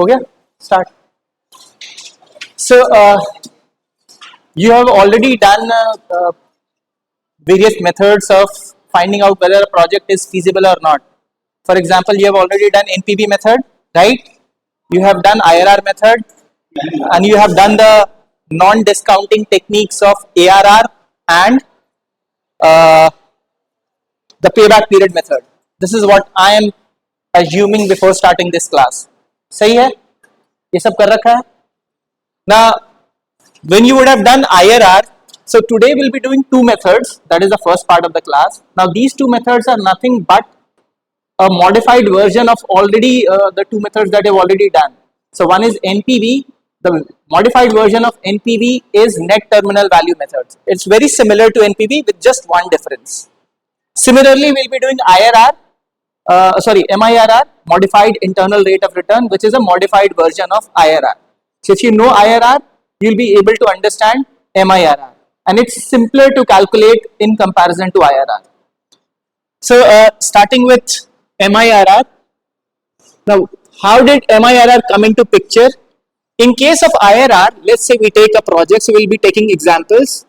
हो गया start. So you have already done various methods of finding out whether a project is feasible or not. For example, you have already done NPV method, right? You have done IRR method, and you have done the non-discounting techniques of ARR and the payback period method. This is what I am assuming before starting this class. सही है? ये सब कर रखा है? Now, when you would have done IRR, so today we'll be doing two methods. That is the first part of the class. Now, these two methods are nothing but a modified version of already the two methods that you've already done. So, one is NPV. The modified version of NPV is net terminal value methods. It's very similar to NPV with just one difference. Similarly, we'll be doing IRR, MIRR, modified internal rate of return, which is a modified version of IRR. So if you know IRR, you'll be able to understand MIRR, and it's simpler to calculate in comparison to IRR. So starting with MIRR, now how did MIRR come into picture? In case of IRR, let's say we take a project, so we'll be taking examples.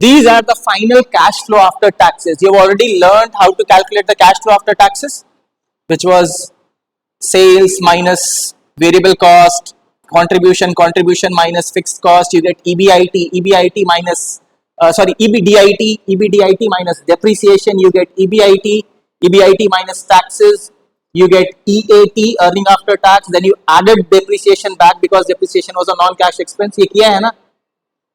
These are the final cash flow after taxes. You've already learned how to calculate the cash flow after taxes, which was sales minus variable cost, contribution minus fixed cost. You get EBIT minus EBDIT minus depreciation. You get EBIT minus taxes. You get EAT, earning after tax. Then you added depreciation back because depreciation was a non-cash expense. ये किया है ना?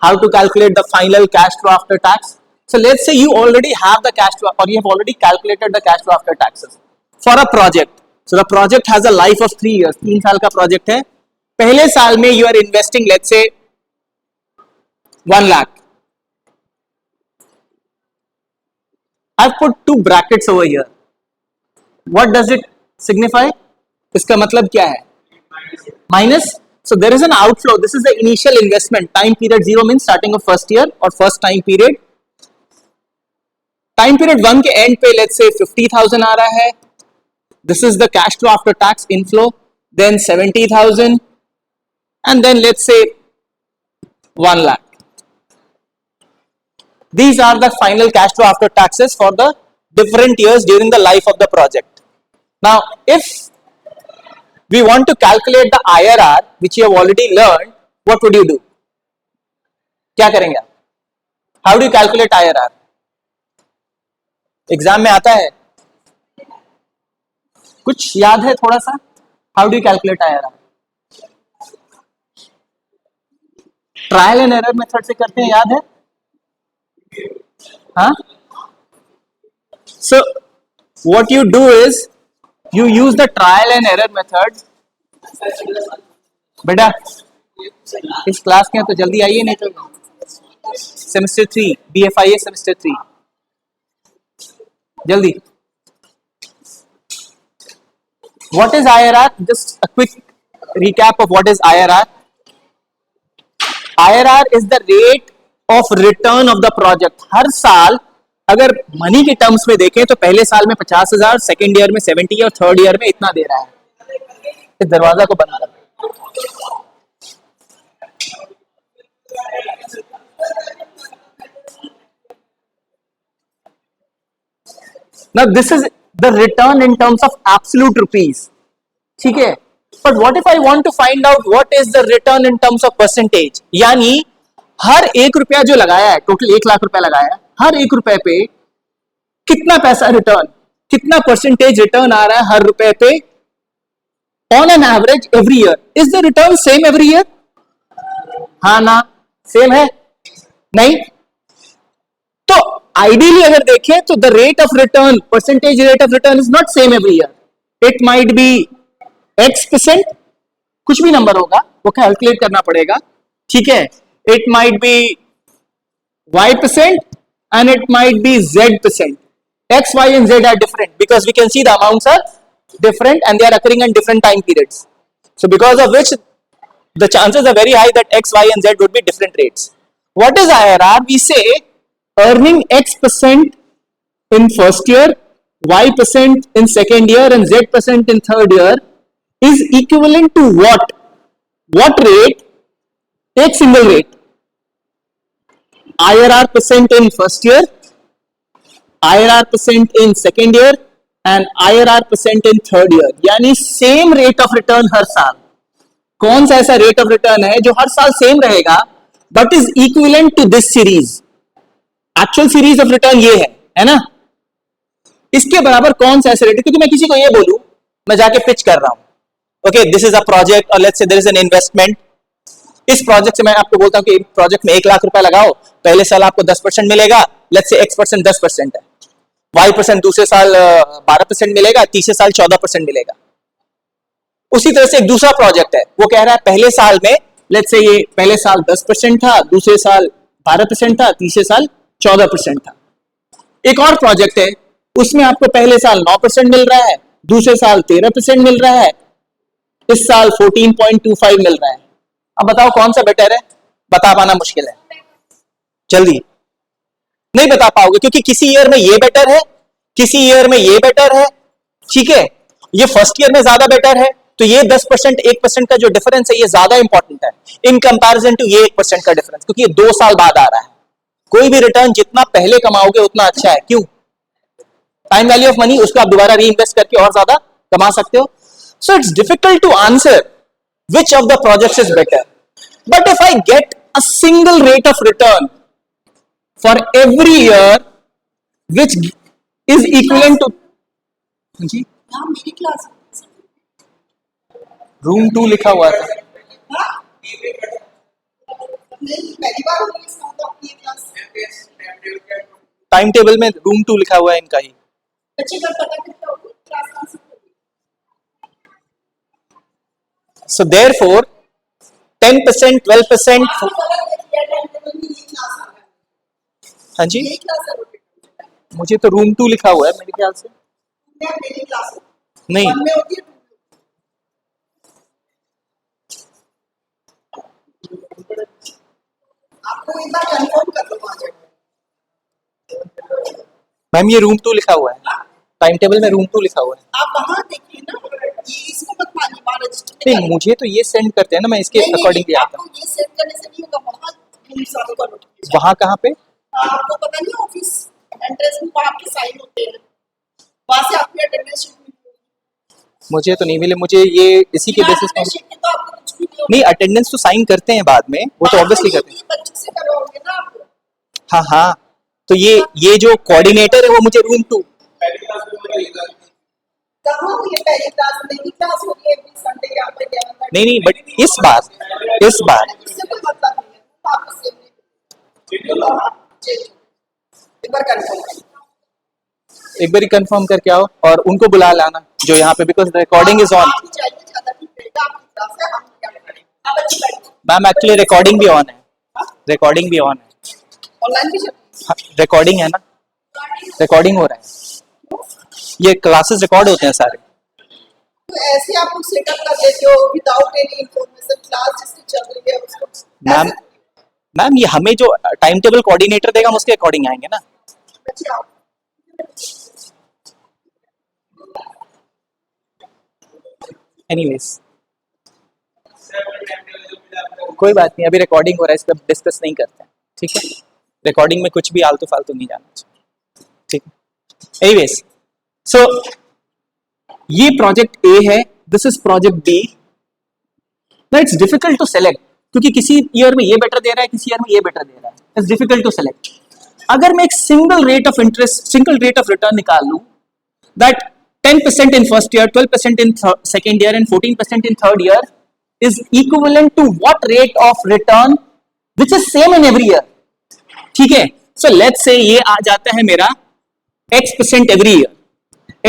How to calculate the final cash flow after tax. So let's say you already have the cash flow, or you have already calculated the cash flow after taxes for a project. So the project has a life of 3 years. 3 साल का project है. पहले साल में you are investing, let's say 1 lakh. I've put 2 brackets over here. What does it signify? इसका मतलब क्या है? Minus. So there is an outflow. This is the initial investment. Time period 0 means starting of first year or first time period. Time period 1 के end पे let's say 50,000 आ रहा है. This is the cash flow after tax inflow. Then 70,000, and then let's say 1 lakh. These are the final cash flow after taxes for the different years during the life of the project. Now, if we want to calculate the IRR, which you have already learned, what would you do? क्या करेंगे? How do you calculate IRR? Exam में आता है? कुछ याद है थोड़ा सा? How do you calculate IRR? Trial and error method से करते हैं, याद है? हाँ? So what you do is you use the trial and error method. बेटा इस क्लास के तो जल्दी आइए, नहीं तो सेमेस्टर 3 BFIA सेमेस्टर 3 जल्दी. What is IRR? Just a quick recap of what is IRR. IRR is the rate of return of the project. हर साल अगर मनी के टर्म्स में देखें तो पहले साल में 50,000, सेकेंड ईयर में 70 और थर्ड ईयर में इतना दे रहा है. इस दरवाजा को बना रहा है. Now this is the return in terms of absolute rupees. ठीक है? But what if I want to find out what is the return in terms of percentage? यानी हर 1 रुपया जो लगाया है, टोटल 1 लाख रुपया लगाया है, हर 1 रुपए पे कितना पैसा रिटर्न, कितना परसेंटेज रिटर्न आ रहा है हर रुपए पे on an average every year. Is the return same every year? हाँ ना? सेम है? नहीं? तो आइडियली अगर देखें तो the rate of return, percentage rate of return is not same every year. It might be X%, कुछ भी नंबर होगा, वो कैलकुलेट करना पड़ेगा. ठीक है? It might be Y% and it might be Z%. X, Y and Z are different because we can see the amounts are different and they are occurring in different time periods. So because of which the chances are very high that X, Y and Z would be different rates. What is IRR? We say earning x% in first year, y% in second year, and z% in third year is equivalent to what? What rate? Take single rate. IRR% in first year, IRR% in second year, and IRR% in third year. यानी same rate of return हर साल. कौन सा ऐसा rate of return है जो हर साल same रहेगा, but is equivalent to this series? Actual series of return ये है ना? इसके बराबर कौन सा ऐसा रेट है? क्योंकि मैं किसी को ये बोलूं, मैं जाके पिच कर रहा हूं, okay this is a project और let's say there is an investment. इस प्रोजेक्ट से मैं आपको बोलता हूं कि प्रोजेक्ट में 1 लाख रुपए लगाओ, पहले साल आपको 10% मिलेगा, लेट्स से x% 10% है, y% दूसरे साल 12% मिलेगा, तीसरे साल 14% मिलेगा. उसी तरह से एक दूसरा प्रोजेक्ट है, वो कह रहा है पहले साल में लेट्स से ये पहले साल 10% था, दूसरे साल 12% था, तीसरे साल 14% था. एक और प्रोजेक्ट है, उसमें आपको पहले साल 9% मिल रहा है, दूसरे साल 13% मिल रहा है, इस साल 14.25 मिल रहा है. अब बताओ कौन सा बेटर है? बता पाना मुश्किल है, जल्दी नहीं बता पाओगे, क्योंकि किसी ईयर में ये बेटर है, किसी ईयर में ये बेटर है. ठीक है, ये फर्स्ट ईयर में ज्यादा बेटर है, तो ये 10% 1% का जो डिफरेंस है ये ज्यादा इंपॉर्टेंट है इन कंपैरिजन टू ये 1% का डिफरेंस, क्योंकि ये 2 साल बाद आ रहा है. कोई भी रिटर्न जितना पहले कमाओगे उतना अच्छा है. क्यों? टाइम वैल्यू ऑफ मनी, उसको आप दोबारा री इन्वेस्ट करके और ज्यादा कमा सकते हो. So it's difficult to answer which of the projects is better, but if I get a single rate of return for every year which is equivalent to जी मेरी क्लास रूम 2 लिखा हुआ था. पहली बार हो रही है आपकी क्लास. टाइम टेबल में रूम 2 लिखा हुआ है इनका ही. बच्चे का पता कितना होगी क्लास कौन सी? So therefore 10% 12% हाँ जी, मुझे तो रूम 2 लिखा हुआ है मेरे ख्याल से. नहीं, आपको एक बार कंफर्म कर लो आ जाएगा. मैम ये रूम 2 लिखा हुआ है, टाइम टेबल में रूम 2 लिखा हुआ है. आप वहां देखिए ना, ये इसको मत मानिए, वहां रजिस्टर नहीं, मुझे तो ये सेंड करते हैं ना, मैं इसके अकॉर्डिंगली आता हूँ. ये सेट करने से नहीं होगा, वहां वहां कहाँ पे? आपको पता नहीं ऑफिस एंट्रेंस में वहां आपके साइन होते हैं, वहां से आपकी अटेंडेंस शीट मिलेगी. मुझे तो नहीं मिले, मुझे ये इसी के बेसिस पे. तो आपको कुछ भी नहीं, अटेंडेंस तो साइन करते हैं बाद में, वो तो ऑब्वियसली करते हैं. बच्चे से करवाओगे ना आप. हाँ हाँ, तो ये जो कोऑर्डिनेटर है वो मुझे रूम 2. कहाँ हुई है पहली क्लास? नहीं क्लास होगी एवरी संडे यहाँ पे 11:30. नहीं, बट इस बार इससे कोई मतलब नहीं है, आप उससे एक बार कंफर्म करें. एक बार कंफर्म करके आओ और उनको बुला लाना जो यहाँ पे, because recording is on. Ma'am actually recording भी ऑन है, रिकॉर्डिंग भी ऑन है. ऑनलाइन भी रिकॉर्डिंग है ना, रिकॉर्डिंग हो रहा है, ये क्लासेस रिकॉर्ड होते हैं सारे. तो ऐसे आप लोग सेटअप कर देते हो विदाउट एनी इंफॉर्मेशन, क्लास जिसकी चल रही है उसको. मैम ये हमें जो टाइम टेबल कोऑर्डिनेटर देगा हम उसके अकॉर्डिंग आएंगे ना. अच्छा, एनीवेज कोई बात नहीं, अभी रिकॉर्डिंग हो रहा है, इस पर डिस्कस नहीं करते हैं. ठीक है, रिकॉर्डिंग में कुछ भी आलतू फालतू नहीं जाना चाहिए. ठीक है, एनीवेज सो ये प्रोजेक्ट ए है, दिस इज प्रोजेक्ट बी. ना इट्स डिफिकल्ट टू सेलेक्ट, क्योंकि किसी ईयर में ये बेटर दे रहा है, किसी ईयर में ये बेटर दे रहा है. It's difficult to select. अगर मैं एक single rate of interest, single rate of return निकाल लूं, that 10% in first year, 12% in second year, and 14% in third year is equivalent to what rate of return which is same in every year. ठीक है, so let's say ये आ जाता है मेरा x% every year,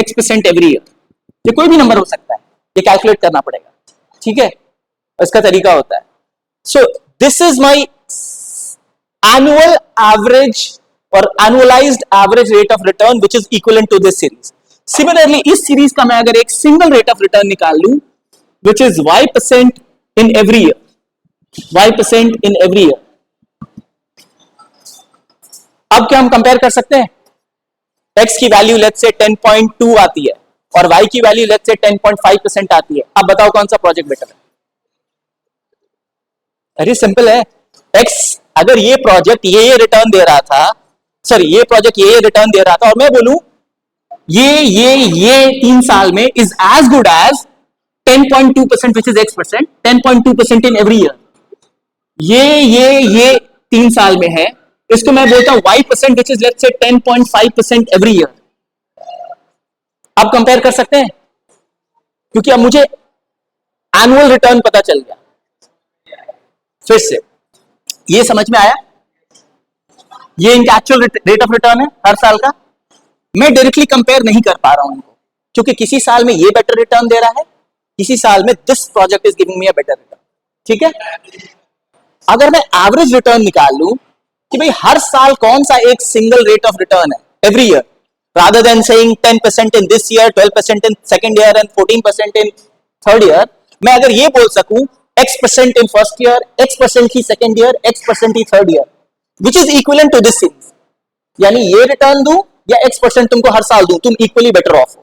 x% every year. ये कोई भी number हो सकता है, ये कैलकुलेट करना पड़ेगा. ठीक है, इसका तरीका होता है. So this is my annual average or annualized average rate of return which is equivalent to this series. Similarly इस सीरीज का मैं अगर एक सिंगल रेट ऑफ रिटर्न निकाल लूं which is y% in every year, y% in every year. अब क्या हम कंपेयर कर सकते हैं? x की वैल्यू लेट्स से 10.2 आती है और y की वैल्यू लेट्स से 10.5% आती है। अब बताओ कौन सा प्रोजेक्ट बेटर है? अरे सिंपल है। x अगर ये प्रोजेक्ट ये रिटर्न दे रहा था, सॉरी ये प्रोजेक्ट ये रिटर्न दे रहा था और मैं बोलूं ये 3 साल में is as good as 10.2% which is x%, 10.2% in every year. ये 3 साल में है, इसको मैं बोलता हूं y% which is let's say 10.5% every year. आप कंपेयर कर सकते हैं क्योंकि अब मुझे एनुअल रिटर्न पता चल गया। फिर से ये समझ में आया? ये इनका एक्चुअल रेट ऑफ रिटर्न है हर साल का। मैं डायरेक्टली कंपेयर नहीं कर पा रहा हूं इनको क्योंकि किसी साल में ये बेटर रिटर्न दे रहा है, किसी साल में this project is giving me a better return. ठीक है, अगर मैं एवरेज रिटर्न निकाल लूं कि भाई हर साल कौन सा एक सिंगल रेट ऑफ रिटर्न है every year, rather than saying 10% in this year, 12% in second year and 14% in third year, मैं अगर ये बोल सकूं x% in first year, x% की second year, x% की third year, which is equivalent to this thing, यानी ये return दूं या x% तुमको हर साल दूं, तुम इक्वली बेटर ऑफ हो।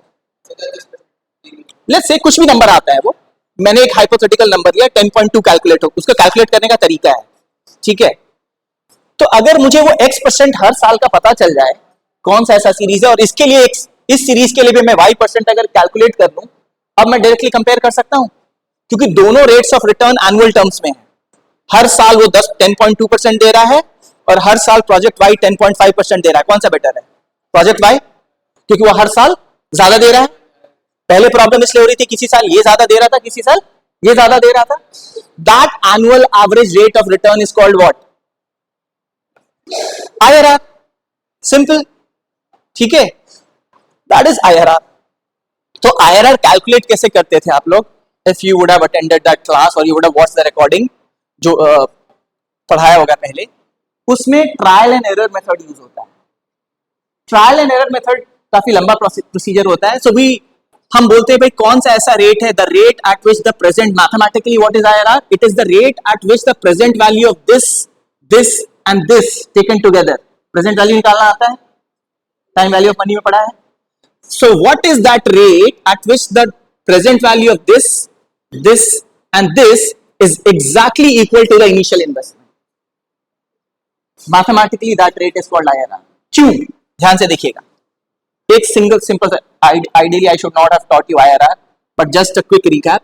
लेट्स से कुछ भी नंबर आता है, वो मैंने एक हाइपोथेटिकल नंबर लिया 10.2 कैलकुलेट हो, उसको कैलकुलेट करने का तरीका है। ठीक है, तो अगर मुझे वो x% हर साल का पता चल जाए कौन सा ऐसा सीरीज है, और इसके लिए इस सीरीज के लिए भी मैं y% अगर कैलकुलेट कर लूं, अब मैं डायरेक्टली कंपेयर कर सकता हूं क्योंकि दोनों rates of return annual terms में है। हर साल वो 10.2% दे रहा है और हर साल प्रोजेक्ट y 10.5% दे रहा है। कौन सा बेटर है? प्रोजेक्ट y, क्योंकि वो हर साल ज्यादा दे रहा है। पहले प्रॉब्लम इसलिए हो रही थी किसी साल ये ज्यादा दे रहा था, किसी साल ये ज्यादा दे रहा था। That annual average rate of return is called what? IRR। Simple, ठीक है, दैट इज IRR। तो IRR कैलकुलेट कैसे करते थे आप लोग? If you would have attended that class और you would have watched the recording जो पढ़ाया होगा पहले, उसमें trial and error method use होता है। ट्रायल एंड एरर मेथड काफी लंबा प्रोसीजर होता है। सो भी हम बोलते हैं भाई कौन सा ऐसा रेट है, the rate at which the present mathematically what is IRR? It is the rate at which the present value of this and this taken together. Present value निकालना आता है, टाइम वैल्यू ऑफ मनी में पढ़ा है। So what is that rate at which the present value of this and this is exactly equal to the initial investment? Mathematically that rate is called IRR. क्यों? ध्यान से देखिएगा। एक single simple, ideally I should not have taught you IRR, but just a quick recap.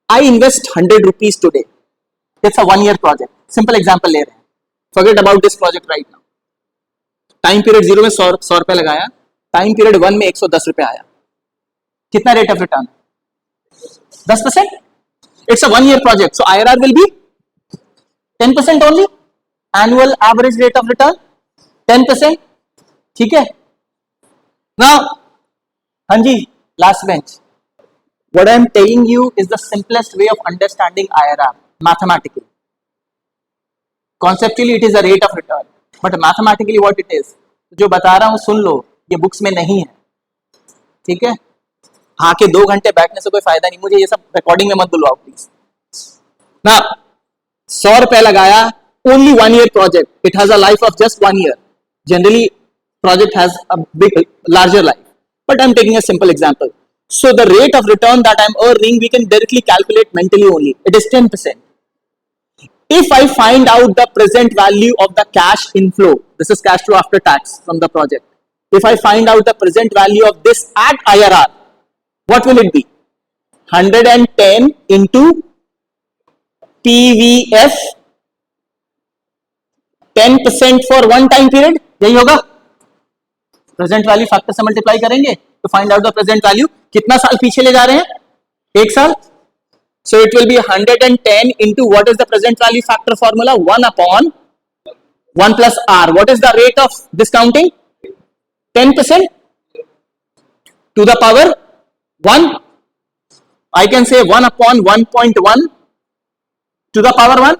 I invest 100 rupees today. It's a 1-year project. Simple example ले रहे हैं। Forget about this project right now. Time period 0 में 100 रुपए लगाया, time period 1 में 110 रुपए आया। कितना rate of return? 10%। It's a 1-year project, so IRR will be 10% only. Annual average rate of return 10%। ठीक है, नाउ हाँ जी, last bench. What I am telling you is the simplest way of understanding IRR mathematically. Conceptually it is a rate of return, but mathematically what it is, जो बता रहा हूं सुन लो, ये books में नहीं है। ठीक है, हाँ के 2 घंटे बैठने से कोई फायदा नहीं, मुझे ये सब रिकॉर्डिंग में मत बुलवाओ प्लीज ना। 100 रुपए लगाया, only 1-year project, it has a life of just 1 year। Generally project has a big larger life, but I am taking a simple example. So the rate of return that I am earning we can directly calculate mentally only, it is 10%। If I find out the present value of the cash inflow, this is cash flow after tax from the project. If I find out the present value of this at IRR, what will it be? 110 into PVF, 10% for one time period, यही होगा। Present value factor से multiply करेंगे तो find out the present value. कितना साल पीछे ले जा रहे हैं? 1 साल। So it will be 110 into what is the present value factor formula? 1 upon 1 plus R. What is the rate of discounting? 10% to the power 1. I can say 1 upon 1.1 to the power 1.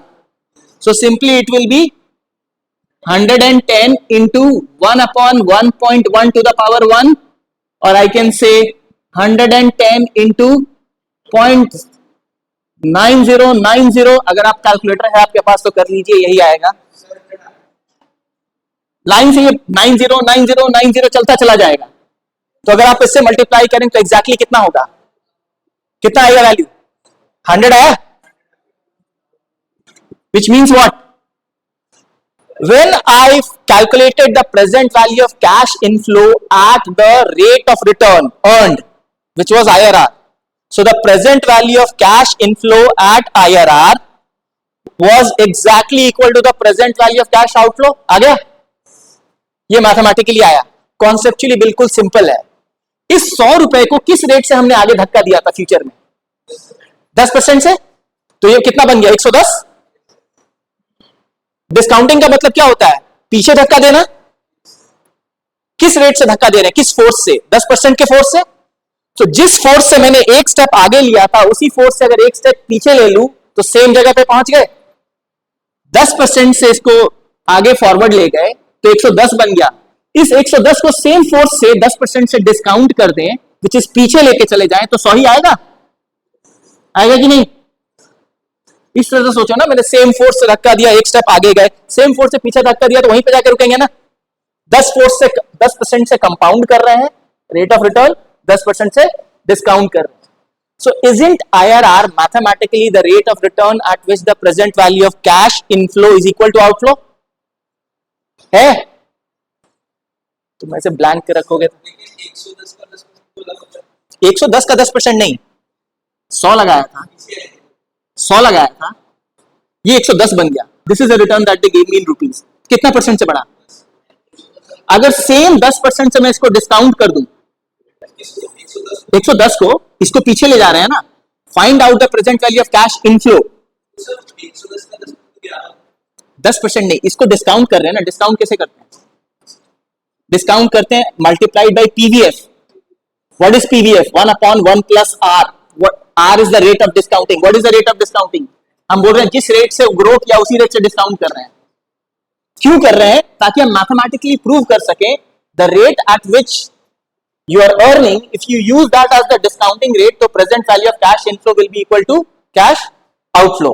So simply it will be 110 into 1 upon 1.1 to the power 1, or I can say 110 into 0.9090। अगर आप calculator है आपके पास तो कर लीजिए, यही आएगा। Line से ये 90 चलता चला जाएगा। तो अगर आप इससे मल्टीप्लाई करें तो एग्जैक्टली कितना होगा, कितना आएगा वैल्यू? 100 आया। विच means what? When I calculated the present value of cash inflow at the rate of return earned, which was IRR, so the present value of cash inflow at IRR was exactly equal to the present value of cash outflow. आ गया? ये mathematically आया, conceptually बिल्कुल simple है। इस 100 रुपए को किस rate से हमने आगे धक्का दिया था फ्यूचर में? 10% से। तो ये कितना बन गया? 110। डिस्काउंटिंग का मतलब क्या होता है? पीछे धक्का देना। किस रेट से धक्का दे रहे हैं? किस फोर्स से? 10% के फोर्स से। तो जिस फोर्स से मैंने एक स्टेप आगे लिया था, उसी फोर्स से अगर एक स्टेप पीछे ले लूं तो सेम जगह पे पहुंच गए। 10% से इसको आगे फॉरवर्ड ले गए तो 110 बन गया। इस 110 को सेम फोर्स से 10% से डिस्काउंट कर दें, विच इज पीछे लेके चले जाएं, तो 100 ही आएगा। आएगा कि नहीं? इस तरह से सोचो ना, मैंने सेम फोर्स से धक्का दिया, एक स्टेप आगे गए, सेम फोर्स से पीछे धक्का दिया तो वहीं पे जाकर रुकेंगे ना। 10% से कंपाउंड कर रहे हैं रेट ऑफ रिटर्न, 10% से डिस्काउंट कर रहे हैं। So isn't IRR mathematically the rate of return at which the present value of cash inflow is equal to outflow? है? तुम ऐसे ब्लैंक के रखोगे तो 110 का 10% नहीं, 100 लगाया था, 100 लगाया था, ये 110 बन गया। This is the return that they give me in rupees. कितना परसेंट से बढ़ा? अगर सेम 10% से मैं इसको डिस्काउंट कर दूं, 110 को इसको पीछे ले जा रहे हैं ना, find out the present value of cash inflow. 10% नहीं, इसको डिस्काउंट कर रहे हैं ना। डिस्काउंट कैसे करते हैं? डिस्काउंट करते हैं multiplied by PVF. What is PVF? 1/1 plus R. R is the rate of discounting. What is the rate of discounting? हम बोल रहे हैं जिस रेट से ग्रो किया उसी रेट से डिस्काउंट कर रहे हैं। क्यों कर रहे हैं? ताकि हम मैथमेटिकली प्रूव कर सके the rate at which you are earning, if you use that as the discounting rate, तो present value of cash inflow will be equal to cash outflow.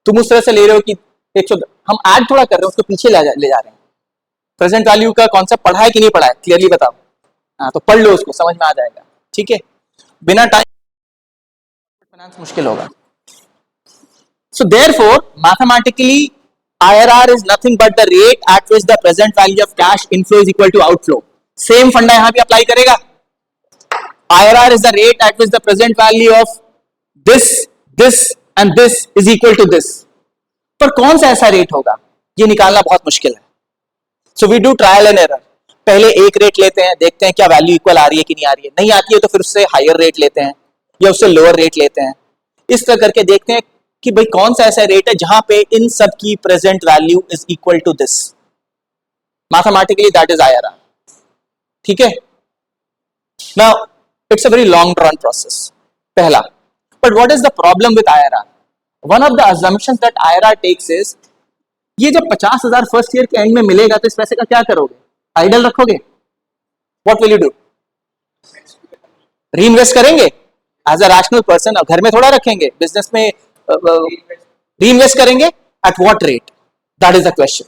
तुम उस तरह से ले रहे हो कि 100, हम ऐड थोड़ा कर रहे हैं, उसको पीछे ले जा रहे हैं। प्रेजेंट वैल्यू का कॉन्सेप्ट पढ़ा है कि नहीं पढ़ा है? क्लियरली बताओ। हाँ, तो पढ़ लो, उसको समझ में आ जाएगा। ठीक है, बिना टाइम फाइनेंस मुश्किल होगा। So therefore, mathematically, IRR is nothing but the rate at which the present value of cash inflow is equal to outflow. Same फंडा यहां भी अप्लाई करेगा। IRR is the rate at which the present value of this and this is equal to this. पर कौन सा ऐसा rate होगा, ये निकालना बहुत मुश्किल है। So we do trial and error. पहले एक रेट लेते हैं, देखते हैं क्या वैल्यू इक्वल आ रही है कि नहीं आ रही है। नहीं आती है तो फिर उससे हायर रेट लेते हैं या उससे लोअर रेट लेते हैं। इस तरह करके देखते हैं कि भाई कौन सा ऐसा रेट है जहां पे इन सब की present value is equal to this. Mathematically that is IRR। ठीक है, now it's a very long drawn process, पहला। But what is the problem with IRR? One of the assumptions that IRR takes is, ये जब 50,000 first year के and में मिलेगा तो इस पैसे का क्या करोगे? आइडल रखोगे? What will you do? Reinvest करेंगे एज अ रैशनल पर्सन। घर में थोड़ा रखेंगे, बिजनेस में रीइन्वेस्ट करेंगे। At what rate? That is the question,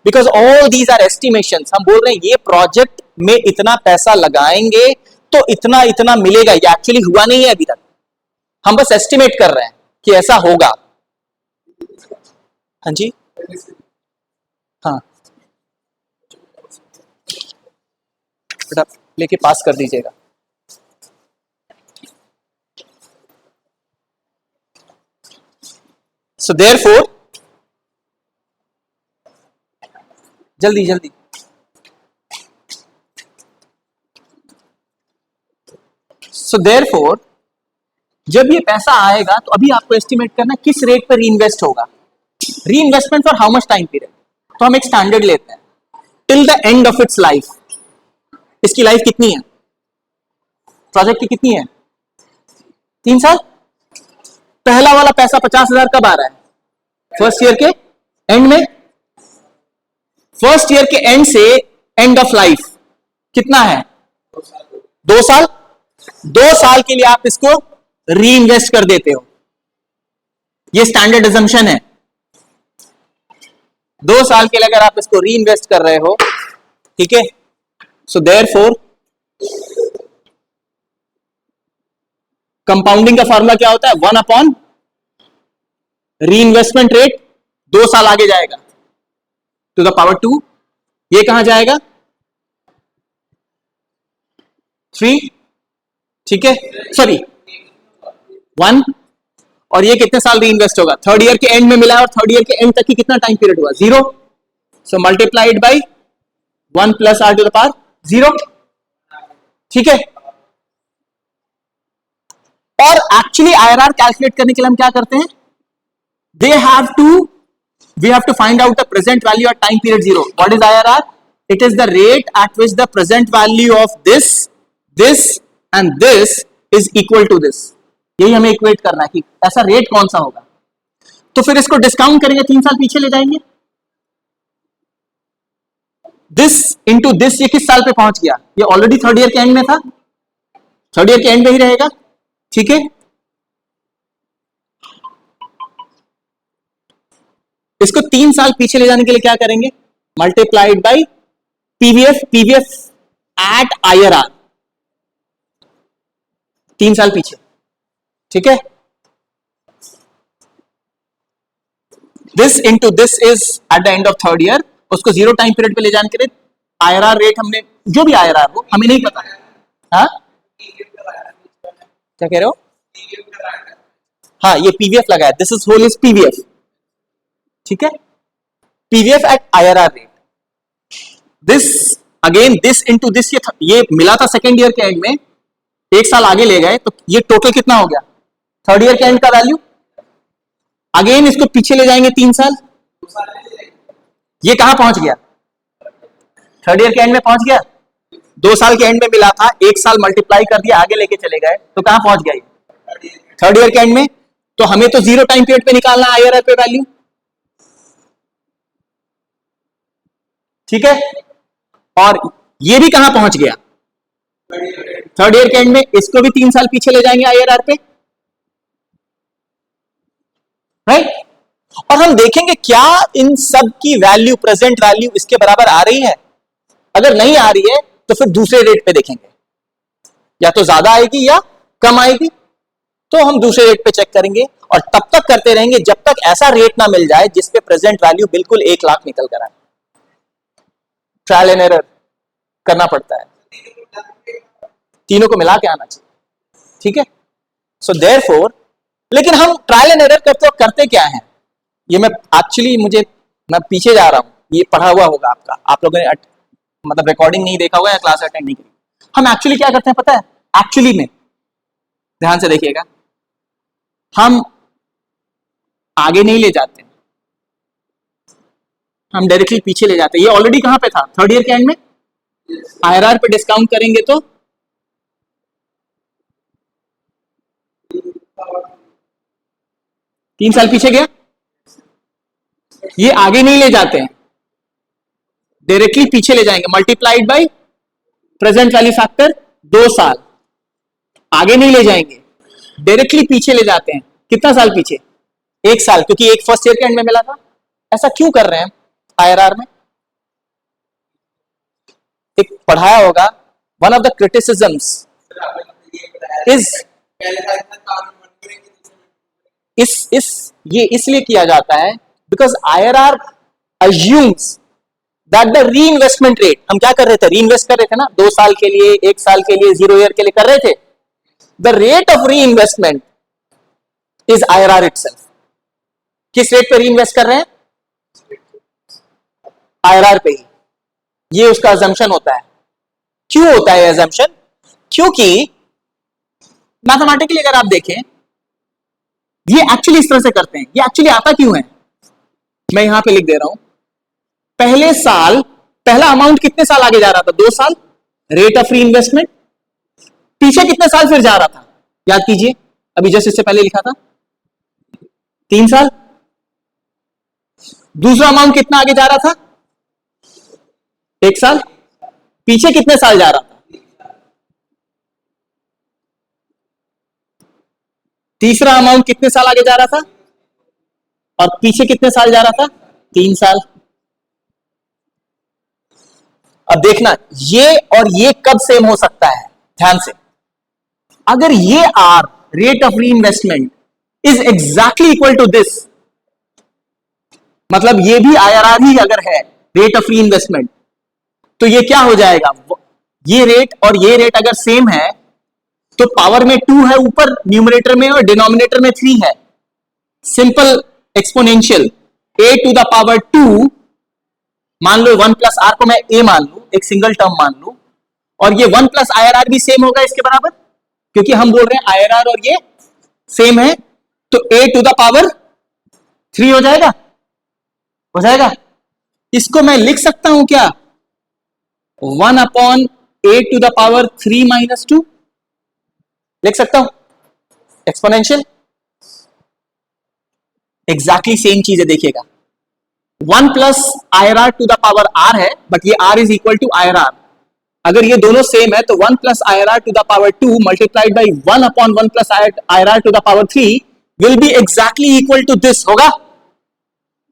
because all these are estimations. हम बोल रहे हैं ये प्रोजेक्ट में इतना पैसा लगाएंगे तो इतना इतना मिलेगा। ये एक्चुअली हुआ नहीं है अभी तक, हम बस एस्टिमेट कर रहे हैं कि ऐसा होगा। हाँ जी, हाँ बेटा लेके पास कर दीजिएगा। So therefore, जल्दी जल्दी, so therefore, जब ये पैसा आएगा तो अभी आपको एस्टिमेट करना किस रेट पर रीइन्वेस्ट होगा। Reinvestment for how much time period? तो हम एक स्टैंडर्ड लेते हैं, till the end of its life. इसकी लाइफ कितनी है? प्रोजेक्ट की कितनी है? 3 साल। पहला वाला पैसा 50,000 कब आ रहा है? फर्स्ट ईयर के एंड में। फर्स्ट ईयर के एंड से एंड ऑफ लाइफ कितना है? 2 साल। 2 साल के लिए आप इसको रीइन्वेस्ट कर देते हो। ये स्टैंडर्ड अजम्पशन है। 2 साल के लिए अगर आप इसको री इन्वेस्ट कर रहे हो, ठीक है, सो देयरफॉर कंपाउंडिंग का फॉर्मूला क्या होता है? 1/, री इन्वेस्टमेंट रेट 2 साल आगे जाएगा टू द पावर 2, ये कहां जाएगा? 3, ठीक है, सॉरी 1, और ये कितने साल री इन्वेस्ट होगा? 3rd ईयर के एंड में मिला है, और 3rd ईयर के एंड तक की कितना टाइम पीरियड हुआ? 0, so multiplied by 1 plus R to the power 0, ठीक है। और एक्चुअली आईआरआर कैलकुलेट करने के लिए हम क्या करते हैं? we have to find out the present value at time period 0. What is IRR? It is the rate at which the present value of this and this is equal to this. यही हमें equate करना है कि ऐसा rate कौन सा होगा। तो फिर इसको डिस्काउंट करेंगे, 3 साल पीछे ले जाएंगे। दिस इंटू दिस, ये किस साल पे पहुंच गया? ये ऑलरेडी 3rd ईयर के एंड में था, 3rd ईयर के एंड में ही रहेगा, ठीक है। इसको 3 साल पीछे ले जाने के लिए क्या करेंगे? Multiplied by PVF at IRR, 3 साल पीछे, ठीक है। This into this is at the end of 3rd year, उसको 0 टाइम पीरियड पे ले जाने के लिए आईआरआर रेट हमने, जो भी आईआरआर हो हमें नहीं पता है। हाँ, क्या कह रहे हो? हाँ, ये पीवीएफ लगा है, this is whole is PVF, ठीक है। PVF at IRR rate, this again this into this, ये मिला था 2nd ईयर के एंड में, 1 साल आगे ले गए, तो ये टोटल कितना हो गया? 3rd ईयर के एंड का वैल्यू। अगेन इसको पीछे ले जाएंगे 3 साल, ये कहां पहुंच गया? 3rd ईयर के एंड में पहुंच गया। 2 साल के एंड में मिला था, 1 साल मल्टीप्लाई कर दिया, आगे लेके चले गए, तो कहां पहुंच गया? 3rd ईयर के एंड में। तो हमें तो 0 टाइम पीरियड पे निकालना है आईआरआर पे वैल्यू, ठीक है। और ये भी कहां पहुंच गया? 3rd ईयर के एंड में। इसको भी 3 साल पीछे ले जाएंगे आईआरआर पे, राइट। और हम देखेंगे क्या इन सब की वैल्यू, प्रेजेंट वैल्यू इसके बराबर आ रही है। अगर नहीं आ रही है तो फिर दूसरे रेट पे देखेंगे, या तो ज्यादा आएगी या कम आएगी, तो हम दूसरे रेट पे चेक करेंगे। और तब तक करते रहेंगे जब तक ऐसा रेट ना मिल जाए जिसपे प्रेजेंट वैल्यू बिल्कुल 1 लाख निकल कर आए। ट्रायल एंड एरर करना पड़ता है, तीनों को मिला के आना चाहिए, ठीक है। सो देयरफॉर, लेकिन हम ट्रायल एंड एरर करते क्या है? ये मैं पीछे जा रहा हूं, ये पढ़ा हुआ होगा आपका, आप लोगों ने मतलब रिकॉर्डिंग नहीं देखा होगा या क्लास अटेंड नहीं की। हम एक्चुअली क्या करते हैं पता है? एक्चुअली में ध्यान से देखिएगा, हम आगे नहीं ले जाते, हम डायरेक्टली पीछे ले जाते हैं। ये ऑलरेडी कहां पे था? 3rd ईयर के एंड में। आईआरआर पे डिस्काउंट करेंगे तो 3 साल पीछे गया। ये आगे नहीं ले जाते हैं, डायरेक्टली पीछे ले जाएंगे, multiplied by present value factor 2 साल। आगे नहीं ले जाएंगे, डायरेक्टली पीछे ले जाते हैं। कितना साल पीछे? 1 साल, क्योंकि एक 1st ईयर के एंड में मिला था। ऐसा क्यों कर रहे हैं आईआरआर में? एक पढ़ाया होगा, one of the criticisms is ये इसलिए किया जाता है because IRR assumes that the री इन्वेस्टमेंट रेट, हम क्या कर रहे थे? री इन्वेस्ट कर रहे थे ना, 2 साल के लिए, 1 साल के लिए, 0 ईयर के लिए कर रहे थे। The rate of reinvestment is IRR itself. किस रेट पे री इन्वेस्ट कर रहे हैं? आईआरआर पे ही। ये उसका अजम्पशन होता है। क्यों होता है अजम्पशन? क्योंकि मैथमेटिकली अगर आप देखें, ये एक्चुअली इस तरह से करते हैं। ये एक्चुअली आता क्यों है? मैं यहां पे लिख दे रहा हूं। पहले साल पहला अमाउंट कितने साल आगे जा रहा था? 2 साल, रेट ऑफ री इन्वेस्टमेंट। पीछे कितने साल फिर जा रहा था? याद कीजिए, अभी जस्ट इससे पहले लिखा था 3 साल। दूसरा अमाउंट कितना आगे जा रहा था? 1 साल। पीछे कितने साल जा रहा था? तीसरा अमाउंट कितने साल आगे जा रहा था? और पीछे कितने साल जा रहा था? 3 साल। अब देखना ये और ये कब सेम हो सकता है, ध्यान से। अगर ये R rate of reinvestment is exactly equal to this, मतलब ये भी आईआरआर ही अगर है रेट ऑफ री इन्वेस्टमेंट, तो ये क्या हो जाएगा, ये रेट और ये रेट अगर सेम है तो पावर में 2 है ऊपर न्यूमरेटर में और डिनोमिनेटर में 3 है। Simple exponential a to the power 2, मान लो 1 प्लस आर को मैं a मान लू, एक सिंगल टर्म मान लू, और ये 1 प्लस आईआरआर भी सेम होगा इसके बराबर, क्योंकि हम बोल रहे हैं आईआरआर और ये सेम है, तो a टू द पावर 3 हो जाएगा, हो जाएगा। इसको मैं लिख सकता हूं क्या, 1 upon a to the power 3 minus 2 लिख सकता हूं, एक्सपोनेंशियल। एग्जैक्टली सेम चीज है, देखिएगा 1 plus IRR to the power R है, बट ये R is equal to IRR. अगर ये दोनों सेम है तो 1 plus IRR to the power 2 multiplied by 1 upon 1 plus IRR to the power 3 will be exactly equal to this होगा।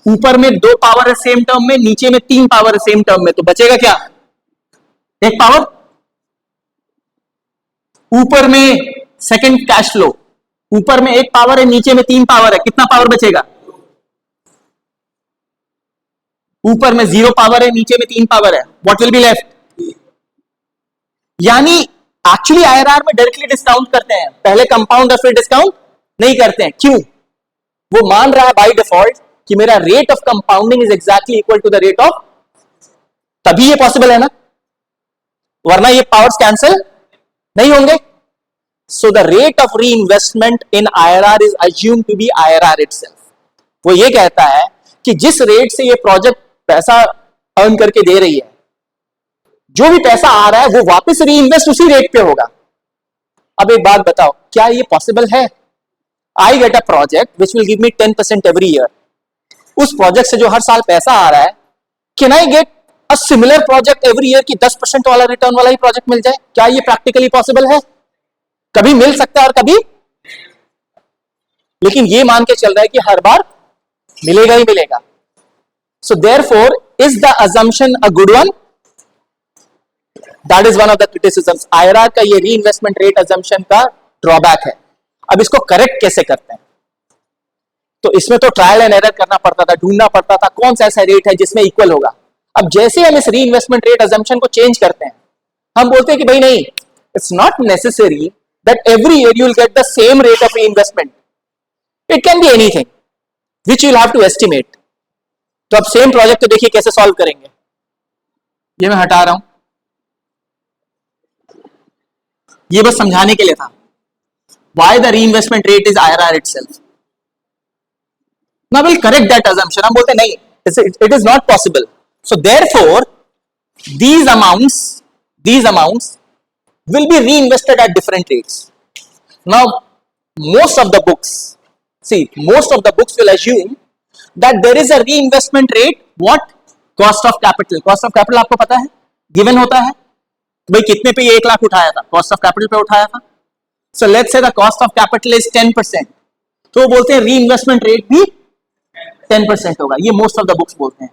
ऊपर में 2 पावर है सेम टर्म में, नीचे में 3 पावर है सेम टर्म में, तो बचेगा क्या, एक पावर। ऊपर में सेकंड कैश फ्लो, ऊपर में 1 पावर है, नीचे में 3 पावर है, कितना पावर बचेगा, ऊपर में 0 पावर है, नीचे में 3 पावर है, व्हाट विल बी लेफ्ट। यानी एक्चुअली आईआरआर में डायरेक्टली डिस्काउंट करते हैं, पहले कंपाउंड और फिर डिस्काउंट नहीं करते हैं। क्यों, वो मान रहा है बाय डिफॉल्ट कि मेरा rate of compounding is exactly equal to the rate of, तभी ये पॉसिबल है ना, वरना ये पावर्स कैंसिल नहीं होंगे। So the rate of reinvestment in IRR is assume to be IRR itself. वो ये कहता है कि जिस रेट से ये प्रोजेक्ट पैसा अर्न करके दे रही है, जो भी पैसा आ रहा है वो वापस री इन्वेस्ट उसी रेट पे होगा। अब एक बात बताओ, क्या ये पॉसिबल है। I get a project which will give me 10% every year, उस प्रोजेक्ट से जो हर साल पैसा आ रहा है, can I get a similar project every year की 10% वाला रिटर्न वाला ही प्रोजेक्ट मिल जाए, क्या ये प्रैक्टिकली पॉसिबल है। कभी मिल सकता है और कभी, लेकिन ये मान के चल रहा है कि हर बार मिलेगा ही मिलेगा। So therefore is the assumption a good one, that is one of the criticisms. IRR का ये री इन्वेस्टमेंट रेट अजम्पशन का ड्रॉबैक है। अब इसको करेक्ट कैसे करते हैं, तो इसमें तो ट्रायल एंड एरर करना पड़ता था, ढूंढना पड़ता था कौन सा ऐसा रेट है जिसमें इक्वल होगा। अब जैसे हम इस री इन्वेस्टमेंट रेट अजम्पशन को चेंज करते हैं, हम बोलते हैं कि भाई नहीं, it's not necessary that every year you will get the same rate of reinvestment, it can be anything which you will have to estimate. तो अब सेम प्रोजेक्ट को देखिए कैसे सॉल्व करेंगे, ये मैं हटा रहा हूं, ये बस समझाने के लिए था why the reinvestment rate is IRR itself. Now we'll correct that assumption. हम बोलते नहीं, it is not possible. So therefore these amounts will be reinvested at different rates. Now most of the books will assume that there is a reinvestment rate, what, cost of capital. Cost of capital आपको पता है given होता है, भाई कितने पे ये 1 लाख उठाया था, cost of capital पे उठाया था। So let's say the cost of capital is 10%, तो बोलते हैं reinvestment rate भी 10% होगा, ये most of the books बोलते हैं।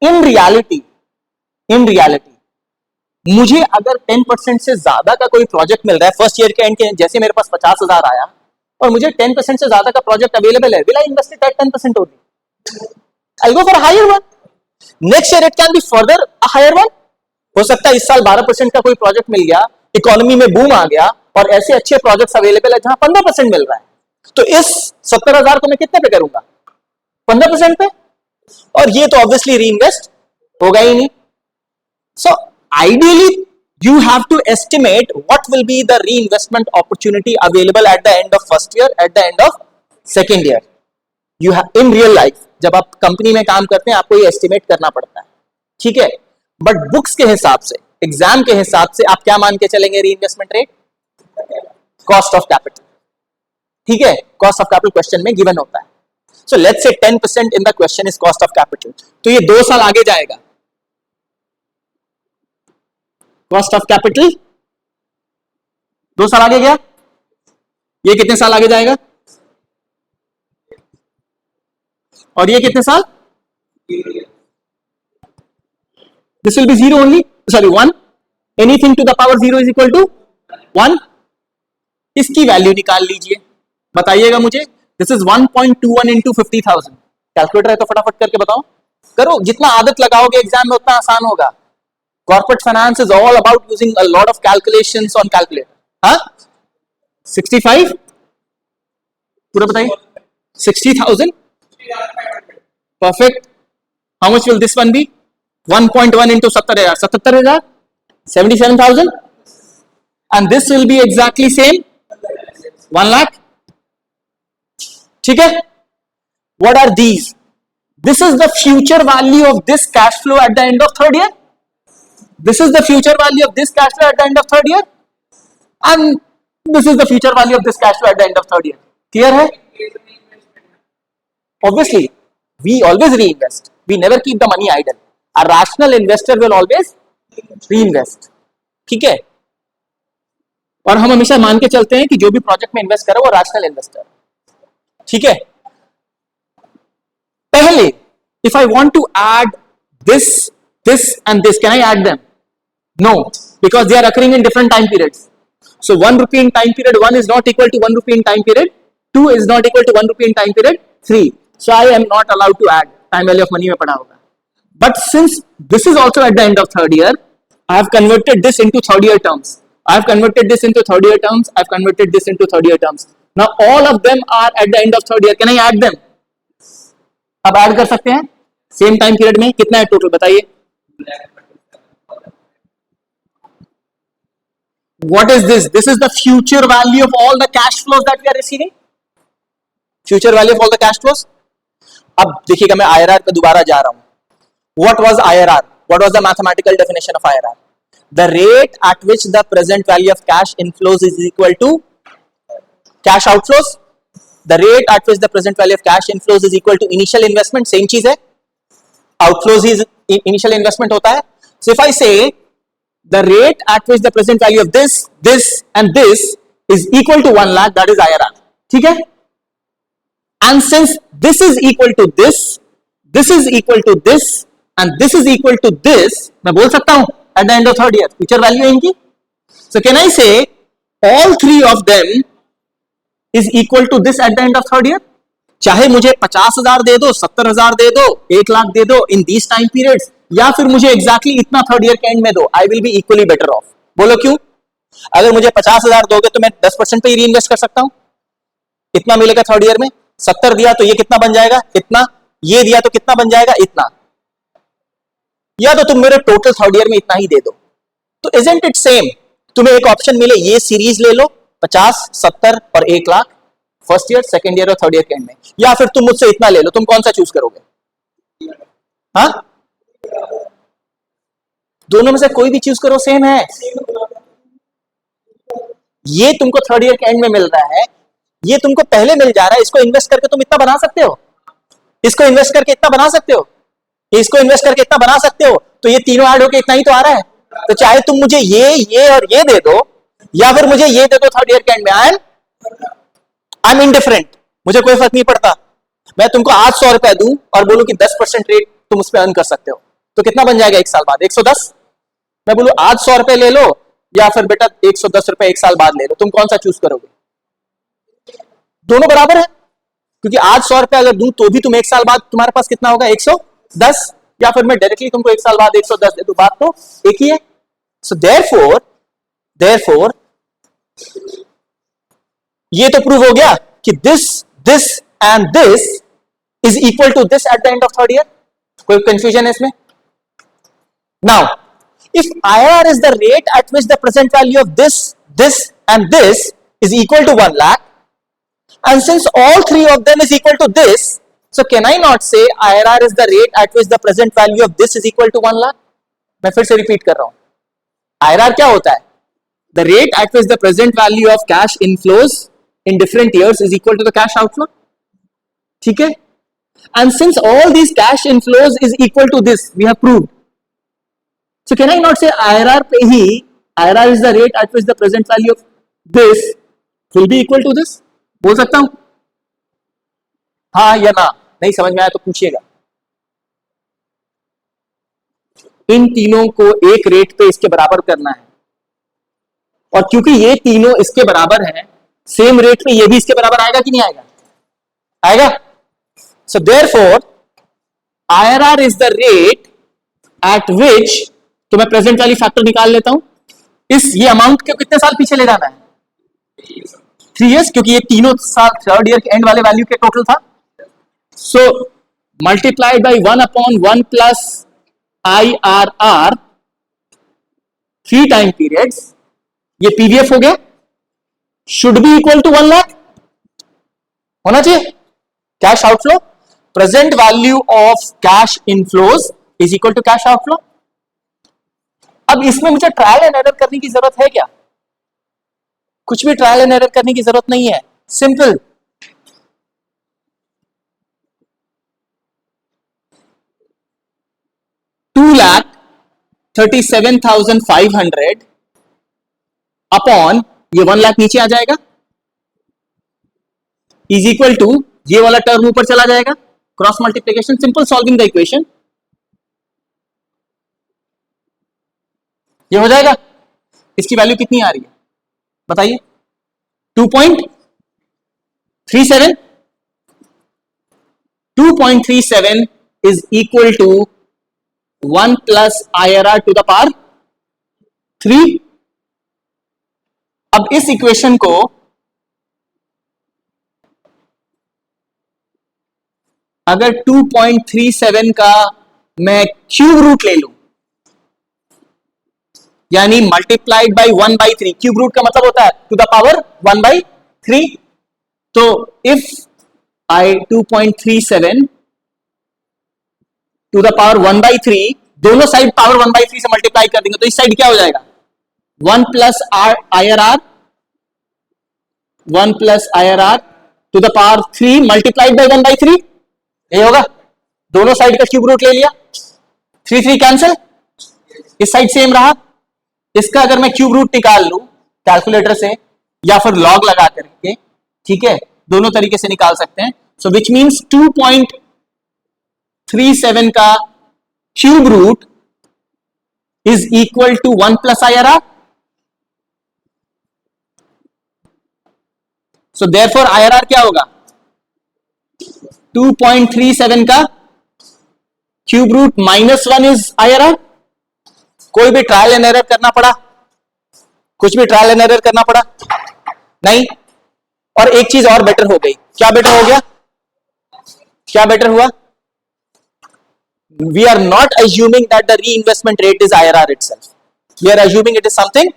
In reality मुझे अगर 10% से ज्यादा का कोई प्रोजेक्ट मिल रहा है फर्स्ट ईयर के एंड के, जैसे मेरे पास 50,000 आया और मुझे 10% से ज्यादा का प्रोजेक्ट अवेलेबल है, will I invest it at 10% only? I'll go for a higher one. Next year it can be further a higher one. हो सकता है इस साल 12% का कोई प्रोजेक्ट मिल गया, इकोनॉमी में बूम आ गया और ऐसे अच्छे प्रोजेक्ट्स अवेलेबल है जहां 15% मिल रहा है, तो इस 70,000 को मैं कितने पे करूंगा, 15% पे, और ये तो ऑब्वियसली री इन्वेस्ट होगा ही नहीं। So ideally you have to estimate what will be the reinvestment opportunity available at the end of first year, at the end of second year. You have in real life, जब आप company में काम करते हैं आपको ये estimate करना पड़ता है, ठीक है। बट बुक्स के हिसाब से, एग्जाम के हिसाब से आप क्या मान के चलेंगे, री investment rate, cost of capital, ठीक है। कॉस्ट ऑफ कैपिटल क्वेश्चन में गिवन होता है। So let's say 10% in the question is cost of capital, तो ये 2 साल आगे जाएगा। कॉस्ट ऑफ कैपिटल 2 साल आगे गया, ये कितने साल आगे जाएगा, और ये कितने साल, this will be 0 only, sorry 1, anything to the power 0 is equal to 1। इसकी वैल्यू निकाल लीजिए, बताइएगा मुझे। This is 1.21 into 50,000। कैलकुलेटर है तो फटाफट करके बताओ, करो। जितना आदत लगाओगे एग्जाम में उतना आसान होगा। Corporate finance is all about using a lot of calculations on calculator. हाँ 65 पूरा बताइए। 60,000 perfect. How much will this one be? 1.1 into 70,000, 77,000, 77,000, and this will be exactly same 1 lakh. ठीक है, what are these? This is the future value of this cash flow at the end of third year. This is the future value of this cash flow at the end of third year, and this is the future value of this cash flow at the end of third year. Clear hai? Obviously we always reinvest, we never keep the money idle. A rational investor will always reinvest. ठीक है, और हम हमेशा मान के चलते हैं कि जो भी प्रोजेक्ट में इन्वेस्ट करे वो रैशनल इन्वेस्टर। ठीक है, पहले if I want to add this, this and this, can I add them? No, because they are occurring in different time periods. So 1 rupee in time period 1 is not equal to 1 rupee in time period 2 is not equal to 1 rupee in time period 3. So I am not allowed to add. Time value of money में पढ़ा होगा। But since this is also at the end of third year, I have converted this into third year terms. I have converted this into third year terms. I have converted this into third year terms. Now all of them are at the end of third year. Can I add them? अब add कर सकते हैं same time period में। कितना है total बताइए? What is this? This is the future value of all the cash flows that we are receiving. Future value of all the cash flows. अब देखिएगा, मैं IRR पे दोबारा जा रहा हूं। What was IRR? What was the mathematical definition of IRR? The rate at which the present value of cash inflows is equal to cash outflows. The rate at which the present value of cash inflows is equal to initial investment. Same चीज है, outflows is initial investment होता है. So if I say the rate at which the present value of this, this and this is equal to 1 lakh, that is IRR. ठीक है, and since this is equal to this, this is equal to this and this is equal to this, मैं बोल सकता हूं at the end of third year future value है इनकी. So can I say all three of them is equal to this at the end of third year? चाहे मुझे 50,000 दे दो, 70,000 दे दो, 1 लाख दे दो इन दीज टाइम पीरियड्स, या फिर मुझे एग्जैक्टली इतना थर्ड ईयर के एंड में दो, I will be equally better of. बोलो क्यों? अगर मुझे 50,000 दोगे तो मैं 10% पे ही री इन्वेस्ट कर सकता हूं, इतना मिलेगा थर्ड ईयर में। 70 दिया तो ये कितना बन जाएगा? इतना। ये दिया तो कितना बन जाएगा? इतना। या तो तुम मेरे टोटल थर्ड ईयर में इतना ही दे दो। तो इजंट इट सेम? तुम्हें एक ऑप्शन मिले, ये सीरीज ले लो 50, 70 और 1 lakh first year, second year और थर्ड ईयर के एंड में, या फिर तुम मुझसे इतना ले लो, तुम कौन सा चूज करोगे? हाँ, दोनों में से कोई भी चूज करो, सेम है। ये तुमको थर्ड ईयर के एंड में मिल रहा है, ये तुमको पहले मिल जा रहा है। इसको इन्वेस्ट करके तुम इतना बना सकते हो, इसको इन्वेस्ट करके इतना बना सकते हो, इसको इन्वेस्ट करके इतना बना सकते हो, तो ये तीनों ऐड होके इतना ही तो आ रहा है। तो चाहे तुम मुझे ये और ये दे दो, या फिर मुझे ये दे दो थर्ड ईयर के एंड में, आई एम इनडिफरेंट, मुझे कोई फर्क नहीं पड़ता। मैं तुमको आज 100 रुपए दूं और बोलूं कि 10% रेट तुम उस पर अर्न कर सकते हो, तो कितना बन जाएगा एक साल बाद? 110। मैं बोलूं आज 100 रुपए ले लो, या फिर बेटा 110 रुपए एक साल बाद ले लो, तुम कौन सा चूज करोगे? दोनों बराबर है, क्योंकि आज 100 रुपए अगर दूं तो भी तुम एक साल बाद तुम्हारे पास कितना होगा? 110, या फिर मैं डायरेक्टली तुमको एक साल बाद 110 दे दूं, बात तो एक ही है। सो देयरफॉर ये तो प्रूव हो गया कि this and this is equal to this at the end of third year. कोई कंफ्यूजन है इसमें? Now if IRR is the rate at which the present value of this and this is equal to 1 lakh, and since all three of them is equal to this, so can I not say IRR is the rate at which the present value of this is equal to 1 lakh? मैं फिर से repeat कर रहा हूं, IRR क्या होता है? The rate at which the present value of cash inflows in different years is equal to the cash outflow. ठीक है, and since all these cash inflows is equal to this, we have proved. So can I not say IRR पे ही IRR is the rate at which the present value of this will be equal to this? बोल सकता हूं हाँ या ना? नहीं समझ में आया तो पूछिएगा। इन तीनों को एक रेट पे इसके बराबर करना है, और क्योंकि ये तीनों इसके बराबर हैं, सेम रेट पे ये भी इसके बराबर आएगा कि नहीं आएगा? आएगा। सो therefore IRR is the rate at विच, तो मैं प्रेजेंट वाली फैक्टर निकाल लेता हूं, ये अमाउंट के कितने साल पीछे ले जाना है? 3 years, क्योंकि ये तीनों साल थर्ड ईयर के एंड वाले वैल्यू के टोटल था। So multiplied by 1/1 plus IRR 3 time periods, ये पीवीएफ हो गया, should be equal to 1 lakh होना चाहिए। Cash outflow, present value of cash inflows is equal to cash outflow. अब इसमें मुझे ट्रायल एंड एरर करने की जरूरत है क्या? कुछ भी ट्रायल एंड एरर करने की जरूरत नहीं है, सिंपल। $2,37,500 अपॉन ये 1 लाख नीचे आ जाएगा, इज इक्वल टू ये वाला टर्म ऊपर चला जाएगा, cross multiplication, simple solving the equation, ये हो जाएगा। इसकी वैल्यू कितनी आ रही है बताइए? 2.37 2.37 is equal to 1 plus IRR to the power 3। अब इस इक्वेशन को अगर 2.37 का मैं क्यूब रूट ले लूं, यानी मल्टीप्लाइड बाई 1/3, क्यूब रूट का मतलब होता है टू द पावर 1/3। तो if I 2.37 to the power 1/3, दोनों साइड पावर 1/3 से मल्टीप्लाई कर देंगे, तो इस साइड क्या हो जाएगा? 1 plus IRR 1 plus IRR to the power 3 multiplied by 1/3, ये होगा। दोनों साइड का क्यूब रूट ले लिया, 3 कैंसिल, इस साइड सेम रहा। इसका अगर मैं क्यूब रूट निकाल लूं कैलकुलेटर से या फिर लॉग लगा करके, ठीक है, दोनों तरीके से निकाल सकते हैं। सो विच मींस 2.37 का cube root is equal to 1 plus IRR। So therefore IRR क्या होगा? 2.37 का क्यूब रूट -1 इज IRR। कोई भी ट्रायल एंड एरर करना पड़ा? कुछ भी ट्रायल एंड एरर करना पड़ा? नहीं। और एक चीज और बेटर हो गई। क्या बेटर हो गया? क्या बेटर हुआ? We are not assuming that the reinvestment rate is IRR itself. We are assuming it is something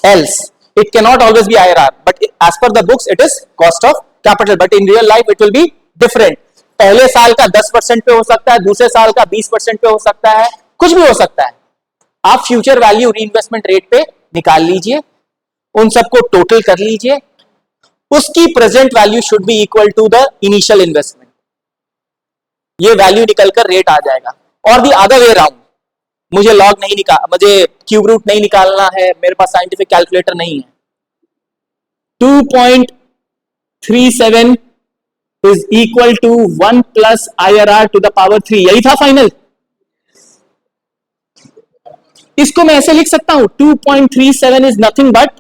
else. It cannot always be IRR, but as per the books, it is cost of capital. But in real life, it will be different. पहले साल का 10% पे हो सकता है, दूसरे साल का 20% पे हो सकता है, कुछ भी हो सकता है। आप फ्यूचर वैल्यू रीइन्वेस्टमेंट रेट पे निकाल लीजिए, उन सबको टोटल कर लीजिए, उसकी present value should be equal to the initial investment. ये वैल्यू निकलकर रेट आ जाएगा। और दी अदर वे अराउंड, मुझे लॉग नहीं निकाल, मुझे क्यूब रूट नहीं निकालना है, मेरे पास साइंटिफिक कैलकुलेटर नहीं है। 2.37 is equal to 1 plus IRR to the power 3, यही था फाइनल। इसको मैं ऐसे लिख सकता हूं, 2.37 is nothing but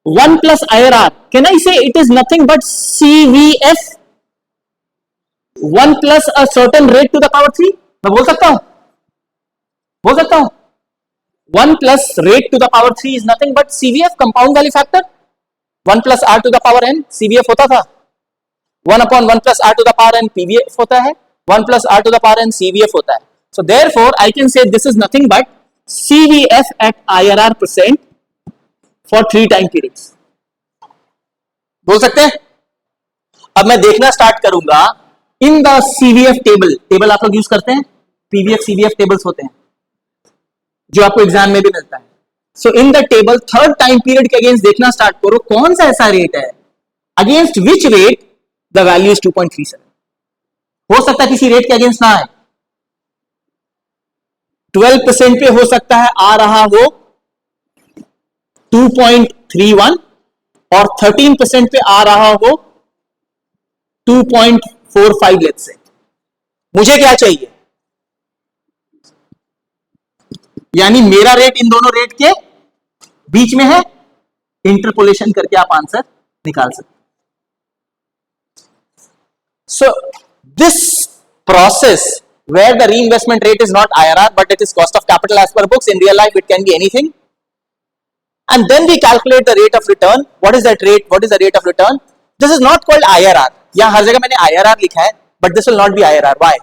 1 plus IRR। Can I say it is nothing but CVF 1 plus a certain rate to the power 3। मैं बोल सकता हूं 1 plus rate to the power 3 is nothing but CVF, compound value factor. 1 plus R to the power n CVF होता था, 1/1 plus R to the power n PVF होता है, 1 plus R to the power n CVF होता है। So therefore, I can say this is nothing but CVF at IRR% for 3 time periods. बोल सकते हैं? अब मैं देखना स्टार्ट करूंगा इन द CVF टेबल आप लोग यूज करते हैं, PVF CVF टेबल्स होते हैं जो आपको एग्जाम में भी मिलता है। So in the table third time period के अगेंस्ट देखना स्टार्ट करो, कौन सा ऐसा रेट है against which rate the value is 2.37। हो सकता है किसी रेट के अगेंस्ट ना आए, 12% पे हो सकता है आ रहा हो 2.31 और 13% पे आ रहा हो 2.45। लेट्स से मुझे क्या चाहिए? यानी मेरा रेट इन दोनों रेट के बीच में है, इंटरपोलेशन करके आप आंसर निकाल सकते। So this process where the reinvestment rate is not IRR but it is cost of capital as per books, in real life it can be anything, and then we calculate the rate of return. What is that rate? What is the rate of return? This is not called IRR. यहाँ हर जगह मैंने IRR लिखा है, but this will not be IRR. Why?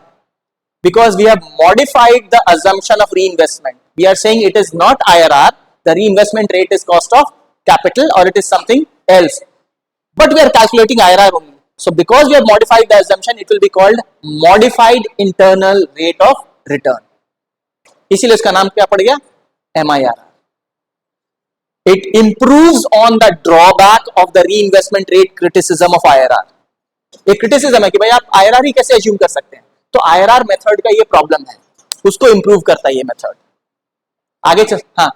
Because we have modified the assumption of reinvestment. We are saying it is not IRR, the reinvestment rate is cost of capital or it is something else, but we are calculating IRR only. So because we have modified the assumption, it will be called modified internal rate of return. इसीलिए इसका नाम क्या पड़ गया? MIRR. It improves on the drawback of the reinvestment rate criticism of IRR. एक criticism है कि भाई आप IRR ही कैसे अज्यूम कर सकते हैं, तो IRR मेथड का ये प्रॉब्लम है, उसको इंप्रूव करता है ये मेथड। आगे चल, हाँ,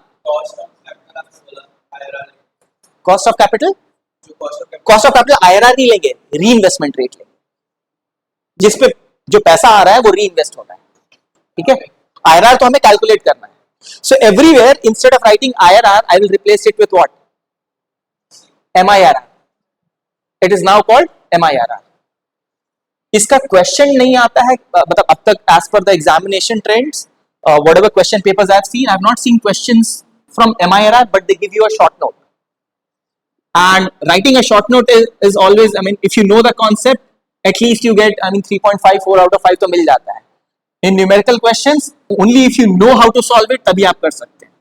cost of capital, cost of capital IRR नहीं लेंगे, री इन्वेस्टमेंट रेट लेंगे, जिसपे जो पैसा आ रहा है वो री इन्वेस्ट होता है, ठीक है। IRR तो हमें कैलकुलेट करना है। So everywhere instead of writing IRR I will replace it with what? MIRR. It is now called MIRR. इसका क्वेश्चन नहीं आता है, मतलब अब तक as per the examination trends, whatever question papers I have seen, I have not seen questions from MIRR, but they give you a short note. And writing a short note is always, I mean, if you know the concept, at least you get, I mean, 3.5, 4 out of 5 तो मिल जाता है. In numerical questions, only if you know how to solve it, तभी आप कर सकते हैं.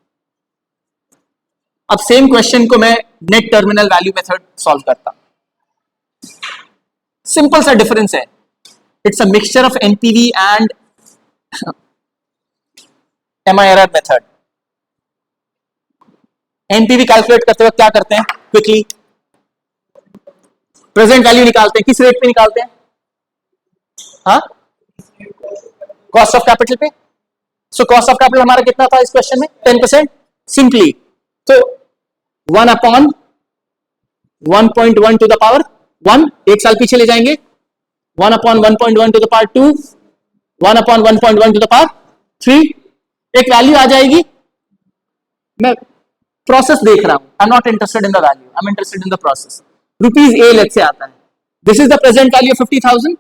अब same question को मैं net terminal value method solve करता हूं. सिंपल सा डिफरेंस है. It's a mixture of NPV and MIRR method. NPV calculate करते वक्त क्या करते हैं? क्विकली प्रेजेंट वैल्यू निकालते हैं. किस रेट पे निकालते हैं? हाँ, कॉस्ट ऑफ कैपिटल पे. सो कॉस्ट ऑफ कैपिटल हमारा कितना था इस क्वेश्चन में? 10%. सिंपली तो 1 अपॉन 1.1 टू द पावर 1, एक साल पीछे ले जाएंगे. 1 upon 1.1 to the power 2, 1 upon 1.1 to the power 3. एक वैल्यू आ जाएगी. मैं प्रोसेस देख रहा हूं. I am not interested in the value, I am interested in the process. Rupees A let say आता है. This is the present value of 50,000.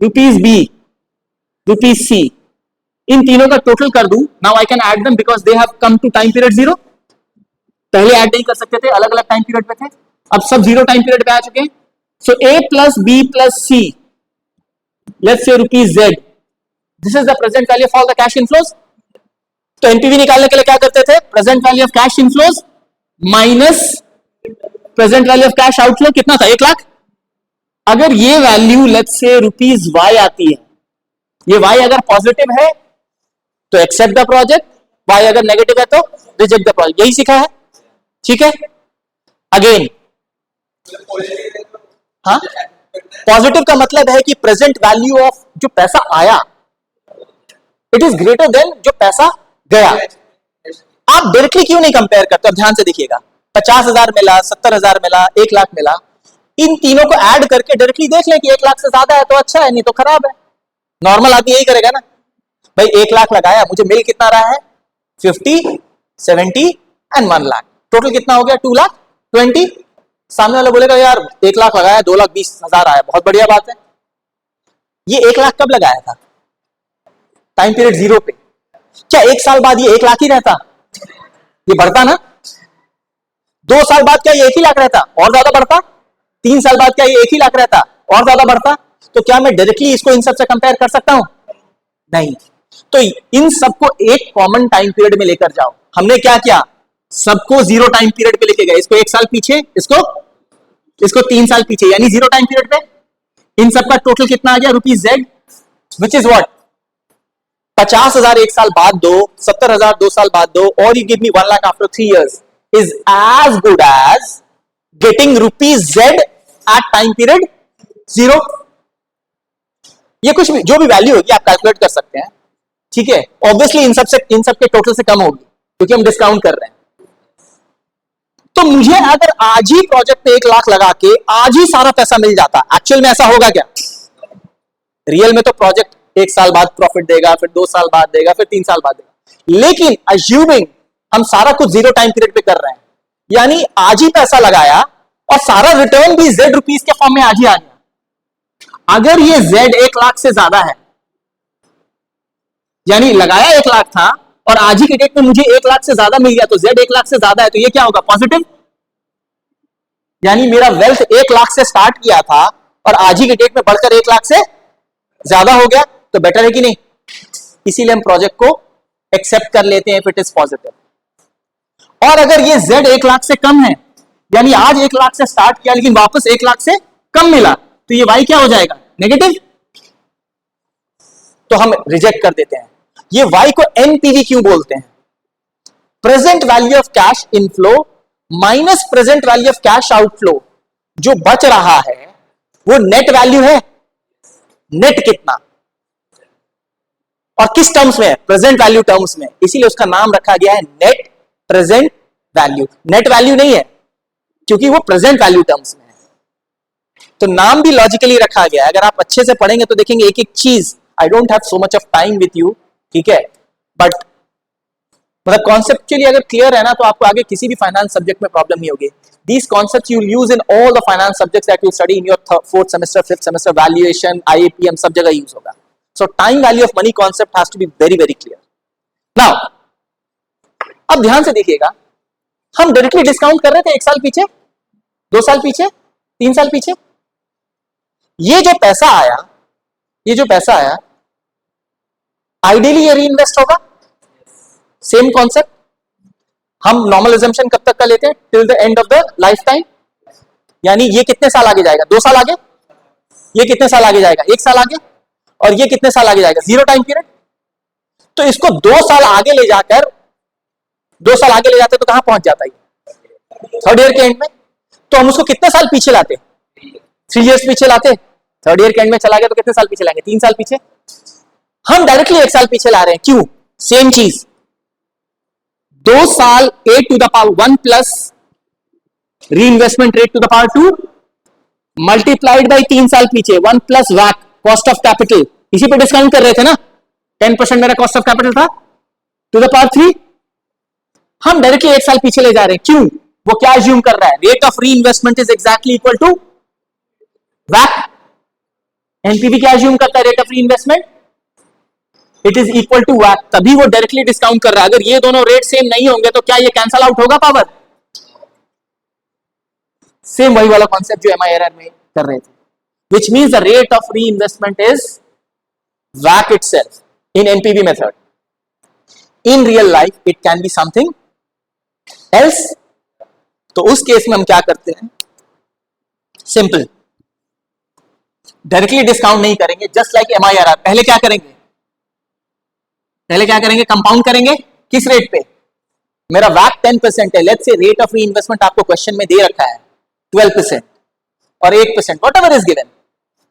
Rupees B, rupees C, इन तीनों का टोटल कर दूं. Now I can add them because they have come to time period 0. पहले add नहीं कर सकते थे, अलग अलग टाइम पीरियड पे थे. अब सब 0 टाइम पीरियड पे आ चुके हैं. So A plus B plus C, let's say rupees Z. This is the present value of all the cash inflows. तो एनपीवी निकालने के लिए क्या करते थे? Present value of cash inflows minus present value of cash outflow. कितना था? 1 लाख. अगर ये value let's say rupees Y आती है, ये वाई अगर पॉजिटिव है तो एक्सेप्ट द प्रोजेक्ट, वाई अगर नेगेटिव है तो रिजेक्ट द प्रोजेक्ट. यही सीखा है, ठीक है. अगेन, हाँ, पॉजिटिव का मतलब है कि प्रेजेंट वैल्यू ऑफ जो पैसा आया इट इज ग्रेटर देन जो पैसा गया. आप डायरेक्टली क्यों नहीं कंपेयर करते? अब ध्यान से देखिएगा. 50,000 मिला, 70,000 मिला, 1 लाख मिला. इन तीनों को ऐड करके डायरेक्टली देख लें कि 1 लाख से ज्यादा है तो अच्छा है, नहीं तो खराब है. नॉर्मल आदमी यही करेगा ना. भाई 1 लाख लगाया, मुझे मिल कितना रहा है? 50, 70 एंड 1 लाख. टोटल कितना हो गया? 2,20,000. सामने वाला बोलेगा यार 1 लाख लगाया, 2,20,000 आया, बहुत बढ़िया बात है. ये 1 लाख कब लगाया था? टाइम पीरियड 0 पे. क्या 1 साल बाद ये 1 लाख ही रहता? ये बढ़ता ना. 2 साल बाद क्या ये 1 ही लाख रहता? और ज्यादा बढ़ता. 3 साल बाद क्या ये 1 ही लाख रहता? और ज्यादा बढ़ता. तो क्या मैं डायरेक्टली इसको इन सब से कंपेयर कर सकता हूं? नहीं. तो इन सबको एक कॉमन टाइम पीरियड में लेकर जाओ. हमने क्या किया? सबको 0 टाइम पीरियड पे लेके गए. इसको 1 साल पीछे, इसको 3 साल पीछे, यानी 0 टाइम पीरियड पे. इन सबका टोटल कितना आ गया? Rupees Z, which is what? 50,000 1 साल बाद दो, 70,000 2 साल बाद दो, और you give me 1 lakh after 3 years is as good as getting rupees Z at time period 0. ये कुछ भी जो भी वैल्यू होगी आप कैलकुलेट कर सकते हैं, ठीक है. ऑब्वियसली इन सब के टोटल से कम होगी क्योंकि हम डिस्काउंट कर रहे हैं. तो मुझे अगर आज ही प्रोजेक्ट पे 1 लाख लगा के आज ही सारा पैसा मिल जाता, एक्चुअल में ऐसा होगा क्या? रियल में तो प्रोजेक्ट 1 साल बाद प्रॉफिट देगा, फिर 2 साल बाद देगा, फिर 3 साल बाद देगा. लेकिन अज्यूमिंग हम सारा कुछ जीरो टाइम पीरियड पे कर रहे हैं, यानी आज ही पैसा लगाया और सारा रिटर्न भी Z रुपीस के फॉर्म में आज ही आ गया। अगर ये Z 1 लाख से ज्यादा है, यानी लगाया 1 लाख था और आज ही के डेट में मुझे 1 लाख से ज्यादा मिल गया, तो Z 1 लाख से ज्यादा है, तो ये क्या होगा? पॉजिटिव। यानी मेरा वेल्थ 1 लाख से स्टार्ट किया था और आज ही के डेट में बढ़कर 1 लाख से ज्यादा हो गया, तो बेटर है कि नहीं? इसीलिए हम प्रोजेक्ट को एक्सेप्ट कर लेते हैं इफ इट इज पॉजिटिव। और अगर ये Z 1 लाख से कम है, यानी आज 1 लाख से स्टार्ट किया लेकिन वापस 1 लाख से कम मिला, तो ये Y क्या हो जाएगा? नेगेटिव। तो हम रिजेक्ट कर देते हैं। ये Y को NPV क्यों बोलते हैं? Present value of cash inflow minus present value of cash outflow. जो बच रहा है वो नेट वैल्यू है। नेट कितना और किस टर्म्स में है? प्रेजेंट वैल्यू टर्म्स में, इसीलिए उसका नाम रखा गया है net present value. Net value नहीं है क्योंकि वो प्रेजेंट वैल्यू टर्म्स में है, तो नाम भी लॉजिकली रखा गया है। अगर आप अच्छे से पढ़ेंगे तो देखेंगे एक एक चीज। I don't have so much of time with you, ठीक है, बट मतलब कॉन्सेप्चुअली अगर क्लियर है ना, तो आपको आगे किसी भी फाइनेंस सब्जेक्ट में प्रॉब्लम नहीं होगी। These concepts you will use in all the finance subjects that you study in your fourth semester, fifth semester, valuation, IAPM, सब जगह यूज होगा। So time value of money concept has to be very very clear. Now, अब ध्यान से देखिएगा, हम directly discount कर रहे थे 1 साल पीछे, 2 साल पीछे, 3 साल पीछे। ये जो पैसा आया, आइडियली ये री इन्वेस्ट होगा। Same concept. हम नॉर्मल एजम्पशन कब तक का लेते हैं? Till the end of the life time. यानी ये कितने साल आगे जाएगा? 2 साल आगे। ये कितने साल आगे जाएगा? 1 साल आगे। और ये कितने साल आगे जाएगा? Zero time period. तो इसको 2 साल आगे ले जाते तो कहां पहुंच जाता है? थर्ड ईयर के एंड में। तो हम उसको कितने साल पीछे लाते? 3 इयर्स पीछे लाते। थर्ड ईयर के एंड में चला गया तो कितने साल पीछे लाएंगे? 3 साल पीछे। हम डायरेक्टली 1 साल पीछे ला रहे हैं, क्यों? सेम चीज, 2 साल a to the power 1 plus reinvestment rate to the power 2 multiplied by 3 साल पीछे 1 प्लस वैक कॉस्ट ऑफ कैपिटल। इसी पे डिस्काउंट कर रहे थे ना, 10% मेरा कॉस्ट ऑफ कैपिटल था, टू द पावर 3। हम डायरेक्टली 1 साल पीछे ले जा रहे हैं, क्यों? वो क्या अज्यूम कर रहा है? Rate of reinvestment is exactly equal to वैक। एनपीवी क्या अज्यूम करता है? Rate of reinvestment it is equal to वैक, तभी वो डायरेक्टली डिस्काउंट कर रहा है। अगर ये दोनों रेट सेम नहीं होंगे तो क्या ये कैंसल आउट होगा पावर? सेम वही वाला कॉन्सेप्ट जो एमआईआरआर में कर रहे थे, which means the rate of reinvestment is WACC itself in NPV method. In real life it can be something else. तो उस केस में हम क्या करते हैं? सिंपल, डायरेक्टली डिस्काउंट नहीं करेंगे, जस्ट लाइक एमआईआरआर। पहले क्या करेंगे? कंपाउंड करेंगे। किस रेट पे? मेरा WACC 10% है, लेट्स से रेट ऑफ री इन्वेस्टमेंट आपको क्वेश्चन में दे रखा है 12% और 8%, whatever is given,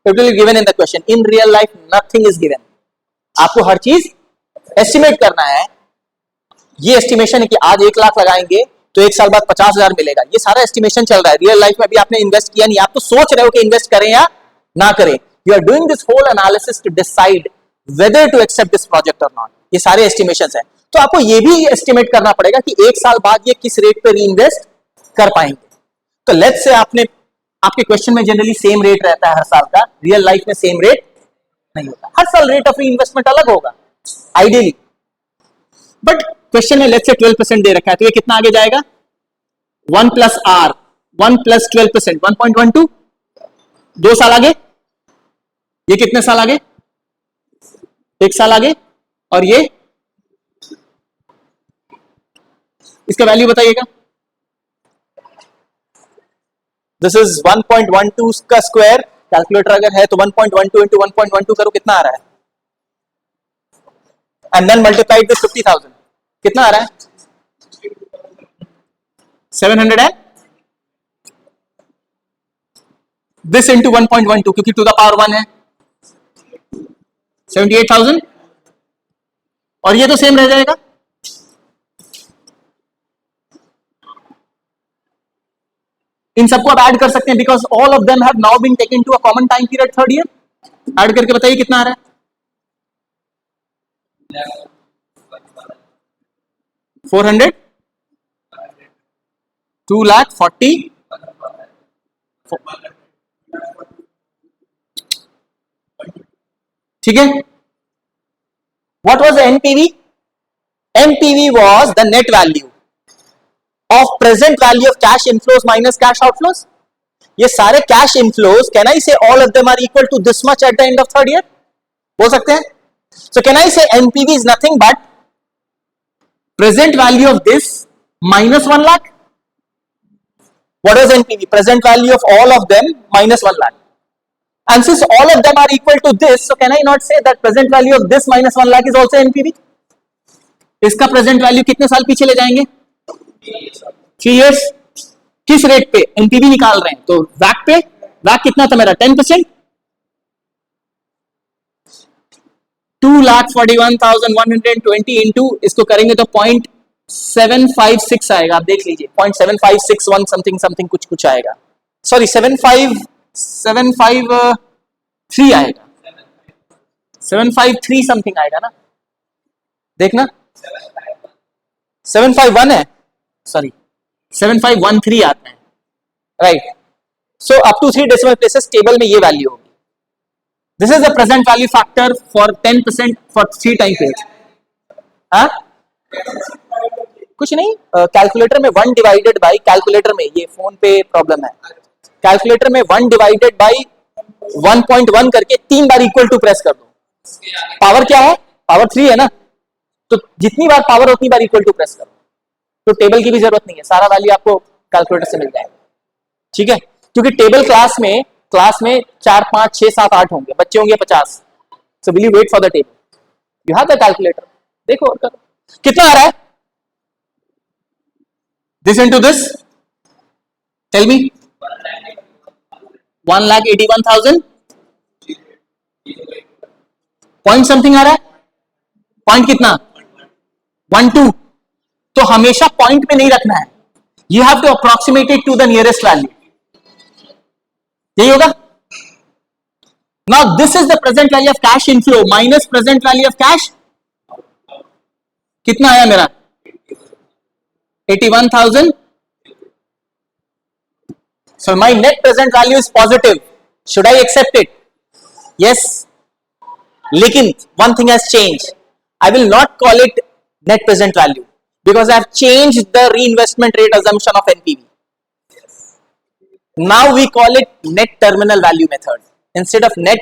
it will be given in the question. In real life nothing is given. आपको हर चीज एस्टिमेट करना है। ये एस्टिमेशन है कि आज 1 लाख लगाएंगे तो 1 साल बाद 50,000 मिलेगा। ये सारा एस्टिमेशन चल रहा है। रियल लाइफ में अभी आपने इन्वेस्ट किया नहीं, आप तो सोच रहे हो कि इन्वेस्ट करें या ना करें। You are doing this whole analysis to decide whether to accept this project और नॉट। ये सारे एस्टिमेशंस हैं, तो आपको ये भी एस्टिमेट करना पड़ेगा कि 1 साल बाद ये किस रेट पे री इन्वेस्ट कर पाएंगे। तो लेट्स से आपके क्वेश्चन में जनरली सेम रेट रहता है हर साल का, रियल लाइफ में सेम रेट नहीं होता। हर साल रेट ऑफ री इन्वेस्टमेंट अलग होगा आइडियली, बट क्वेश्चन में लेट्स से 12% दे रखा है, तो ये कितना आगे जाएगा? 1 प्लस आर 1 प्लस 12% 1.12, 2 साल आगे। ये कितने साल आगे? 1 साल आगे। और ये इसका वैल्यू बताइएगा। दिस इज 1.12 का स्क्वायर। कैलकुलेटर अगर है तो 1.12 इंटू 1.12 करो, कितना आ रहा है? एंड देन मल्टीप्लाइड विद 50,000, कितना आ रहा है? 700 एंड दिस इंटू 1.12 क्योंकि टू द पावर 1 है 78,000, और ये तो सेम रह जाएगा। इन सबको आप ऐड कर सकते हैं because all of them have now been taken to a common time period third year. Add करके बताइए कितना आ रहा है? 400, 2,40,000, ठीक है. What was the NPV? NPV was the net value of present value of cash inflows minus cash outflows. ये सारे cash inflows, can I say all of them are equal to this much at the end of third year? बोल सकते हैं? So can I say NPV is nothing but present value of this minus 1 lakh? What is NPV? Present value of all of them minus 1 lakh. And since all of them are equal to this, so can I not say that present value of this minus 1 lakh is also NPV? इसका present value कितने साल पीछे ले जाएंगे? 3 years. किस rate पे NPV निकाल रहे हैं? तो वैक पे, वैक कितना था मेरा? 10%. 2,41,120 इंटू इसको करेंगे तो 0.756 आएगा. आप देख लीजिए 0.7561 समथिंग समथिंग कुछ कुछ आएगा. सॉरी 753 आएगा. 753 समथिंग आएगा ना, देखना 751 है, सॉरी 7513 आता है, right. So up to 3 decimal places table में ये वैल्यू होगी. This is the present value factor for 10% for 3 time period. हाँ कुछ नहीं, कैलकुलेटर में 1 डिवाइडेड बाई, कैलकुलेटर में, ये फोन पे प्रॉब्लम है, कैलकुलेटर में 1 डिवाइडेड बाई 1.1 करके 3 बार इक्वल टू प्रेस कर दो. पावर क्या है? पावर 3 है ना, तो जितनी बार पावर उतनी बार इक्वल टू प्रेस करो. तो टेबल की भी जरूरत नहीं है, सारा वैल्यू आपको कैलकुलेटर से मिल जाएगा. ठीक है, क्योंकि टेबल क्लास में 4 5 6 7 8 होंगे, बच्चे होंगे 50. So will you wait for the table? You have the calculator, देखो और करो. कितना आ रहा है? This into this, tell me. 1,81,000 point something आ रहा है. पॉइंट कितना? 1.2. तो हमेशा पॉइंट में नहीं रखना है, you have to approximate it to the nearest value. यही होगा. Now this is the present value of cash inflow minus present value of cash. कितना आया मेरा? 81,000. So my net present value is positive. Should I accept it? Yes. लेकिन one thing has changed. I will not call it net present value because I have changed the reinvestment rate assumption of NPV. Now we call it net terminal value method instead of net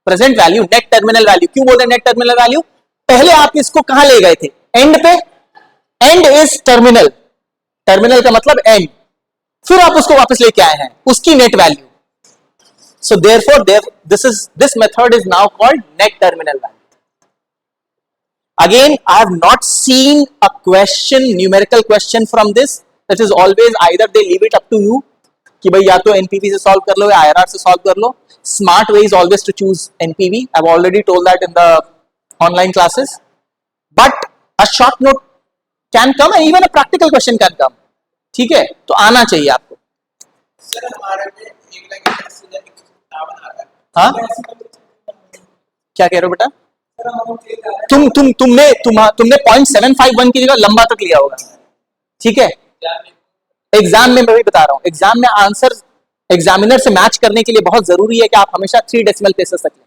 present value. Net terminal value. क्यों बोलते हैं net terminal value? पहले आप इसको कहां ले गए थे? एंड पे. And is terminal. टर्मिनल का मतलब एंड. फिर आप उसको वापस लेके आए हैं, उसकी net value. So therefore, this method is now called net terminal value. Again, I have not seen a question, numerical question from this. That is always either they leave it up to you कि भाई या तो NPV से solve कर लो या IRR से solve कर लो. Smart way is always to choose NPV. I've already told that in the online classes. But a short note can come and even a practical question can come. ठीक है, तो आना चाहिए आपको. सर हमारे में 1,80,000 हाँ क्या कह रहे हो बेटा? तुमने 0.751 की जगह लंबा तक लिया होगा. ठीक है, एग्जाम में मैं भी बता रहा हूं, एग्जाम में आंसर एग्जामिनर से मैच करने के लिए बहुत जरूरी है कि आप हमेशा 3 डेसिमल प्लेसेस तक लें.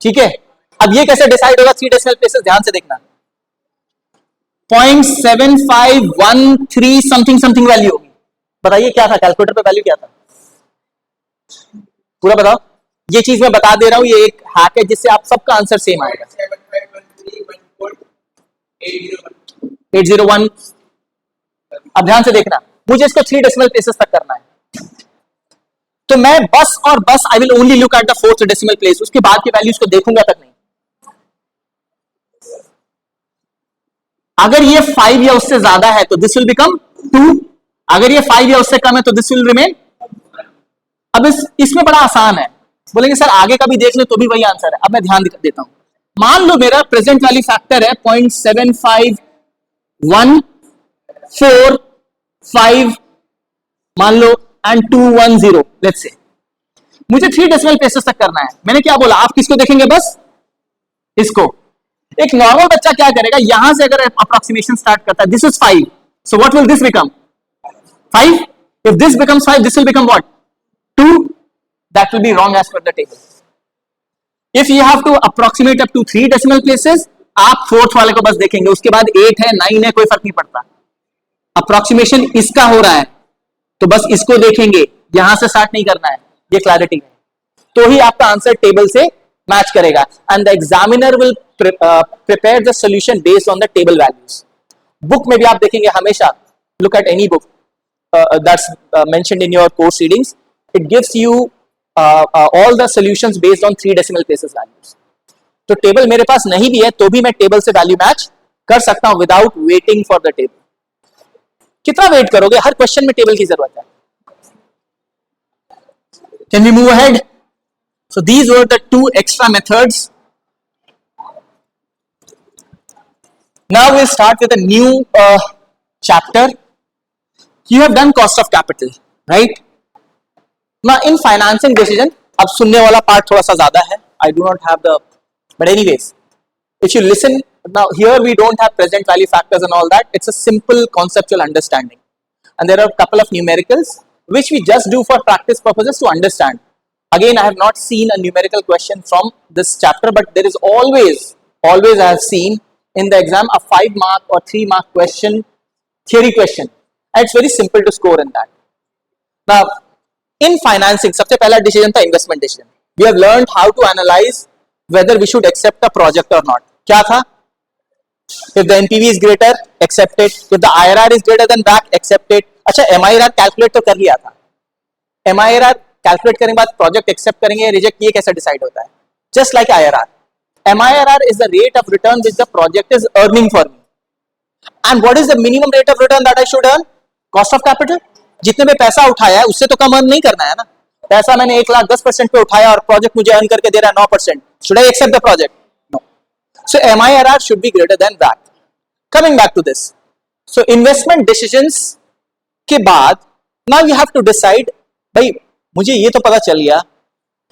ठीक है, अब ये कैसे डिसाइड होगा 3 डेसिमल प्लेसेस? ध्यान से देखना. 0.7513 समथिंग समथिंग वैल्यू होगी. बताइए क्या था कैलकुलेटर पे? वैल्यू क्या था? पूरा बताओ. ये चीज मैं बता दे रहा हूं, ये एक हैक है जिससे आप सबका आंसर सेम आएगा. 801. अब ध्यान से देखना, मुझे इसको 3 डेसिमल प्लेसेस तक करना है, तो मैं बस और बस I will only look at the 4th decimal place. उसके बाद की वैल्यूज को देखूंगा तक नहीं. अगर ये 5 या उससे ज्यादा है तो दिस विल बिकम 2. अगर ये 5 या उससे कम है तो दिस विल रिमेन. अब इसमें बड़ा आसान है. बोलेंगे सर आगे का भी देख ले तो भी वही आंसर है. अब मैं ध्यान देता हूं. मान लो मेरा प्रेजेंट वैल्यू फैक्टर है 0.75145 मान लो एंड 210 लेट्स से. मुझे 3 डेसिमल प्लेसेस तक करना है. मैंने क्या बोला? आप किसको देखेंगे? बस इसको. एक नॉर्मल बच्चा क्या करेगा, यहां से अगर अप्रोक्सीमेशन स्टार्ट करता है, this is 5, so what will this become 5, if this becomes 5 this will become what 2, that will be wrong as per the table. If you have to approximate up to 3 decimal places, आप fourth वाले को बस देखेंगे, उसके बाद 8 है 9 है कोई फर्क नहीं पड़ता. अप्रोक्सीमेशन इसका हो रहा है तो बस इसको देखेंगे, यहां से स्टार्ट नहीं करना है. ये क्लैरिटी है, तो ही आपका आंसर टेबल से मैच करेगा. And the examiner will prepare the solution based on the table values. Book में भी आप देखेंगे हमेशा, look at any book that's mentioned in your course readings, it gives you all the solutions based on 3 decimal places values. तो table मेरे पास नहीं भी है तो भी मैं टेबल से वैल्यू मैच कर सकता हूं without waiting for the table. कितना वेट करोगे, हर क्वेश्चन में टेबल की जरूरत है. Can we move ahead? So these were the 2 extra methods. Now we'll start with a new chapter. You have done cost of capital, right? Now in financing decision, अब सुनने वाला part थोड़ा सा ज्यादा है. I do not have the, but anyways, if you listen, now here we don't have present value factors and all that. It's a simple conceptual understanding. And there are a couple of numericals which we just do for practice purposes to understand. Again, I have not seen a numerical question from this chapter, but there is always I have seen in the exam a 5 mark or 3 mark question, theory question. And it's very simple to score in that. Now, in financing, सबसे पहला decision था investment decision. We have learned how to analyze whether we should accept a project or not. क्या था? If the NPV is greater, accept it. If the IRR is greater than WACC, accept it. अच्छा, MIRR calculate तो कर लिया था. MIRR calculate करने के बाद project accept करेंगे, reject, ये कैसे decide होता है? Just like IRR. MIRR is the rate of return which the project is earning for me. And what is the minimum rate of return that I should earn? Cost of capital. जितने में पैसा उठाया है उससे तो कम earn नहीं करना है ना. पैसा मैंने 1,10% पे उठाया और प्रोजेक्ट मुझे अर्न करके दे रहा है 9%. Should I accept the project? No. So MIRR should be greater than that. Coming back to this. So investment decisions के बाद now you have to decide, भाई मुझे ये तो पता चल गया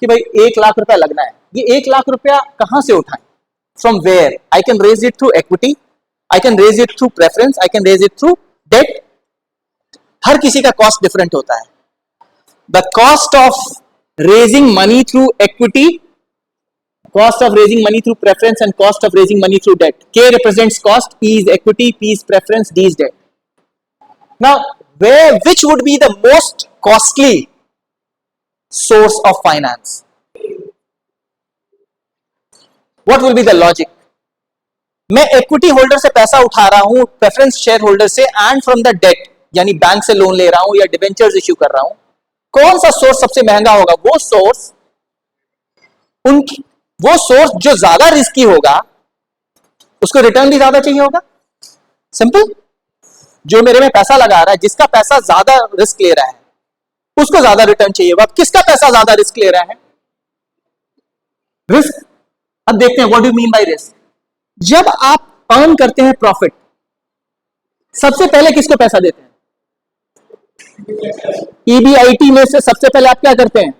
कि भाई 1 लाख रुपया लगना है. ये 1 लाख रुपया कहां से उठाएं? From where? I can raise it through equity, I can raise it through preference, I can raise it through debt. हर किसी का कॉस्ट डिफरेंट होता है. The cost of raising money through equity, cost of raising money through preference and cost of raising money through debt. K represents cost, P is equity, P is preference, D is debt. Now where which would be the most costly source of finance? What will be the logic? मैं equity holder से पैसा उठा रहा हूं, preference share holder से, and from the debt यानी bank से loan ले रहा हूं या डिबेंचर्स इश्यू कर रहा हूं. कौन सा सोर्स सबसे महंगा होगा? वो सोर्स जो ज्यादा रिस्की होगा, उसको रिटर्न भी ज्यादा चाहिए होगा. सिंपल. जो मेरे में पैसा लगा रहा है, जिसका पैसा ज्यादा रिस्क ले रहा है, उसको ज्यादा रिटर्न चाहिए होगा. किसका पैसा ज्यादा रिस्क ले रहा है? रिस्क. अब देखते हैं what do mean by risk. जब आप अर्न करते हैं प्रॉफिट, सबसे पहले किसको पैसा देते हैं? EBIT में से सबसे पहले आप क्या करते हैं?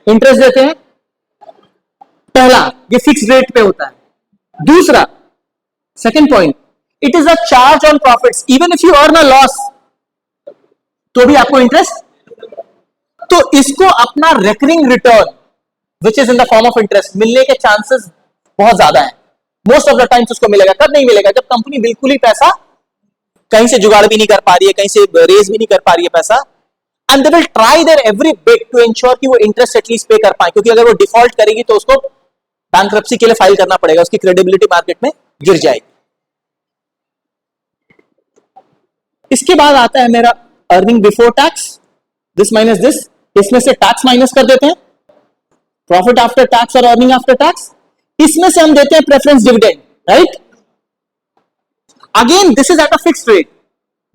इंटरेस्ट देते हैं. पहला, ये फिक्स रेट पे होता है. दूसरा, second point, it is a charge on profits. Even if you earn a loss तो भी आपको इंटरेस्ट. तो इसको अपना recurring return which is in the form of interest मिलने के चांसेस बहुत ज्यादा है. मोस्ट ऑफ द टाइम्स उसको मिलेगा. कब नहीं मिलेगा? जब कंपनी बिल्कुल ही पैसा कहीं से जुगाड़ भी नहीं कर पा रही है, कहीं से रेज भी नहीं कर पा रही है पैसा. And they will try their every bit to ensure कि वो इंटरेस्ट एटलीस्ट पे कर पाए, क्योंकि अगर वो डिफॉल्ट करेगी तो उसको बैंक्रप्सी के लिए फाइल करना पड़ेगा, उसकी क्रेडिबिलिटी मार्केट में गिर जाएगी. इसके बाद आता है मेरा earning before tax, this minus this. इसमें से टैक्स माइनस कर देते हैं, प्रॉफिट आफ्टर टैक्स और अर्निंग आफ्टर टैक्स. इसमें से हम देते हैं preference dividend, right? Again this is at a fixed rate,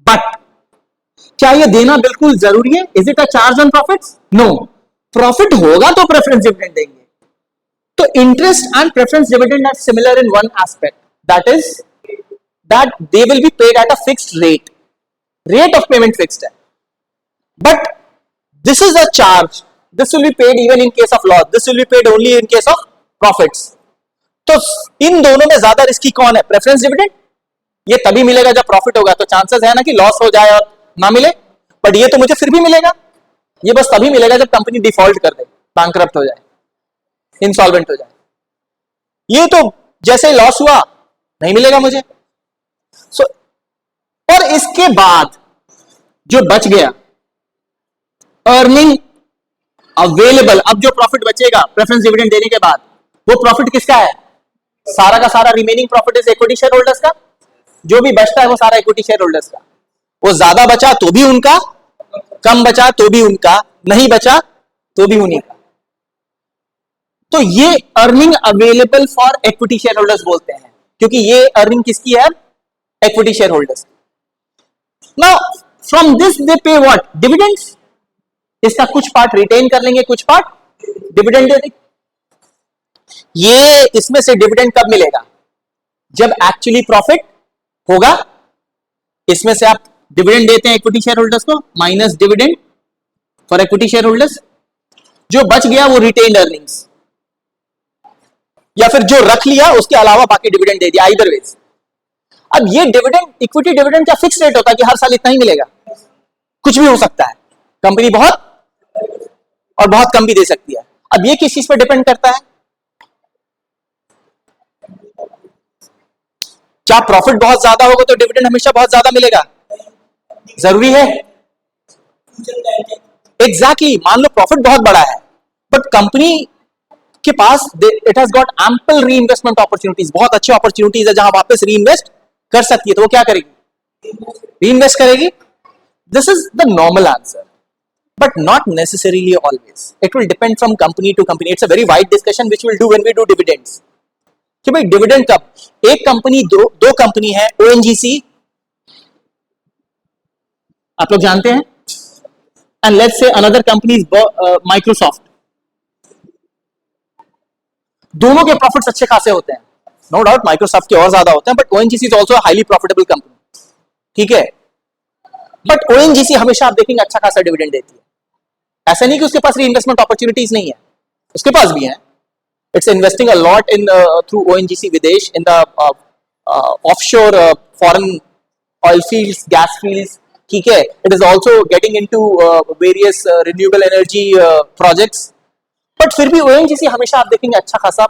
but क्या ये देना बिल्कुल जरूरी है? Is it a charge on profits? No. Profit होगा तो प्रेफरेंस डिविडेंड देंगे. तो interest and preference dividend are similar in one aspect, that is that they will be paid at a fixed rate. Rate of payment fixed है, but this is a charge. This will be paid even in case of loss, this will be paid only in case of profits. तो इन दोनों में ज्यादा risky कौन है? Preference dividend. ये तभी मिलेगा जब प्रॉफिट होगा, तो चांसेस है ना कि लॉस हो जाए और ना मिले, बट ये तो मुझे फिर भी मिलेगा। ये बस तभी मिलेगा जब कंपनी डिफॉल्ट कर दे, बैंकरप्ट हो जाए, इंसॉल्वेंट हो जाए। ये तो जैसे लॉस हुआ नहीं मिलेगा मुझे। सो और इसके बाद जो बच गया अर्निंग अवेलेबल, अब जो प्रॉफिट बचेगा प्रेफरेंस डिविडेंड देने के बाद, वो प्रॉफिट किसका है? सारा का सारा remaining profit is equity share holders का। जो भी बचता है वो सारा इक्विटी शेयर होल्डर्स का। वो ज्यादा बचा तो भी उनका, कम बचा तो भी उनका, नहीं बचा तो भी उन्हीं का। तो ये earning available for equity share holders बोलते हैं, क्योंकि ये अर्निंग किसकी है? Equity share holders. Now from this they पे व्हाट? डिविडेंड्स। इसका कुछ पार्ट रिटेन कर लेंगे, कुछ पार्ट डिविडेंड दे देंगे। ये इसमें से डिविडेंड कब मिलेगा? जब एक्चुअली प्रॉफिट होगा। इसमें से आप डिविडेंड देते हैं इक्विटी शेयर होल्डर्स को, minus dividend for equity share holders. जो बच गया वो रिटेन्ड अर्निंग्स, या फिर जो रख लिया उसके अलावा बाकी डिविडेंड दे दिया, आइदर वेज। अब ये डिविडेंड, इक्विटी डिविडेंड क्या फिक्स रेट होता है कि हर साल इतना ही मिलेगा? कुछ भी हो सकता है, कंपनी बहुत और बहुत कम भी दे सकती है। अब ये किस चीज पर डिपेंड करता है? क्या प्रॉफिट बहुत ज्यादा होगा तो डिविडेंड हमेशा बहुत ज्यादा मिलेगा? जरूरी है? एग्जैक्टली। मान लो प्रॉफिट बहुत बड़ा है, बट कंपनी के पास इट हैज गॉट एम्पल री इन्वेस्टमेंट अपॉर्चुनिटीज, बहुत अच्छी अपॉर्चुनिटीज है जहां वापस री इन्वेस्ट कर सकती है, तो वो क्या करेगी? री इन्वेस्ट करेगी। This is the normal answer, but not necessarily always. It will depend from company to company. It's a very wide discussion which we'll do when we do dividends. कि भाई डिविडेंड कब? एक कंपनी, दो company है, ONGC आप लोग जानते हैं, and let's say another company is Microsoft. दोनों के प्रॉफिट्स अच्छे खासे होते हैं, नो डाउट माइक्रोसॉफ्ट के और ज्यादा होते हैं, but ONGC is also highly profitable company, ठीक है। बट ONGC हमेशा आप देखेंगे अच्छा खासा डिविडेंड देती है। ऐसा नहीं कि उसके पास री इन्वेस्टमेंट अपॉर्चुनिटीज नहीं है, उसके पास भी है। It's investing a lot in through ONGC विदेश in the offshore foreign oil fields, gas fields, ठीक है। It is also getting into various renewable energy projects, but फिर भी ONGC हमेशा आप देखेंगे अच्छा खासा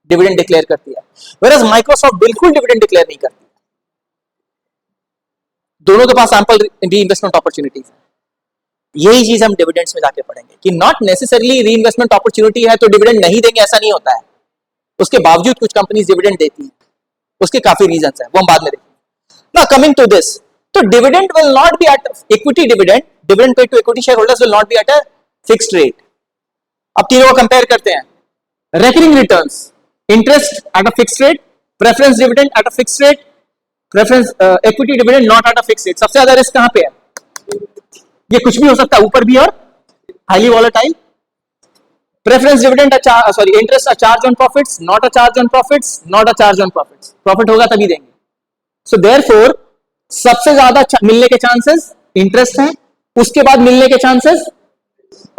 डिविडेंड डिक्लेयर करती है, वेयरएज माइक्रोसॉफ्ट बिल्कुल डिविडेंड डिक्लेयर नहीं करती। दोनों के पास एम्पल री इन्वेस्टमेंट अपॉर्चुनिटीज है। यही चीज हम डिविडेंड्स में जाके पढ़ेंगे कि नॉट नेसेसरली री इन्वेस्टमेंट अपॉर्चुनिटी है तो डिविडेंड नहीं देंगे, ऐसा नहीं होता है। उसके बावजूद कुछ कंपनीज डिविडेंड देती है, उसके काफी रीजंस हैं, वो हम बाद में देखेंगे। नाउ कमिंग टू दिस, तो dividend will not be at equity dividend paid to equity share holders will not be at a fixed rate. अब तीनों को कंपेयर करते हैं। Recurring returns, interest at a fixed rate, preference dividend at a fixed rate, preference equity dividend not at a fixed rate. सबसे ज्यादा risk कहां पे है? ये कुछ भी हो सकता है, ऊपर भी और highly volatile. Preference dividend sorry interest a charge on profits, not a charge on profits, not a charge on profits. Profit होगा तभी देंगे। सो देयरफॉर सबसे ज्यादा मिलने के चांसेस इंटरेस्ट हैं, उसके बाद मिलने के चांसेस,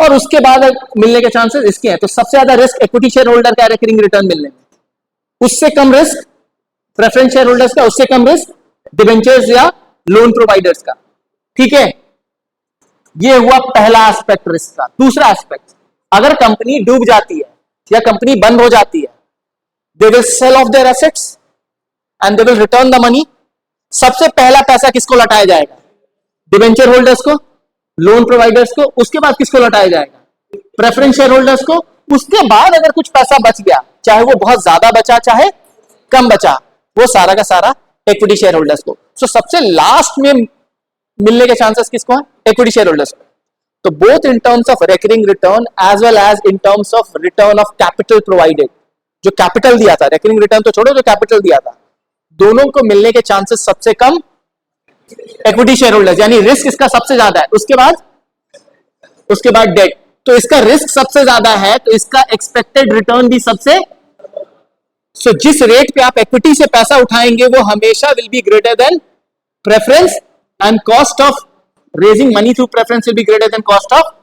और उसके बाद मिलने के चांसेस इसके हैं। तो सबसे ज्यादा रिस्क इक्विटी शेयर होल्डर का रिकरिंग रिटर्न मिलने में, उससे कम रिस्क प्रेफरेंस शेयर होल्डर्स का, उससे कम रिस्क डिबेंचर्स या लोन प्रोवाइडर्स का, ठीक है। ये हुआ पहला एस्पेक्ट रिस्क का। दूसरा एस्पेक्ट, अगर कंपनी डूब जाती है या कंपनी बंद हो जाती है, they will sell off their assets and they will return the money. सबसे पहला पैसा किसको लौटाया जाएगा? डिबेंचर होल्डर्स को, लोन प्रोवाइडर्स को। उसके बाद किसको लौटाया जाएगा? प्रेफरेंस शेयर होल्डर्स को। उसके बाद अगर कुछ पैसा बच गया, चाहे वो बहुत ज्यादा बचा चाहे कम बचा, वो सारा का सारा इक्विटी शेयर होल्डर्स को। सो सबसे लास्ट में मिलने के चांसेस किसको है? इक्विटी शेयर होल्डर्स को। तो both in terms of recurring return as well as in terms of return of capital provided, जो कैपिटल दिया था, रिकरिंग रिटर्न तो छोड़ो, जो कैपिटल दिया था, दोनों को मिलने के चांसेस सबसे कम इक्विटी शेयर होल्डर्स, यानी रिस्क इसका सबसे ज्यादा है। उसके बाद डेट, तो इसका रिस्क सबसे ज्यादा है, तो इसका एक्सपेक्टेड रिटर्न भी सबसे। सो जिस रेट पे आप इक्विटी से पैसा उठाएंगे वो हमेशा will be greater than preference, and cost of raising money through preference will be greater than cost of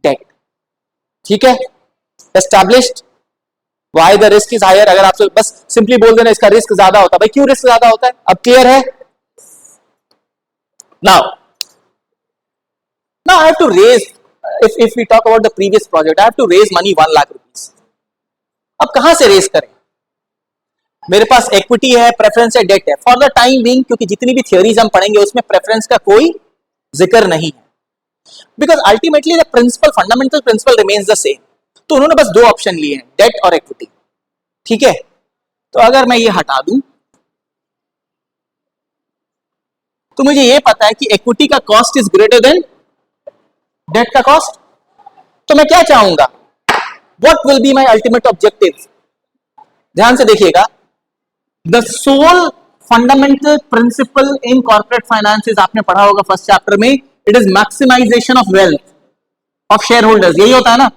debt, ठीक है। Established. Why the risk is higher, अगर आपसे बस सिंपली बोल देना इसका रिस्क ज्यादा होता है, भाई क्यों रिस्क ज्यादा होता है, अब क्लियर है? Now I have to raise, if we talk about the previous project, I have to raise money 1 lakh rupees. अब कहां से रेज करें? मेरे पास इक्विटी है, प्रेफरेंस है, डेट है. फॉर द टाइम बीइंग, क्योंकि जितनी भी थियोरीज हम पढ़ेंगे उसमें प्रेफरेंस का कोई जिक्र नहीं है, because ultimately the principle, fundamental principle remains the same. तो उन्होंने बस 2 ऑप्शन लिए हैं, डेट और इक्विटी. ठीक है, तो अगर मैं ये हटा दूं तो मुझे ये पता है कि इक्विटी का cost is greater than debt का कॉस्ट. तो मैं क्या चाहूंगा, what will be my ultimate objective? ध्यान से देखिएगा, the sole fundamental principle in corporate finance, आपने पढ़ा होगा फर्स्ट चैप्टर में, it is maximization of wealth of share holders. यही होता है ना,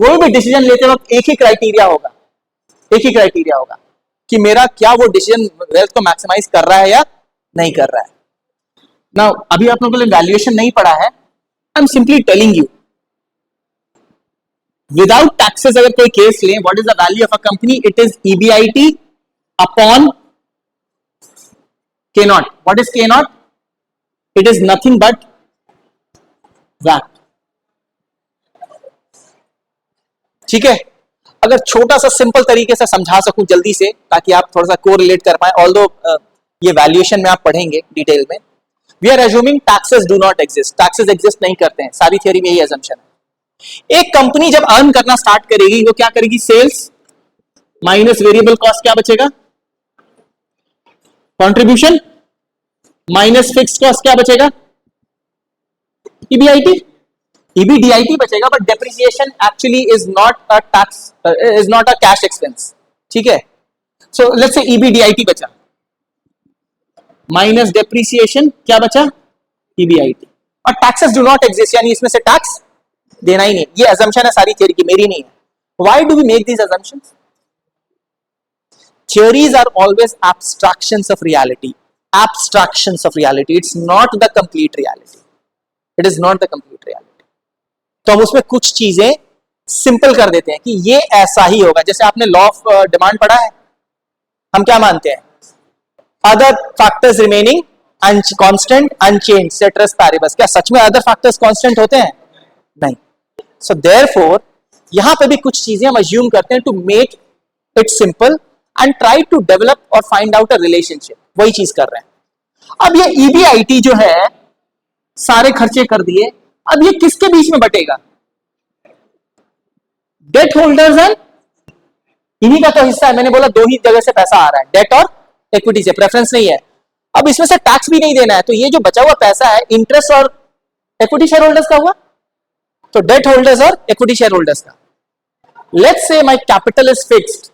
कोई भी डिसीजन लेते वक्त एक ही क्राइटेरिया होगा, एक ही क्राइटेरिया होगा कि मेरा क्या वो डिसीजन वेल्थ को मैक्सिमाइज कर रहा है या नहीं कर रहा है. ना अभी आप लोगों ने वैल्यूएशन नहीं पढ़ा है, I am simply telling you, without taxes अगर कोई केस ले, what is the value of a company? It is EBIT upon K naught. What is K naught? It is nothing but वैट. ठीक है, अगर छोटा सा सिंपल तरीके से समझा सकूं जल्दी से, ताकि आप थोड़ा सा कोरिलेट कर पाए, ऑल्दो ये वैल्यूएशन में आप पढ़ेंगे डिटेल में. We are assuming taxes do not exist, taxes exist नहीं करते हैं, सारी थियरी में यही एजम्पशन है. एक कंपनी जब अर्न करना स्टार्ट करेगी, वो क्या करेगी? सेल्स माइनस वेरिएबल कॉस्ट, क्या बचेगा? कंट्रीब्यूशन माइनस फिक्स कॉस्ट, क्या बचेगा? ईबीआईटी, ईबीडीआईटी बचेगा. But depreciation actually is not a tax, is not a cash expense. ठीक है, सो लेट्स से ईबीडीआईटी बचा माइनस डेप्रिसिएशन, क्या बचा? ईबीआईटी. और टैक्सेस डू नॉट एग्जिस्ट, यानी इसमें से टैक्स देना ही नहीं. ये assumption है सारी थियरी की, मेरी नहीं है. Why do we make these assumptions? Theories are always abstractions of reality. Abstractions of reality. It's not the complete reality. It is not the complete reality. तो हम उसमें कुछ चीजें सिंपल कर देते हैं कि ये ऐसा ही होगा. जैसे आपने लॉ ऑफ डिमांड पढ़ा है, हम क्या मानते हैं? Other factors remaining constant unchanged ceteris paribus. क्या सच में अदर फैक्टर्स कांस्टेंट होते हैं? नहीं. सो देयरफॉर यहां पे भी कुछ चीजें हम अज्यूम करते हैं to make it simple and try to develop और फाइंड आउट अ रिलेशनशिप. वही चीज कर रहे हैं. अब ये ईबीआईटी जो है, सारे खर्चे कर दिए, अब ये किसके बीच में बटेगा? डेट होल्डर्स एंड इन्हीं का तो हिस्सा है. मैंने बोला 2 ही जगह से पैसा आ रहा है, डेट और इक्विटी से, प्रेफरेंस नहीं है. अब इसमें से टैक्स भी नहीं देना है, तो ये जो बचा हुआ पैसा है इंटरेस्ट और इक्विटी शेयर होल्डर्स का हुआ, तो डेट होल्डर्स और इक्विटी शेयर होल्डर्स का. Let's say my capital is fixed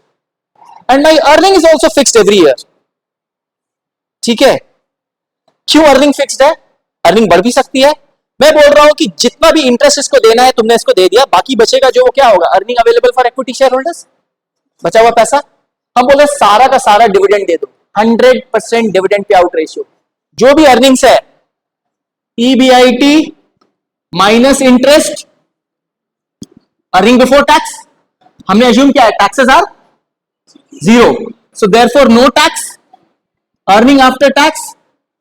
and my earning is also fixed every year. ठीक है, क्यों अर्निंग फिक्स्ड है? अर्निंग बढ़ भी सकती है. मैं बोल रहा हूं कि जितना भी इंटरेस्ट इसको देना है तुमने इसको दे दिया, बाकी बचेगा जो, वो क्या होगा? Earning available for equity share holders. बचा हुआ पैसा हम बोले सारा का सारा डिविडेंड दे दो, 100% डिविडेंड पे आउट रेशियो. जो भी अर्निंग्स है, EBIT minus interest, earning before tax. हमने अज्यूम किया है taxes are 0, so therefore no tax. Earning after tax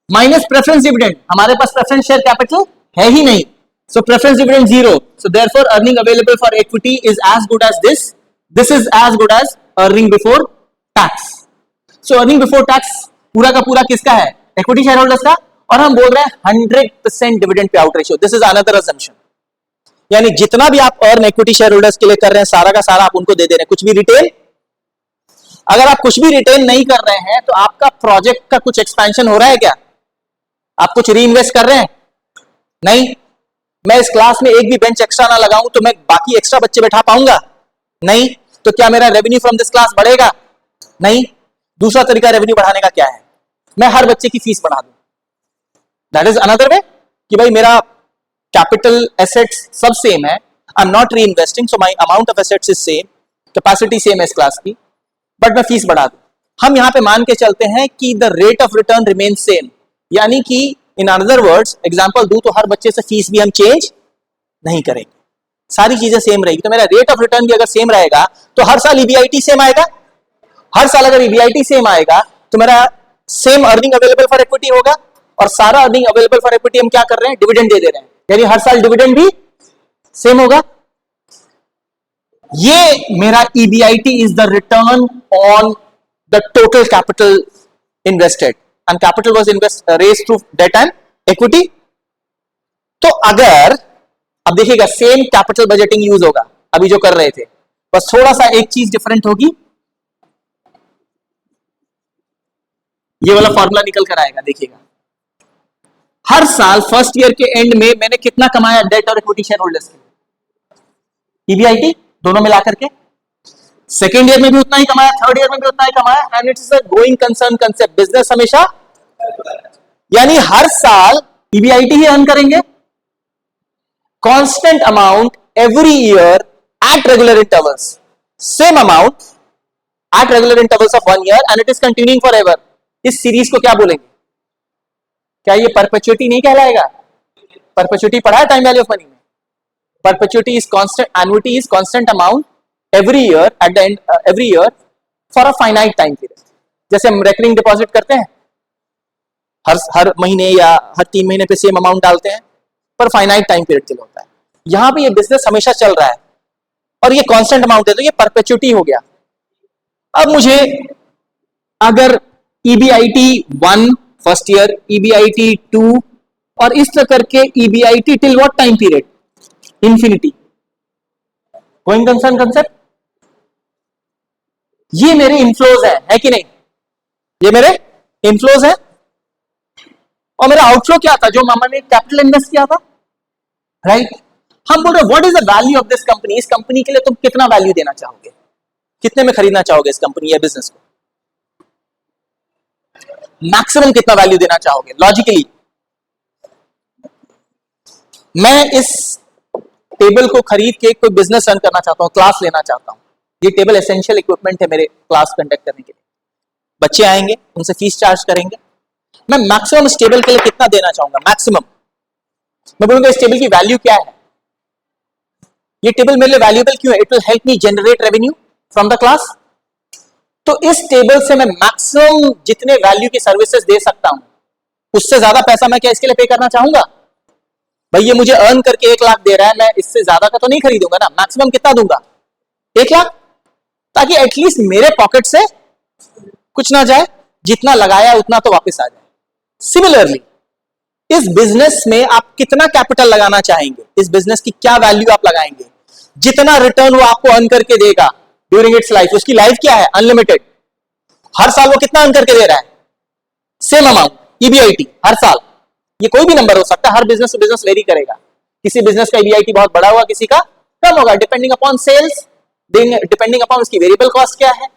minus preference dividend, हमारे पास प्रेफरेंस शेयर कैपिटल है ही नहीं, so preference dividend 0. So therefore earning available for equity is as good as this. This is as good as earning before tax. So earning before tax पूरा का पूरा किसका है? इक्विटी शेयर होल्डर्स का. और हम बोल रहे हैं 100% dividend pay out ratio. This is another assumption. यानी जितना भी आप अर्न इक्विटी शेयर होल्डर्स के लिए कर रहे हैं, सारा का सारा आप उनको दे दे रहे हैं. कुछ भी रिटेन, अगर आप कुछ भी रिटेन नहीं कर रहे हैं तो आपका प्रोजेक्ट का कुछ एक्सपेंशन हो रहा है क्या? आप कुछ री इन्वेस्ट कर रहे हैं? नहीं. मैं इस क्लास में एक भी बेंच एक्स्ट्रा ना लगाऊं तो मैं बाकी एक्स्ट्रा बच्चे बैठा पाऊंगा? नहीं. तो क्या मेरा रेवेन्यू फ्रॉम दिस क्लास बढ़ेगा? नहीं. दूसरा तरीका रेवेन्यू बढ़ाने का क्या है? मैं हर बच्चे की फीस बढ़ा दूं. दैट इज अनदर वे कि भाई मेरा कैपिटल एसेट्स सब सेम है, आई एम नॉट री investing, so my amount of assets is same, capacity same है इस क्लास की, बट मैं फीस बढ़ा दूं. हम यहां पे मान के चलते हैं कि the rate of return remain same, यानी कि इन अनदर वर्ड्स एग्जांपल दूं तो हर बच्चे से फीस भी हम चेंज नहीं करेंगे. सारी चीजें सेम रहेगी, तो मेरा रेट ऑफ रिटर्न भी अगर सेम रहेगा तो हर साल ईबीआईटी सेम आएगा। हर साल अगर ईबीआईटी सेम आएगा तो मेरा same earning available for equity होगा, और सारा अर्निंग अवेलेबल फॉर इक्विटी हम क्या कर रहे हैं, डिविडेंड दे रहे हैं, यानी हर साल डिविडेंड भी सेम होगा। ये मेरा EBIT is the return on the total capital invested, and capital was raised through debt and equity. तो अगर अब देखिएगा सेम कैपिटल बजटिंग यूज होगा अभी जो कर रहे थे, बस थोड़ा सा एक चीज डिफरेंट होगी, ये वाला फॉर्मूला निकल कर आएगा। देखिएगा हर साल फर्स्ट ईयर के एंड में मैंने कितना कमाया डेट और इक्विटी शेयर होल्डर्स के, ईबीआईटी दोनों मिलाकर के, सेकेंड ईयर में भी उतना ही कमाया, थर्ड ईयर में भी उतना ही कमाया, and it's a going concern concept. Business हमेशा यानी हर साल ईबीआईटी ही अर्न करेंगे, constant amount every year at regular intervals, same amount at regular intervals of 1 year, and it is continuing for ever. इस series को क्या बोलेंगे? क्या ये परपेचुइटी नहीं कहलाएगा? परपेचुइटी पढ़ा है टाइम वैल्यू ऑफ मनी में। Perpetuity is constant, annuity is constant amount every year eight the and, every year for a finite time period. जैसे हम रेकरिंग डिपॉजिट करते हैं, हर महीने या हर 3 महीने पे सेम अमाउंट डालते हैं, पर फाइनाइट टाइम पीरियड के लिए होता है। यहां पे ये बिजनेस हमेशा चल रहा है और ये कांस्टेंट अमाउंट है, तो ये परपेचुइटी हो गया। अब मुझे अगर ईबीआईटी 1 फर्स्ट ईयर, ईबीआईटी 2 और इस तरह करके EBIT till what time period, infinity, going concern concept. ये मेरे इनफ्लोज है कि नहीं? ये मेरे इनफ्लोज है, और मेरा आउटफ्लो क्या था? जो मामा ने कैपिटल इन्वेस्ट किया था, राइट? हम बोल रहे what is the value of this company, इस कंपनी के लिए तुम कितना वैल्यू देना चाहोगे, कितने में खरीदना चाहोगे इस कंपनी या बिजनेस को, मैक्सिमम कितना वैल्यू देना चाहोगे? लॉजिकली मैं इस टेबल को खरीद के कोई बिजनेस रन करना चाहता हूं, क्लास लेना चाहता हूं। ये टेबल एसेंशियल इक्विपमेंट है मेरे क्लास कंडक्ट करने के लिए। बच्चे आएंगे, उनसे फीस चार्ज करेंगे, मैं मैक्सिमम इस टेबल के लिए कितना देना चाहूंगा, मैक्सिमम। मैं बोलूंगा इस टेबल की वैल्यू क्या है, ये टेबल मेरे लिए वैल्यूएबल क्यों है, it will help me generate revenue from the class. तो इस टेबल से मैं मैक्सिमम जितने वैल्यू की सर्विसेज दे सकता हूं, उससे ज्यादा पैसा मैं क्या इसके लिए पे करना चाहूंगा? भाई ये मुझे अर्न करके 1 लाख दे रहा है, मैं इससे ज्यादा का तो नहीं खरीदूंगा ना, मैक्सिमम कितना दूंगा? 1 लाख, ताकि एटलीस्ट मेरे पॉकेट से कुछ ना जाए, जितना लगाया उतना तो वापस आ जाए। सिमिलरली इस बिजनेस में आप कितना कैपिटल लगाना चाहेंगे, इस बिजनेस की क्या वैल्यू आप लगाएंगे, जितना रिटर्न वो आपको अर्न करके देगा ड्यूरिंग इट्स लाइफ, उसकी लाइफ क्या है? अनलिमिटेड। हर साल वो कितना अर्न करके दे रहा है? सेम अमाउंट, ईबीआईटी हर साल। ये कोई भी नंबर हो सकता है, हर बिजनेस से बिजनेस वेरी करेगा। किसी बिजनेस का ईबीआईटी बहुत बड़ा होगा, किसी का कम होगा, depending upon sales, depending upon उसकी वेरिएबल कॉस्ट क्या है,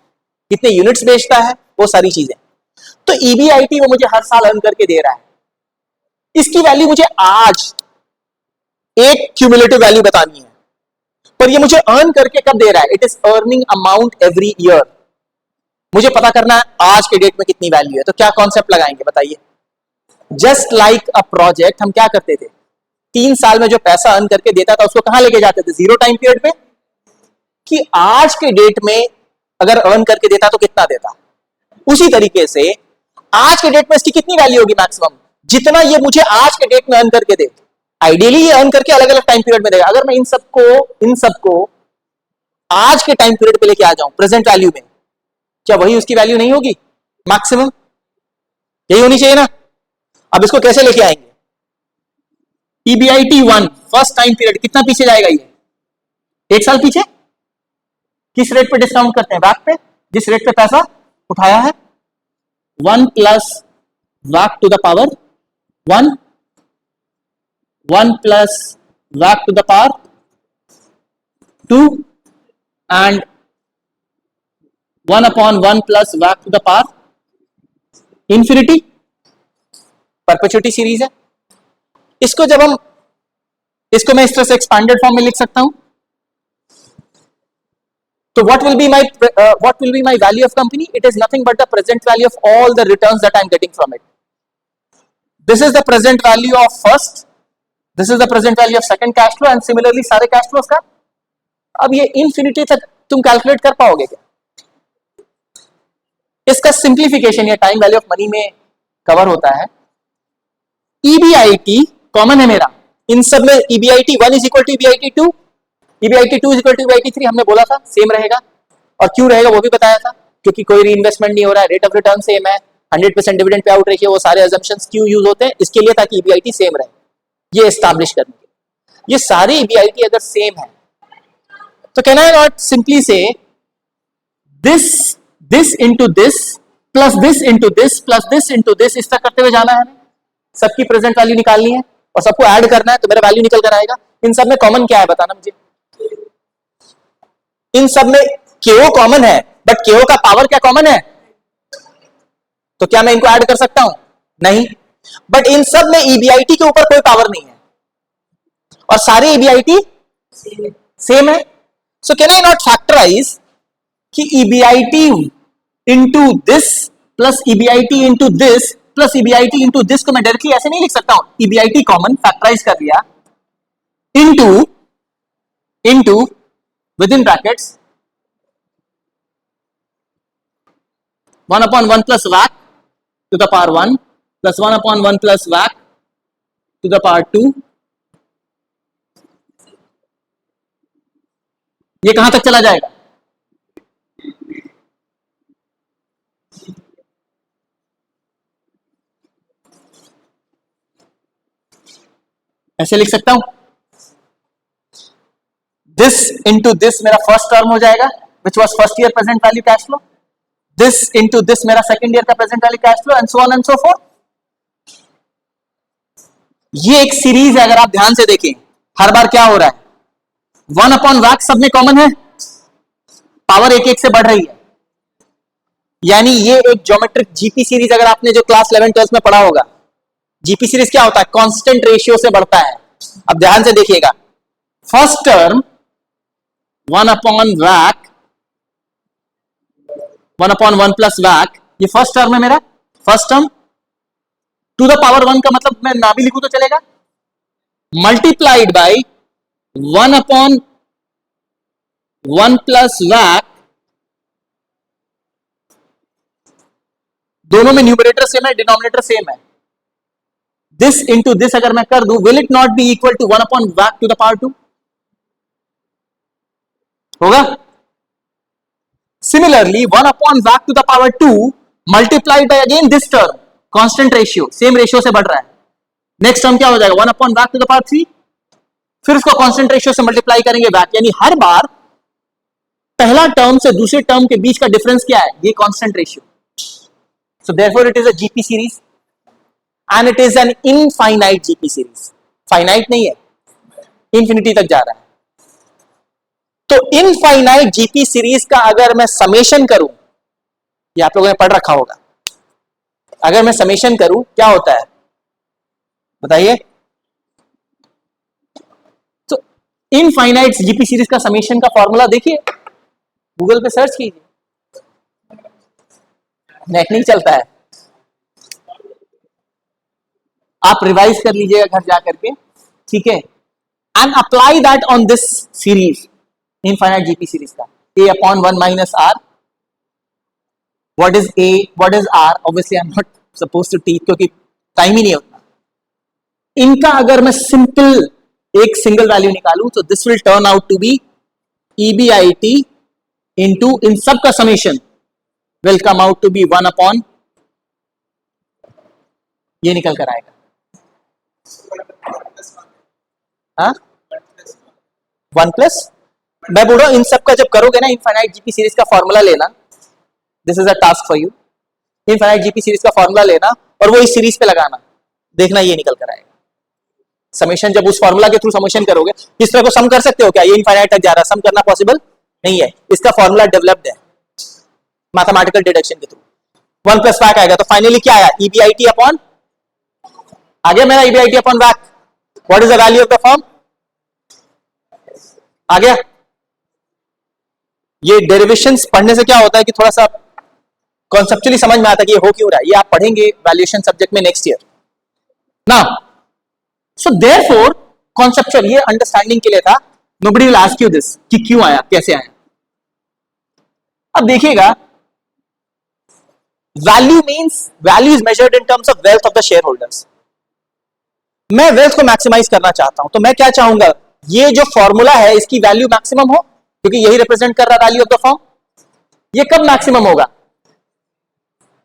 कितने यूनिट्स बेचता है, वो सारी चीजें। तो ईबीआईटी वो मुझे हर साल अर्न करके दे रहा है। इसकी वैल्यू मुझे आज एक क्यूमुलेटिव वैल्यू बतानी है, पर ये मुझे अर्न करके कब दे रहा है? It is earning amount every year. मुझे पता करना है आज के डेट में कितनी वैल्यू है, तो क्या कॉन्सेप्ट लगाएंगे बताइए? जस्ट लाइक अ प्रोजेक्ट, हम क्या करते थे, 3 साल में जो पैसा अर्न करके देता था उसको कहां लेके जाते थे? 0 टाइम पीरियड पे, कि आज के डेट में अगर अर्न करके देता तो कितना देता। उसी तरीके से आज के डेट में इसकी कितनी वैल्यू होगी? मैक्सिमम, जितना ये मुझे आज के डेट में अर्न करके दे। आइडियली ये अर्न करके अलग अलग टाइम पीरियड में देगा। अगर मैं इन सबको आज के टाइम पीरियड पे लेके आ जाऊं, प्रेजेंट वैल्यू में, क्या वही उसकी वैल्यू नहीं होगी? मैक्सिमम यही होनी चाहिए ना। अब इसको कैसे लेके आएंगे? ईबीआईटी 1 फर्स्ट टाइम पीरियड कितना पीछे जाएगा? ये 1 साल पीछे। किस रेट पे डिस्काउंट करते हैं? वैक पे, जिस रेट पे पैसा उठाया है। 1 प्लस वैक टू द पावर 1, 1 प्लस वैक to the power 2, and 1 upon 1 plus वैक to the power infinity. Perpetuity series है। इसको मैं इस तरह से एक्सपांडेड फॉर्म में लिख सकता हूं। So what will be my value of company? It is nothing but the present value of all the returns that I am getting from it. This is the present value of first. This is the present value of second cash flow and similarly सारे cash flows का। अब ये infinity तक तुम calculate कर पाओगे क्या? इसका सिंप्लीफिकेशन या टाइम वैल्यू ऑफ मनी में कवर होता है। ईबीआईटी कॉमन है मेरा इन सब में। EBIT 1 is equal to EBIT 2, EBIT 2 is equal to EBIT 3 हमने बोला था सेम रहेगा। और क्यों रहेगा वो भी बताया था, क्योंकि कोई रीइन्वेस्टमेंट नहीं हो रहा है, रेट ऑफ रिटर्न सेम है, 100% डिविडेंड पे आउट रेशियो, वो सारे अजम्पशंस क्यों यूज होते हैं इसके लिए, ताकि ईबीआईटी सेम रहे, ये एस्टैब्लिश करने के लिए। ये सारे ईबीआईटी अगर सेम है तो कैन आई नॉट सिंपली से this into this plus this into this plus this into this, इस तक करते हुए जाना है, सबकी प्रेजेंट वैल्यू निकालनी है और सबको ऐड करना है तो मेरा वैल्यू निकल कर आएगा। इन सब में कॉमन क्या है बताना मुझे? इन सब में केओ कॉमन है, बट केओ का पावर क्या कॉमन है? तो क्या मैं इनको ऐड कर सकता हूं? नहीं। बट इन सब में ईबीआईटी के ऊपर कोई पावर नहीं है और सारे ईबीआईटी सेम है। So can I not factorise कि EBIT into this plus EBIT into this plus EBIT into this को मैं डायरेक्टली ऐसे नहीं लिख सकता हूं। ईबीआईटी कॉमन फैक्टराइज कर दिया into with in brackets 1/1 plus WACC to the power 1 plus 1/1 plus WACC to the power 2। ये कहां तक चला जाएगा? ऐसे लिख सकता हूं, दिस इंटू दिस मेरा फर्स्ट टर्म हो जाएगा which was first year present value cash flow, this into this मेरा सेकेंड ईयर का present value cash flow and so on and so fourth. ये एक सीरीज है, अगर आप ध्यान से देखें हर बार क्या हो रहा है, 1/WACC सब में कॉमन है, पावर एक एक से बढ़ रही है। यानी ये एक ज्योमेट्रिक जीपी सीरीज, अगर आपने जो क्लास 11 12 में पढ़ा होगा, जीपी सीरीज क्या होता है? कांस्टेंट रेशियो से बढ़ता है। अब ध्यान से देखिएगा, first term 1/WACC 1/1 plus WACC, ये फर्स्ट टर्म है मेरा, first term to the power 1 का मतलब मैं ना भी लिखूं तो चलेगा, मल्टीप्लाइड बाय 1/1 प्लस WACC, दोनों में न्यूमरेटर सेम है, डिनोमिनेटर सेम है। दिस इंटू दिस अगर मैं कर दूं, will it not be equal to 1/WACC to the power 2? होगा। Similarly 1/WACC to the power 2 multiplied by again this term, constant ratio, same ratio से बढ़ रहा है। नेक्स्ट टर्म क्या हो जाएगा? 1/WACC to the power 3, फिर उसको कांस्टेंट रेशियो से मल्टीप्लाई करेंगे WACC, यानी हर बार पहला टर्म से दूसरे टर्म के बीच का डिफरेंस क्या है? ये constant ratio. So therefore it is a GP series and it is an infinite GP series. Finite नहीं है, इंफिनिटी तक जा रहा है। तो इनफाइनाइट जीपी सीरीज का अगर मैं समेशन करूं, ये आप लोगों ने पढ़ रखा होगा, अगर मैं समेशन करूं क्या होता है बताइए? तो इनफाइनाइट जीपी सीरीज का समेशन का फॉर्मूला देखिए, गूगल पे सर्च कीजिए, नेट नहीं चलता है, आप रिवाइज कर लीजिएगा घर जाकर के, ठीक है, and apply that on this series, infinite GP series का a/1 minus r। What is a, what is r? Obviously I am not supposed to teach, क्योंकि टाइम ही नहीं होता। इनका अगर मैं सिंपल एक सिंगल वैल्यू निकालूं तो this will turn out to be EBIT into, इन सब का summation will come out to be 1/, ये निकल कर आएगा। हाँ, 1+, मैं बोल रहा हूं इन सब का जब करोगे ना, इनफाइनाइट जीपी सीरीज का फॉर्मूला लेना, this is a task for you. Infinite GP series का फॉर्मूला लेना और वो इस सीरीज पे लगाना, देखना ये निकल कर आएगा। समेशन जब उस फॉर्मूला के थ्रू समेशन करोगे, इस तरह को सम कर सकते हो क्या? ये इनफाइनाइट तक जा रहा है, सम करना पॉसिबल नहीं है, इसका फॉर्मूला डेवलप्ड है मैथमेटिकल डिडक्शन के थ्रू। 1 + WACC आएगा, तो फाइनली क्या आया? EBIT अपॉन, आ गया मेरा EBIT upon WACC। What is the value of the firm? आ गया। ये डेरिवेशंस पढ़ने से क्या होता है कि थोड़ा सा कॉन्सेप्चुअली समझ में आता है कि ये हो क्यों रहा है। ये आप पढ़ेंगे वैल्यूएशन सब्जेक्ट में नेक्स्ट ईयर ना। सो देयरफॉर कॉन्सेप्चुअल, ये अंडरस्टैंडिंग के लिए था. Nobody will ask you this कि क्यों आया, कैसे आया. अब देखिएगा, value is measured in terms of wealth of the share holders. मैं वेल्थ को मैक्सिमाइज करना चाहता हूं, तो मैं क्या चाहूंगा, ये जो फॉर्मूला है इसकी वैल्यू मैक्सिमम हो, क्योंकि यही रिप्रेजेंट कर रहा है वैल्यू ऑफ द फर्म. ये कब मैक्सिमम होगा,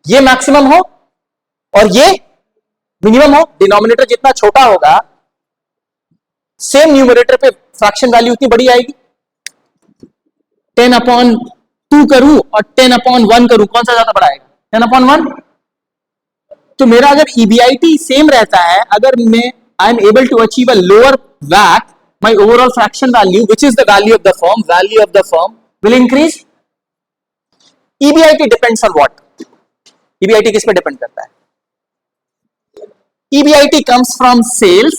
ये मैक्सिमम हो और ये मिनिमम हो. डिनोमिनेटर जितना छोटा होगा, सेम न्यूमरेटर पे फ्रैक्शन वैल्यू उतनी बड़ी आएगी. 10/2 करूं और 10/1 करूं, कौन सा ज्यादा बड़ा आएगा? 10/1. तो मेरा अगर EBIT सेम रहता है, अगर मैं I am able to achieve a lower WACC, my overall fraction value which is the value of the firm will increase. EBIT depends on what? EBIT किस पे डिपेंड करता है? EBIT comes from sales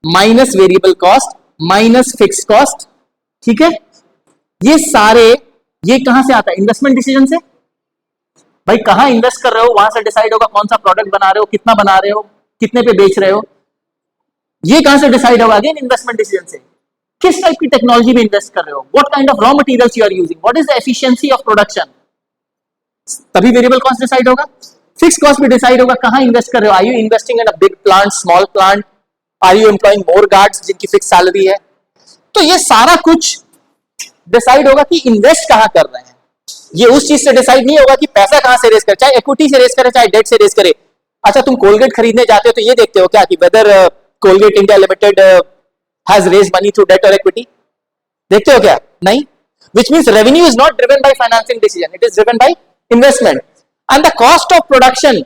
minus variable cost minus fixed cost. ठीक है, ये सारे, ये कहां से आता है? इन्वेस्टमेंट डिसीजन से. भाई कहां इन्वेस्ट कर रहे हो, वहां से डिसाइड होगा कौन सा प्रोडक्ट बना रहे हो, कितना बना रहे हो, कितने पे बेच रहे हो. ये कहां से डिसाइड होगा? अगेन इन्वेस्टमेंट डिसीजन से. किस टाइप की टेक्नोलॉजी में इन्वेस्ट कर रहे हो, what kind of raw materials you are using, what is the efficiency of production. तभी वेरिएबल कॉस्ट डिसाइड होगा. फिक्स कॉस्ट भी डिसाइड होगा कहां इन्वेस्ट कर रहे हो. Are you investing in a big plant, small plant, are you employing more guards जिनकी fix salary है. तो ये सारा कुछ डिसाइड होगा कि इन्वेस्ट कहां कर रहे हैं. ये उस चीज से डिसाइड नहीं होगा कि पैसा कहां से रेज करे, चाहे इक्विटी से रेज करे चाहे डेट से रेज करे. अच्छा, तुम कोलगेट खरीदने जाते हो तो ये देखते हो क्या कि whether Colgate India Limited has raise money through debt और इक्विटी? देखते हो क्या? नहीं. Which means revenue is not driven by financing decision, it is driven by investment. And the cost of production,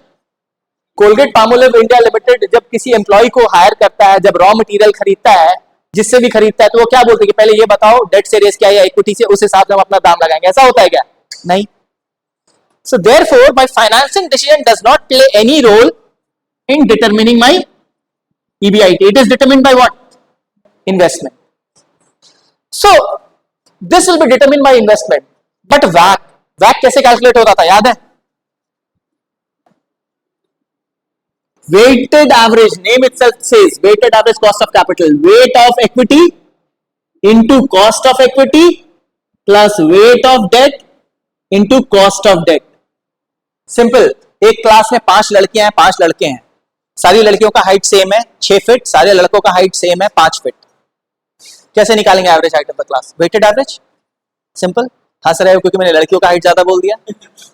Colgate Palmolive India Limited जब किसी employ को higher करता है, जब रॉ मटेरियल खरीदता है, जिससे भी खरीदता है, तो वो क्या बोलते हैं कि पहले ये बताओ डेट से रेस किया या इक्विटी से, उस हिसाब से हम अपना दाम लगाएंगे. ऐसा होता है क्या? नहीं. So therefore my financing decision does not play any role in determining my EBIT. It is determined by what? Investment. So this will be determined by investment. But WACC कैसे कैलकुलेट होता था, याद है? Weighted average, name itself says weighted average cost of capital, weight of equity into cost of equity plus weight of debt into cost of debt. Simple. एक class में 5 लड़कियां हैं, 5 लड़के हैं. सारी लड़कियों का हाइट सेम है 6 फीट, सारे लड़कों का हाइट सेम है 5 फीट. कैसे निकालेंगे average height of the class? Weighted average. Simple. हंस रहे हो क्योंकि मैंने लड़कियों का हाइट ज्यादा बोल दिया?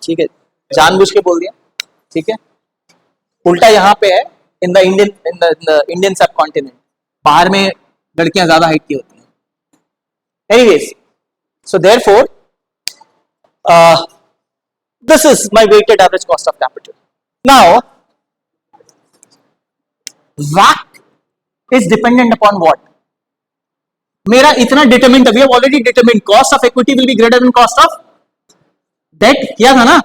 ठीक है, जानबूझ के बोल दिया. ठीक है, उल्टा यहां पे है इन द इंडियन सब कॉन्टिनेंट. बाहर में लड़कियां ज्यादा हाइट की होती हैं. Anyways, so therefore this is my weighted average cost of capital. Now WACC is dependent upon what? मेरा इतना determined, we have already determined cost of equity will be greater than cost of debt. किया था ना?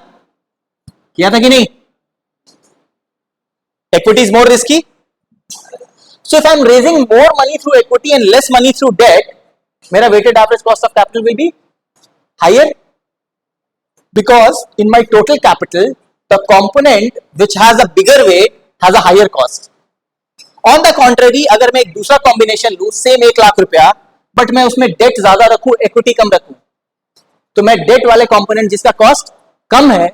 किया था कि नहीं? Equity is more risky. So if I am raising more money through equity and less money through debt, मेरा weighted average cost of capital will be higher, because in my total capital the component which has a bigger weight has a higher cost. On the contrary, अगर मैं एक दूसरा combination लूं, same 1 lakh रुपया, but मैं उसमें date ज्यादा रखूं, इक्विटी कम रखूं, तो मैं डेट वाले कंपोनेंट जिसका कॉस्ट कम है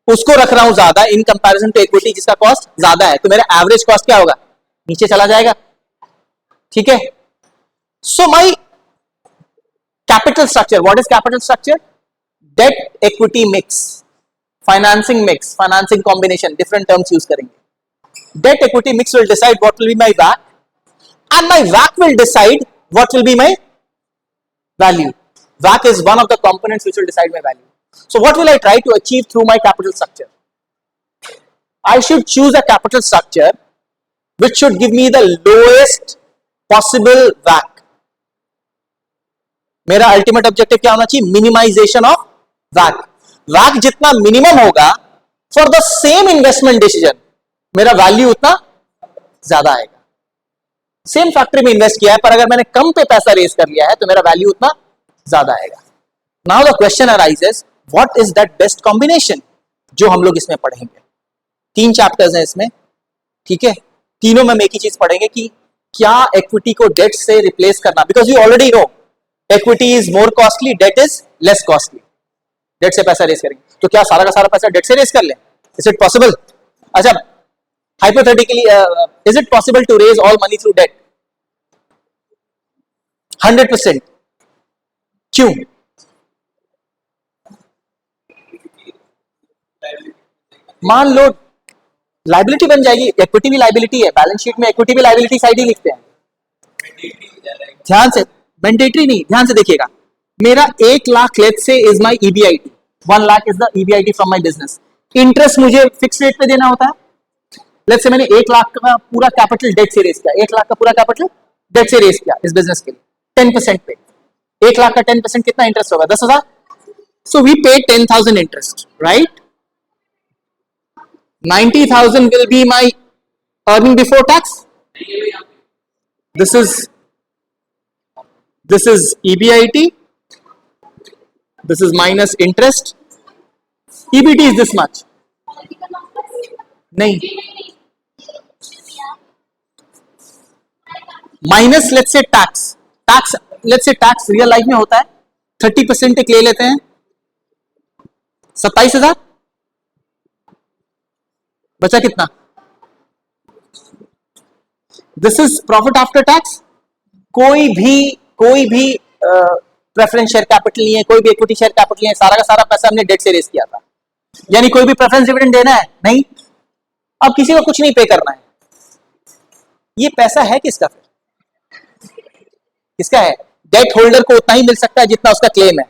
उसको रख रहा हूं ज्यादा इन कंपैरिजन टू इक्विटी जिसका कॉस्ट ज्यादा है, तो मेरा एवरेज कॉस्ट क्या होगा? नीचे चला जाएगा. ठीक है. So my capital structure, what is capital structure? Date equity mix, financing mix, financing combination, different terms use करेंगे. Debt equity mix will decide what will be my WACC, and my WACC will decide what will be my value. WACC is one of the components which will decide my value. So what will I try to achieve through my capital structure? I should choose a capital structure which should give me the lowest possible WACC. मेरा ultimate objective क्या होना चाहिए? Minimization of WACC. WACC जितना minimum होगा for the same investment decision, मेरा value उतना ज्यादा आएगा. सेम फैक्ट्री में इन्वेस्ट किया है, पर अगर मैंने कम पे पैसा रेज कर लिया है तो मेरा वैल्यू उतना ज्यादा आएगा. Now the question arises, what is that best combination जो हम लोग इसमें पढ़ेंगे. 3 चैप्टर्स हैं इसमें. ठीक है, तीनों में हम एक ही चीज पढ़ेंगे कि क्या इक्विटी को डेट से रिप्लेस करना, because you already know equity is more costly, debt is less costly. Debt से पैसा रेस करेंगे तो क्या सारा का सारा पैसा डेट से रेस कर लें? Is it possible? अच्छा, hypothetically is it possible to raise all money through debt? 100%। क्यों? मान लो लाइबिलिटी बन जाएगी, इक्विटी भी लाइबिलिटी है, बैलेंस शीट में इक्विटी भी लाइबिलिटी साइड ही लिखते हैं। ध्यान से, मैंडेटरी नहीं, ध्यान से देखिएगा। मेरा 1 lakh let's say is my EBIT, 1 lakh is the EBIT from my business. Interest मुझे फिक्स रेट पे देना होता है। लेट्स से मैंने 1 लाख का पूरा कैपिटल डेट से रेस किया, 1 लाख का पूरा कैपिटल डेट से रेस किया इस बिजनेस के लिए 10% पे। 1 लाख का 10% कितना इंटरेस्ट होगा? 10,000। सो वी पे 10,000 interest, right? 90,000 will be my earning before tax. This is EBIT. This is minus interest. EBT is this much. नहीं, minus let's say tax. Tax let's say tax real life में होता है 30% एक ले लेते हैं, 27,000। बचा कितना? This is profit after tax. कोई भी प्रेफरेंस शेयर कैपिटल नहीं है, कोई भी इक्विटी शेयर कैपिटल नहीं है, सारा का सारा पैसा हमने डेट से रेस किया था। यानी कोई भी प्रेफरेंस डिविडेंड देना है नहीं, अब किसी को कुछ नहीं पे करना है। ये पैसा है किसका? फिर किसका है? डेट होल्डर को उतना ही मिल सकता है जितना उसका क्लेम है।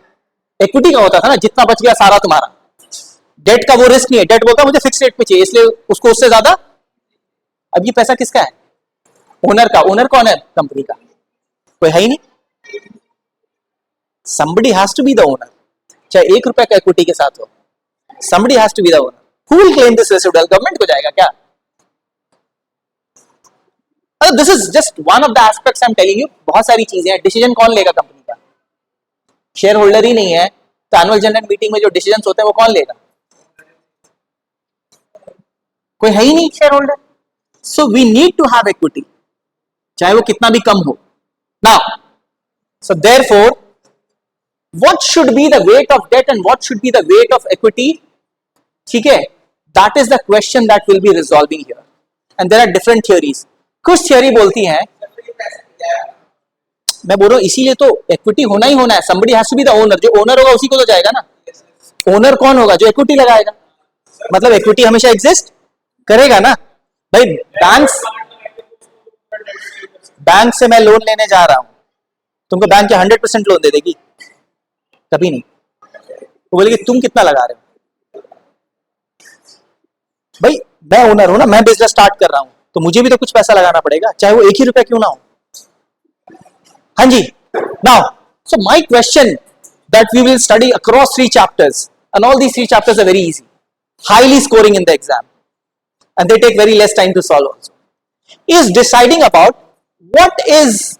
इक्विटी का होता था ना, जितना बच गया सारा तुम्हारा। डेट का वो रिस्क नहीं है, डेट बोलता है मुझे फिक्स रेट पे चाहिए, इसलिए उसको उससे ज्यादा। अब ये पैसा किसका है? ओनर का। ओनर कौन है? कंपनी का। कोई है ही नहीं। somebody has to be the owner, चाहे 1 रुपए का इक्विटी के साथ हो, somebody has to be the owner. Who will claim this residual? Government को जाएगा क्या? This is just one of the aspects I am telling you. बहुत सारी चीजें हैं। डिसीजन कौन लेगा कंपनी का? शेयर होल्डर ही नहीं है तो एनुअल जनरल मीटिंग में जो डिसीजन होते हैं वो कौन लेगा? कोई है ही नहीं share holder. So we need to have equity, चाहे वो कितना भी कम हो। Now so therefore what should be the weight of debt and what should be the weight of equity? ठीक है, that is the question that we'll be resolving here, and there are different theories. कुछ theory बोलती हैं, मैं बोल रहा हूं इसीलिए तो इक्विटी होना ही होना है। somebody has to be the owner, जो ओनर होगा उसी को तो जाएगा ना। ओनर कौन होगा? जो इक्विटी लगाएगा। मतलब इक्विटी हमेशा एग्जिस्ट करेगा ना भाई। बैंक से मैं लोन लेने जा रहा हूं, तुमको बैंक क्या 100% लोन दे देगी? कभी नहीं। वो बोलेगी तुम कितना लगा रहे हो? भाई मैं ओनर हूं ना, मैं बिजनेस स्टार्ट कर रहा हूं तो मुझे भी तो कुछ पैसा लगाना पड़ेगा, चाहे वो 1 ही रुपया क्यों ना हो। हाँ जी। Now so my question that we will study across 3 chapters, and all these 3 chapters are very easy, highly scoring in the exam, and they take very less time to solve also, is deciding about what is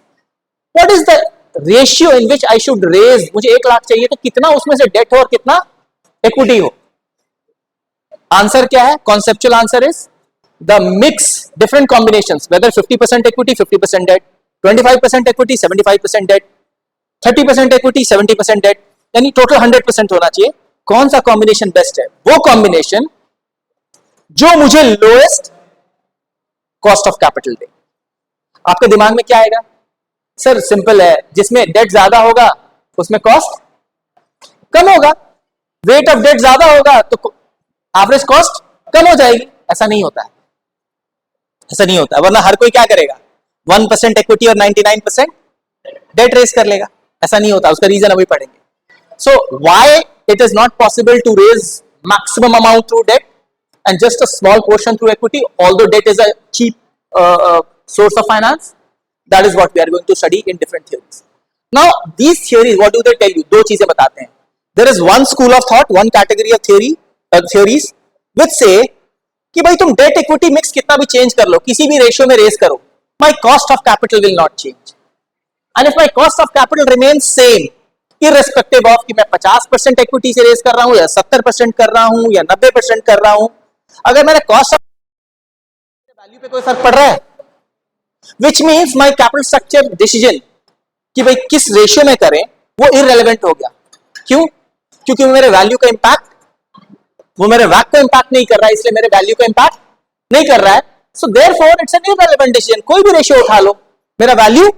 the ratio in which I should raise. मुझे 1 लाख चाहिए तो कितना उसमें से date हो और कितना equity हो। आंसर क्या है? Conceptual answer is the mix, different combinations, whether 50% equity 50% debt, 25% equity 75% debt, 30% equity 70% debt, यानी टोटल 100% होना चाहिए। कौन सा कॉम्बिनेशन बेस्ट है? वो कॉम्बिनेशन जो मुझे लोएस्ट कॉस्ट ऑफ कैपिटल दे। आपके दिमाग में क्या आएगा? सर सिंपल है, जिसमें डेट ज्यादा होगा उसमें कॉस्ट कम होगा, वेट ऑफ डेट ज्यादा होगा तो एवरेज कॉस्ट कम हो जाएगी। ऐसा नहीं होता है, ऐसा नहीं होता है। वरना हर कोई क्या करेगा? 1% इक्विटी और 99% डेट रेस कर लेगा। ऐसा नहीं होता, उसका रीजन अभी पढ़ेंगे। So why it is not possible to raise maximum amount through debt and just a small portion through equity, although debt is a cheap source of finance? That is what we are going to study in different theories. Now these theories, what do they tell you? दो चीजें बताते हैं। There is one school of thought, one category of theories which say कि भाई तुम date equity mix कितना भी change कर लो, किसी भी रेशियो में रेस करो, my cost of capital will not change. And if my cost of capital remains same, irrespective of कि मैं 50% इक्विटी से रेस कर रहा हूं या 70% कर रहा हूं या 90% कर रहा हूं, अगर मेरे कॉस्ट ऑफ वैल्यू पे कोई फर्क पड़ रहा है? Which means my capital structure decision कि भाई किस रेशियो में करें वो इररेलेवेंट हो गया। क्यों? क्योंकि मेरे वैल्यू का इंपैक्ट, वो मेरे वैक को इंपैक्ट नहीं कर रहा है, इसलिए मेरे वैल्यू को इंपैक्ट नहीं कर रहा है। So therefore it's an irrelevant decision. कोई भी रेशियो उठा लो, मेरा वैल्यू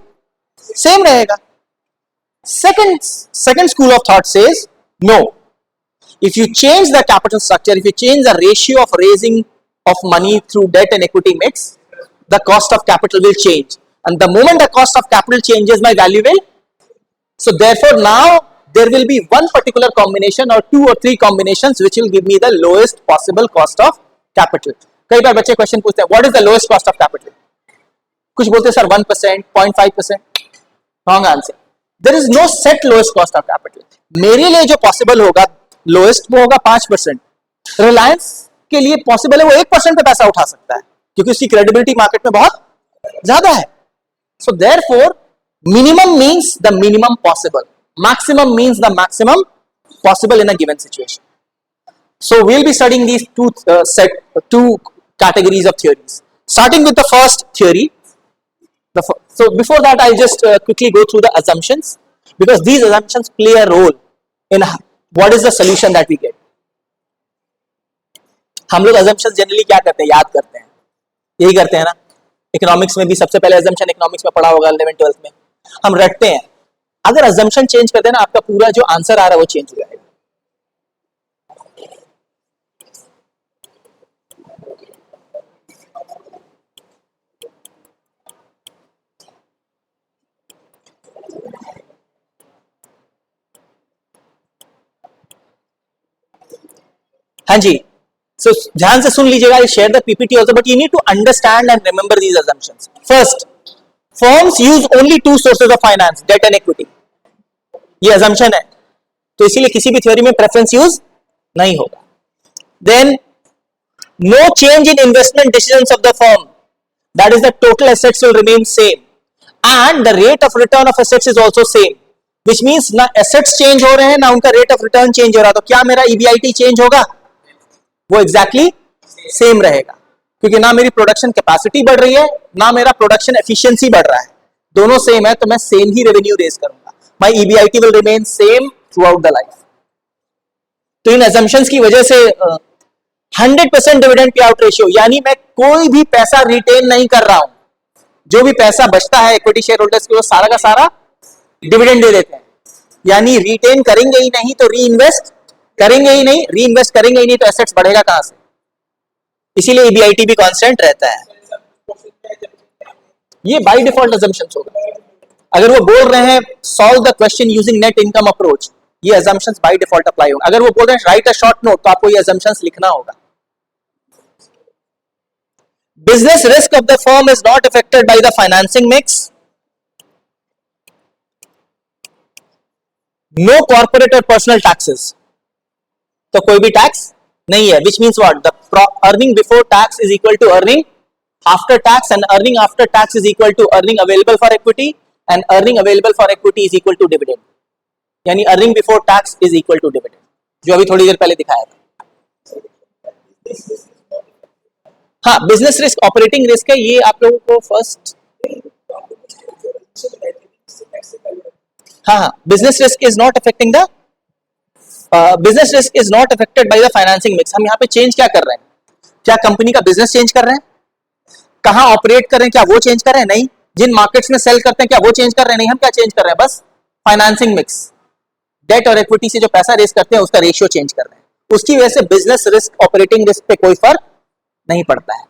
सेम रहेगा। Second school of thought says no. If you change the capital structure, if you change the ratio of raising of money through debt and equity mix, the cost of capital will change. And the moment the cost of capital changes, my value will. So therefore now there will be one particular combination or 2 or 3 combinations which will give me the lowest possible cost of capital. कई बार बच्चे question पूछते हैं, what is the lowest cost of capital? कुछ बोलते हैं sir 1%, 0.5%. Wrong answer. There is no set lowest cost of capital. मेरे लिए जो पॉसिबल होगा लोएस्ट वो होगा 5%. रिलायंस के लिए पॉसिबल है वो 1% पे पैसा उठा सकता है क्योंकि उसकी क्रेडिबिलिटी मार्केट में बहुत ज्यादा है. So therefore minimum means the minimum possible, maximum means the maximum possible in a given situation. So we'll be studying these two categories of theories. Starting with the first theory. So before that, I'll just quickly go through the assumptions because these assumptions play a role in what is the solution that we get. हम लोग assumptions generally क्या करते हैं? याद करते हैं, यही करते हैं ना. इकोनॉमिक्स में भी सबसे पहले assumption इकोनॉमिक्स में पढ़ा होगा 11th 12th में, हम रटते हैं. अगर assumption चेंज कर देना, आपका पूरा जो आंसर आ रहा है वो चेंज हो जाएगा. हाँ जी, सो ध्यान से सुन लीजिएगा. I share the PPT also but you need to understand and remember these assumptions. First, firms use only 2 sources of finance, debt and equity. ये assumption है, तो इसीलिए किसी भी थ्योरी में प्रेफरेंस यूज नहीं होगा. Then no change in investment decisions of the firm, that is the total assets will remain same and the rate of return of assets is also same, which means ना assets change हो रहे हैं ना उनका rate of return change हो रहा. तो क्या मेरा ईबीआईटी चेंज होगा? वो एग्जैक्टली सेम रहेगा क्योंकि ना मेरी प्रोडक्शन कैपेसिटी बढ़ रही है ना मेरा प्रोडक्शन एफिशिएंसी बढ़ रहा है. दोनों सेम है तो मैं सेम ही रेवेन्यू रेज करूंगा. My EBIT will remain same through out the life. तो इन assumptions की वजह से 100% डिविडेंड पे आउट रेशियो, यानी मैं कोई भी पैसा रिटेन नहीं कर रहा हूं. जो भी पैसा बचता है इक्विटी शेयर होल्डर्स को सारा का सारा डिविडेंड दे देते हैं. यानी रिटेन करेंगे ही नहीं तो रीइन्वेस्ट करेंगे ही नहीं, रीइन्वेस्ट करेंगे ही नहीं तो एसेट्स बढ़ेगा कहां से. इसीलिए ईबीआईटी भी कांस्टेंट रहता है. ये बाय डिफॉल्ट assumptions होगा. अगर वो बोल रहे हैं solve the question using net income approach, ये assumptions बाय डिफॉल्ट अप्लाई होंगे. अगर वो बोल रहे हैं राइट अ शॉर्ट नोट, तो आपको ये assumptions लिखना होगा. Business risk of the firm is not affected by the financing mix. No corporate और पर्सनल टैक्सेस, तो कोई भी टैक्स नहीं है. Which means what? The earning before tax is equal to earning after tax and earning after tax is equal to earning available for equity and earning available for equity is equal to dividend. यानी earning before tax is equal to dividend, जो अभी थोड़ी देर पहले दिखाया था. हाँ, business risk operating risk है. ये आप लोगों को फर्स्ट हाँ, business risk is not affecting the business risk is not affected by the financing mix. हम यहाँ पे चेंज क्या कर रहे हैं? क्या कंपनी का बिजनेस चेंज कर रहे हैं? कहां ऑपरेट कर रहे हैं क्या वो चेंज कर रहे हैं? नहीं. जिन मार्केट्स में सेल करते हैं क्या वो चेंज कर रहे हैं? नहीं. हम क्या चेंज कर रहे हैं? बस फाइनेंसिंग मिक्स, डेट और इक्विटी से जो पैसा रेस करते हैं उसका रेशियो चेंज कर रहे हैं. उसकी वजह से बिजनेस रिस्क ऑपरेटिंग रिस्क पे कोई फर्क नहीं पड़ता है.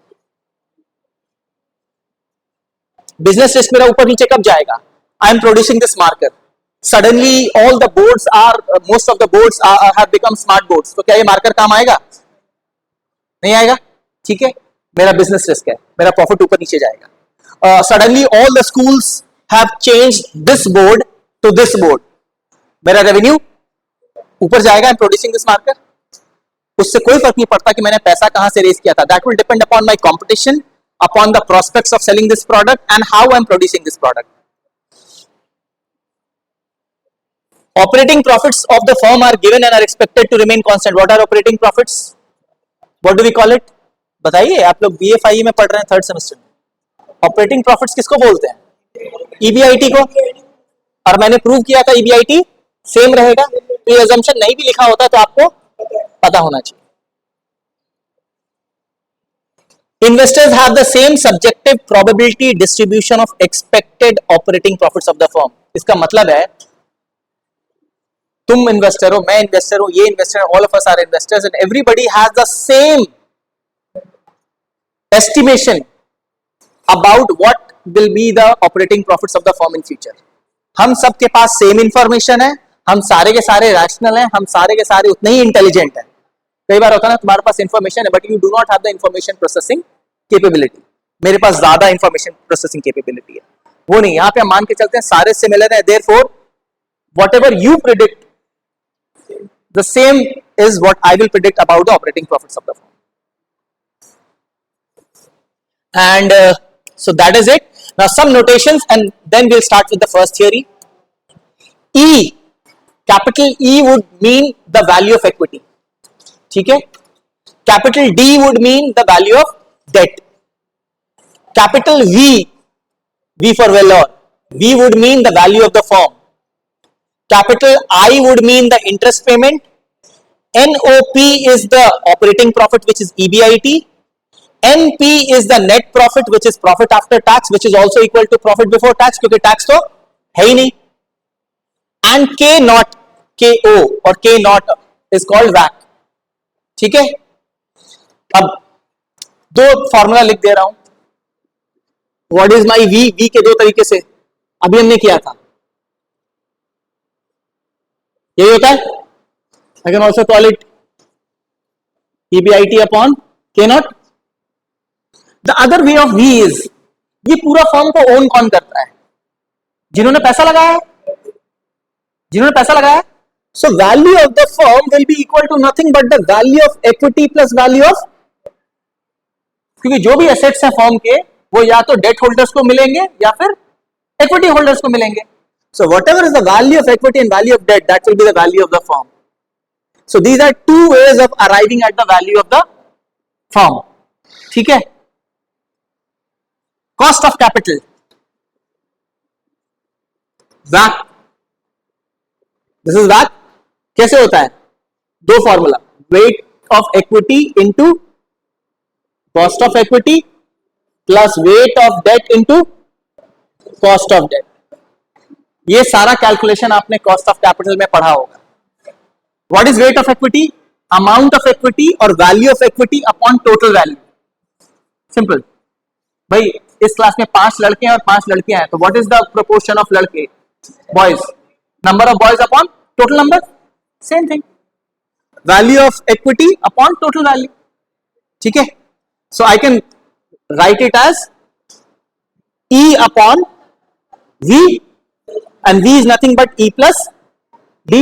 बिजनेस रिस्क मेरा ऊपर नीचे कब जाएगा? I am producing this marker, suddenly all the boards are most of the boards have become smart boards. तो क्या ये मार्कर काम आएगा? नहीं आएगा. ठीक है, मेरा बिजनेस रिस्क है, मेरा प्रॉफिट ऊपर नीचे जाएगा. Suddenly all the schools have changed this board to this board, मेरा रेवेन्यू ऊपर जाएगा. I am producing this marker. उससे कोई फर्क नहीं पड़ता कि मैंने पैसा कहां से रेस किया था. That will depend upon my competition, upon the prospects of selling this product and how I am producing this product. Operating profits of the firm are given and are expected to remain constant. What are operating profits? What do we call it? बताइए. आप लोग BFIE में पढ़ रहे हैं 3rd semester में. Operating profits किसको बोलते हैं? ईबीआईटी को। और मैंने प्रूव किया था ईबीआईटी सेम रहेगा, तो ये अजम्पशन नहीं भी लिखा होता तो आपको पता होना चाहिए। Investors have the same subjective probability distribution of expected operating profits of the firm. इसका मतलब है तुम इन्वेस्टर हो, मैं इन्वेस्टर हूं, ये investor, all of us are investors and everybody has the same estimation about what will be the operating profits of the firm in future. हम सबके पास सेम इंफॉर्मेशन है, हम सारे के सारे रैशनल हैं, हम सारे के सारे उतने ही इंटेलिजेंट हैं। कई बार होता है ना तुम्हारे पास इंफॉर्मेशन है but you do not have the information processing capability. मेरे पास ज्यादा इंफॉर्मेशन प्रोसेसिंग कैपेबिलिटी है, वो नहीं। यहां पे हम मान के चलते हैं सारे सिमिलर है, therefore whatever you predict the same is what I will predict about the operating profits of the firm. And so that is it. Now some notations and then we'll start with the first theory. E, capital E would mean the value of equity. ठीक है? Capital D would mean the value of debt. Capital V for valor, V would mean the value of the firm. Capital I would mean the interest payment. NOP is the operating profit, which is EBIT. NP is the net profit, which is profit after tax, which is also equal to profit before tax, क्योंकि tax तो है ही नहीं. And K naught, KO or K naught is called WACC. ठीक है? अब दो formula लिख दे रहा हूं. What is my V? V के दो तरीके से अभी हमने किया था. यही होता है. I can also call it EBIT upon K naught. The other way of V is, ये पूरा फॉर्म को ओन कौन करता है? जिन्होंने पैसा लगाया है. जिन्होंने पैसा लगाया. So value of the firm will be equal to nothing but the value of equity plus value of, क्योंकि जो भी एसेट्स हैं फर्म के वो या तो डेट होल्डर्स को मिलेंगे या फिर इक्विटी होल्डर्स को मिलेंगे. So whatever is the value of equity and value of debt, that will be the value of the firm. So these are two ways of arriving at the value of the firm. ठीक है? Cost of capital, WACC. This is WACC. कैसे होता है? दो formula, weight of equity into cost of equity plus weight of debt into cost of debt. ये सारा calculation आपने cost of capital में पढ़ा होगा. What is weight of equity? Amount of equity और value of equity upon total value. Simple. भाई इस class में 5 लड़के हैं और 5 लड़कियां हैं, तो what is the proportion of लड़के, boys, number of boys upon total number. Same thing, value of equity upon total value. ठीक है? So I can write it as E upon V, and V is nothing but E plus D.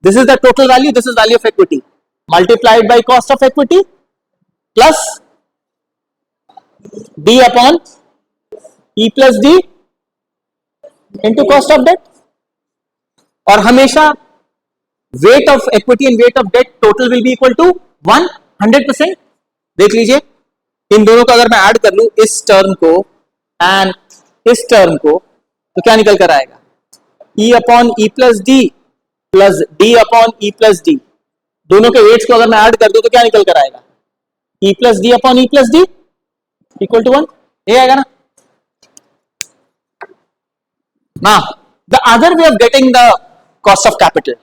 This is the total value, this is value of equity multiplied by cost of equity plus D upon E plus D into cost of debt. और हमेशा weight of equity and weight of debt total will be equal to 100%. देख लीजिए, इन दोनों को अगर मैं add कर लूं, इस टर्म को एंड इस टर्म को, तो क्या निकल कर आएगा? E upon E plus D plus D upon E plus D. दोनों के वेट्स को अगर मैं ऐड कर दूं तो क्या निकल कर आएगा? E plus D upon E plus D equal to 1. ये आएगा ना. Now the other way of getting the cost of capital,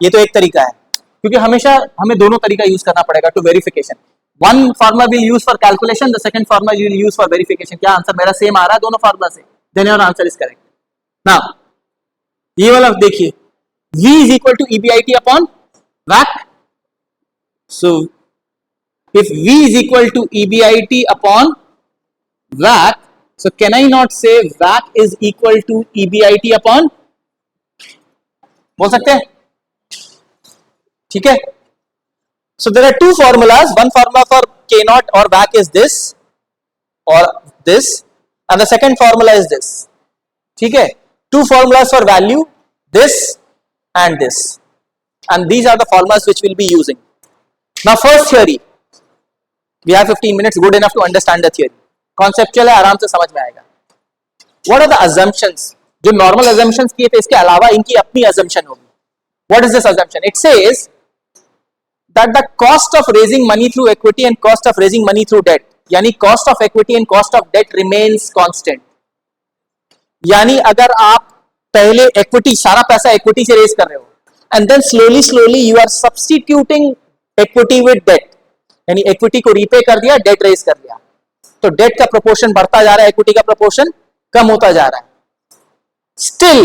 ये तो एक तरीका है, क्योंकि हमेशा हमें दोनों तरीका यूज करना पड़ेगा to verification. One formula will use for calculation, the second formula will use for verification. क्या आंसर मेरा सेम आ रहा है दोनों फार्मूला से? Then your answer is correct. Now ये वाला देखिए, V is equal to EBIT upon WACC. So if V is equal to EBIT upon WACC, so can I not say WACC is equal to EBIT upon? बोल सकते हैं? ठीक है? So there are two formulas. One formula for K naught or WACC is this or this, and the second formula is this. ठीक है? Two formulas for value, this and this, and these are the formulas which we'll be using. Now first theory, we have 15 minutes, good enough to understand the theory. Conceptual है, आराम से समझ में आएगा. What are the assumptions? जो normal assumptions किए थे इसके अलावा इनकी अपनी अजम्पशन होगी. What is this assumption? It says that the cost of raising money through equity and cost of raising money through debt, यानी cost of equity and cost of debt remains constant. यानी अगर आप पहले equity, सारा पैसा equity से raise कर रहे हो and then slowly you are substituting equity with debt, यानी equity को repay कर दिया, debt raise कर दिया, तो debt का proportion बढ़ता जा रहा है, equity का proportion कम होता जा रहा है. Still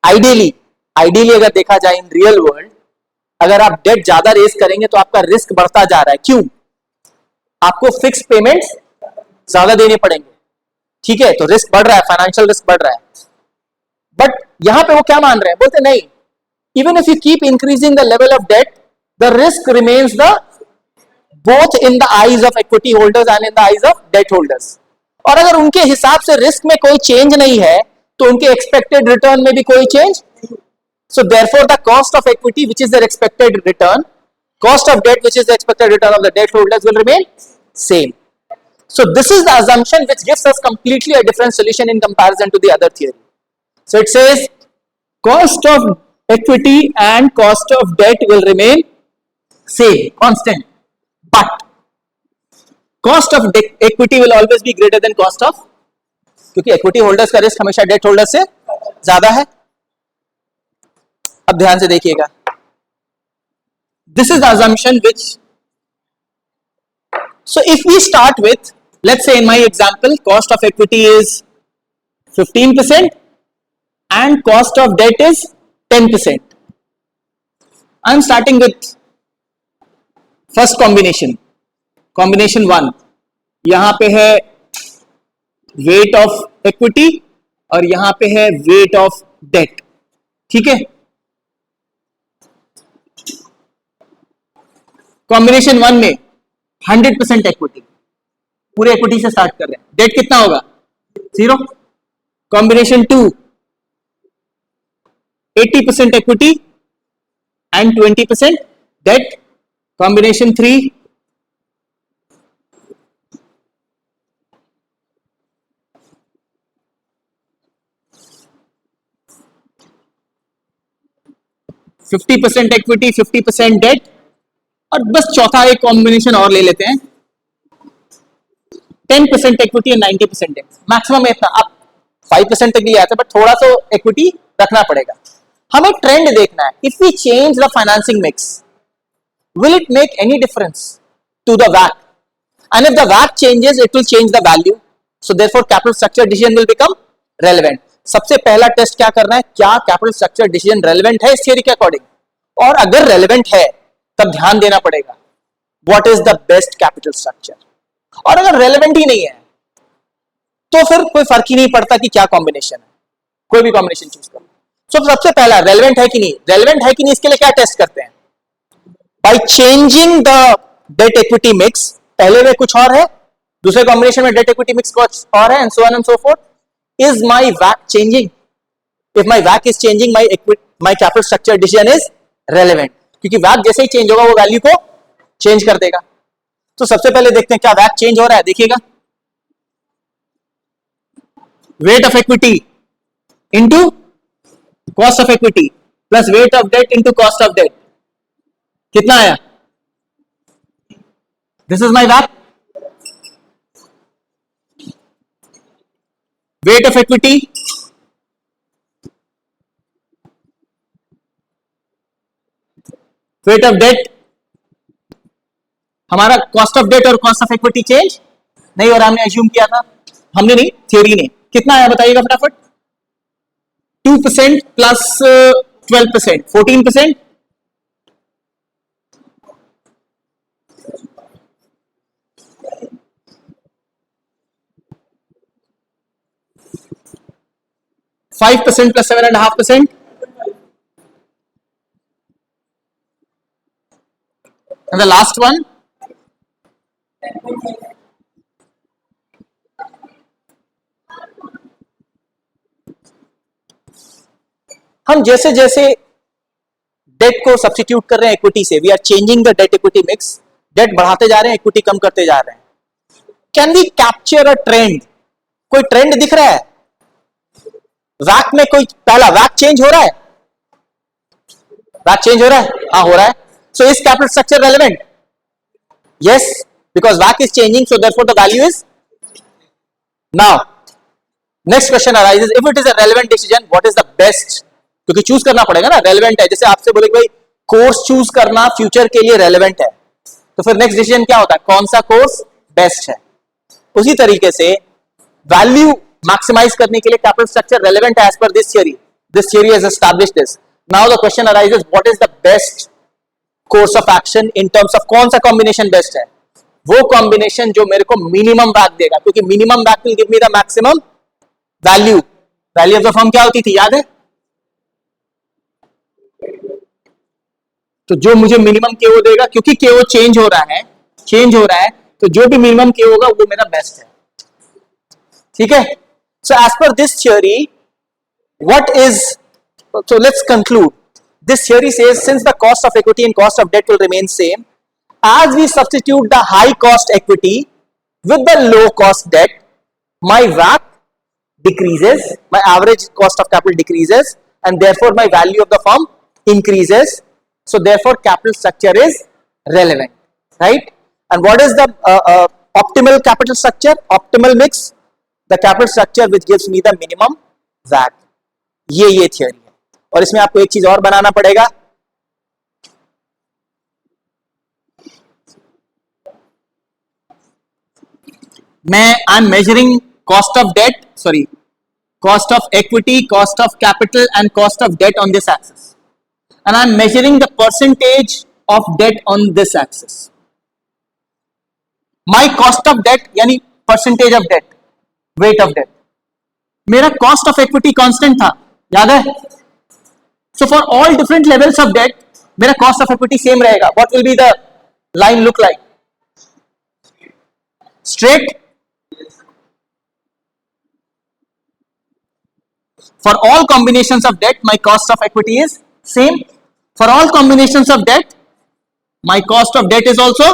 ideally अगर देखा जाए in real world, अगर आप डेट ज्यादा रेज करेंगे तो आपका रिस्क बढ़ता जा रहा है. क्यों? आपको फिक्स पेमेंट्स ज्यादा देने पड़ेंगे. ठीक है, तो रिस्क बढ़ रहा है, फाइनेंशियल रिस्क बढ़ रहा है. बट यहां पे वो क्या मान रहे हैं? बोलते नहीं, even if you keep increasing the level of debt, the risk remains the both in the eyes of equity holders and in the eyes of debt holders. और अगर उनके हिसाब से रिस्क में कोई चेंज नहीं है तो उनके एक्सपेक्टेड रिटर्न में भी कोई change. So therefore the cost of equity, which is their expected return, cost of debt, which is the expected return of the debt holders, will remain same. So this is the assumption which gives us completely a different solution in comparison to the other theory. So it says cost of equity and cost of debt will remain same, constant, but cost of equity will always be greater than cost of, क्योंकि equity holders का risk हमेशा debt holders से ज्यादा है. अब ध्यान से देखिएगा, this is the assumption which, so if we start with, let's say in my example, cost of equity is 15% and cost of debt is 10%. I'm starting with first combination 1. यहां पे है weight of equity और यहां पे है weight of debt. ठीक है, combination 1 में 100% इक्विटी, पूरे इक्विटी से स्टार्ट कर रहे हैं, डेट कितना होगा? 0. Combination 2 80% equity and 20% debt. Combination 3 50% equity 50% debt. और बस चौथा एक कॉम्बिनेशन और ले लेते हैं, 10% इक्विटी एंड 90% डेट. मैक्सिमम इतना, आप 5% तक ले आते हैं, बट थोड़ा तो इक्विटी रखना पड़ेगा. हमें ट्रेंड देखना है. If we change the financing mix, will it make any difference to the वैक? एंड इफ द वैक changes, it will change the value. So therefore capital structure decision will become relevant. सबसे पहला test क्या करना है? क्या capital structure decision relevant है इस थियरी के अकॉर्डिंग? और अगर रेलेवेंट है तब ध्यान देना पड़ेगा what is the best capital structure. और अगर रेलेवेंट ही नहीं है तो फिर कोई फर्क ही नहीं पड़ता कि क्या कॉम्बिनेशन है, कोई भी कॉम्बिनेशन चूज करो. सो सबसे पहला रेलेवेंट है कि नहीं, रेलेवेंट है कि नहीं, इसके लिए क्या टेस्ट करते हैं? By changing the debt equity mix. पहले में कुछ और है, दूसरे कॉम्बिनेशन में डेट इक्विटी मिक्स कुछ और है, and so on and so fourth. Is my वैक changing? If my वैक is changing, my capital structure decision is relevant, क्योंकि वैक जैसे ही चेंज होगा वो वैल्यू को चेंज कर देगा. तो सबसे पहले देखते हैं क्या वैक चेंज हो रहा है. देखिएगा, weight of equity into cost of equity plus weight of debt into cost of debt, कितना आया? दिस इज माय वैक. Weight of equity weight of debt, हमारा कॉस्ट ऑफ डेट और कॉस्ट ऑफ इक्विटी चेंज नहीं हो रहा. हमने assume किया था, हमने नहीं, थ्योरी ने. कितना आया बताइएगा फटाफट? 2% plus 12%, 14%. %5 plus 7.5%. And the last one, हम जैसे जैसे डेट को सब्स्टिट्यूट कर रहे हैं इक्विटी से, we are changing the debt equity mix. Debt बढ़ाते जा रहे हैं, इक्विटी कम करते जा रहे हैं. Can we capture a trend? कोई ट्रेंड दिख रहा है? वैक में कोई पहला वैक चेंज हो रहा है? वैक चेंज हो रहा है? हाँ, हो रहा है. So is capital structure relevant? Yes, because WACC is changing, so therefore the value is. Now, next question arises: if it is a relevant decision, what is the best? क्योंकि चूज करना पड़ेगा ना, रेलेवेंट है. जैसे आपसे बोले भाई course choose करना फ्यूचर के लिए रेलेवेंट है, तो फिर नेक्स्ट डिसीजन क्या होता है? कौन सा कोर्स बेस्ट है? उसी तरीके से वैल्यू मैक्सिमाइज करने के लिए कैपिटल स्ट्रक्चर रेलेवेंट है as per this theory. This theory has established this. Now the question arises: what is the best course of action in terms of कौन सा कॉम्बिनेशन बेस्ट है? वो कॉम्बिनेशन जो मेरे को मिनिमम वैक देगा, क्योंकि मिनिमम वैक will give me the maximum value. Value of the firm क्या होती थी, याद है? तो जो मुझे मिनिमम केओ देगा, क्योंकि केओ चेंज हो रहा है, तो जो भी मिनिमम केओ होगा वो मेरा बेस्ट है. ठीक है. So as per this theory what is, so let's conclude. This theory says since the cost of equity and cost of debt will remain same, as we substitute the high cost equity with the low cost debt, my WACC decreases, my average cost of capital decreases, and therefore my value of the firm increases. So therefore capital structure is relevant, right? And what is the optimal capital structure, optimal mix? The capital structure which gives me the minimum WACC. ये theory है. और इसमें आपको एक चीज और बनाना पड़ेगा. I am measuring cost of debt, sorry, cost of equity, cost of capital and cost of debt on this axis, and I am measuring the percentage of debt on this axis. My cost of debt यानी percentage of debt, weight of debt. मेरा cost of equity constant था, याद है? So for all different levels of debt, मेरा cost of equity same रहेगा. What will be the line look like? Straight? For all combinations of debt, my cost of equity is same. For all combinations of debt, my cost of debt is also.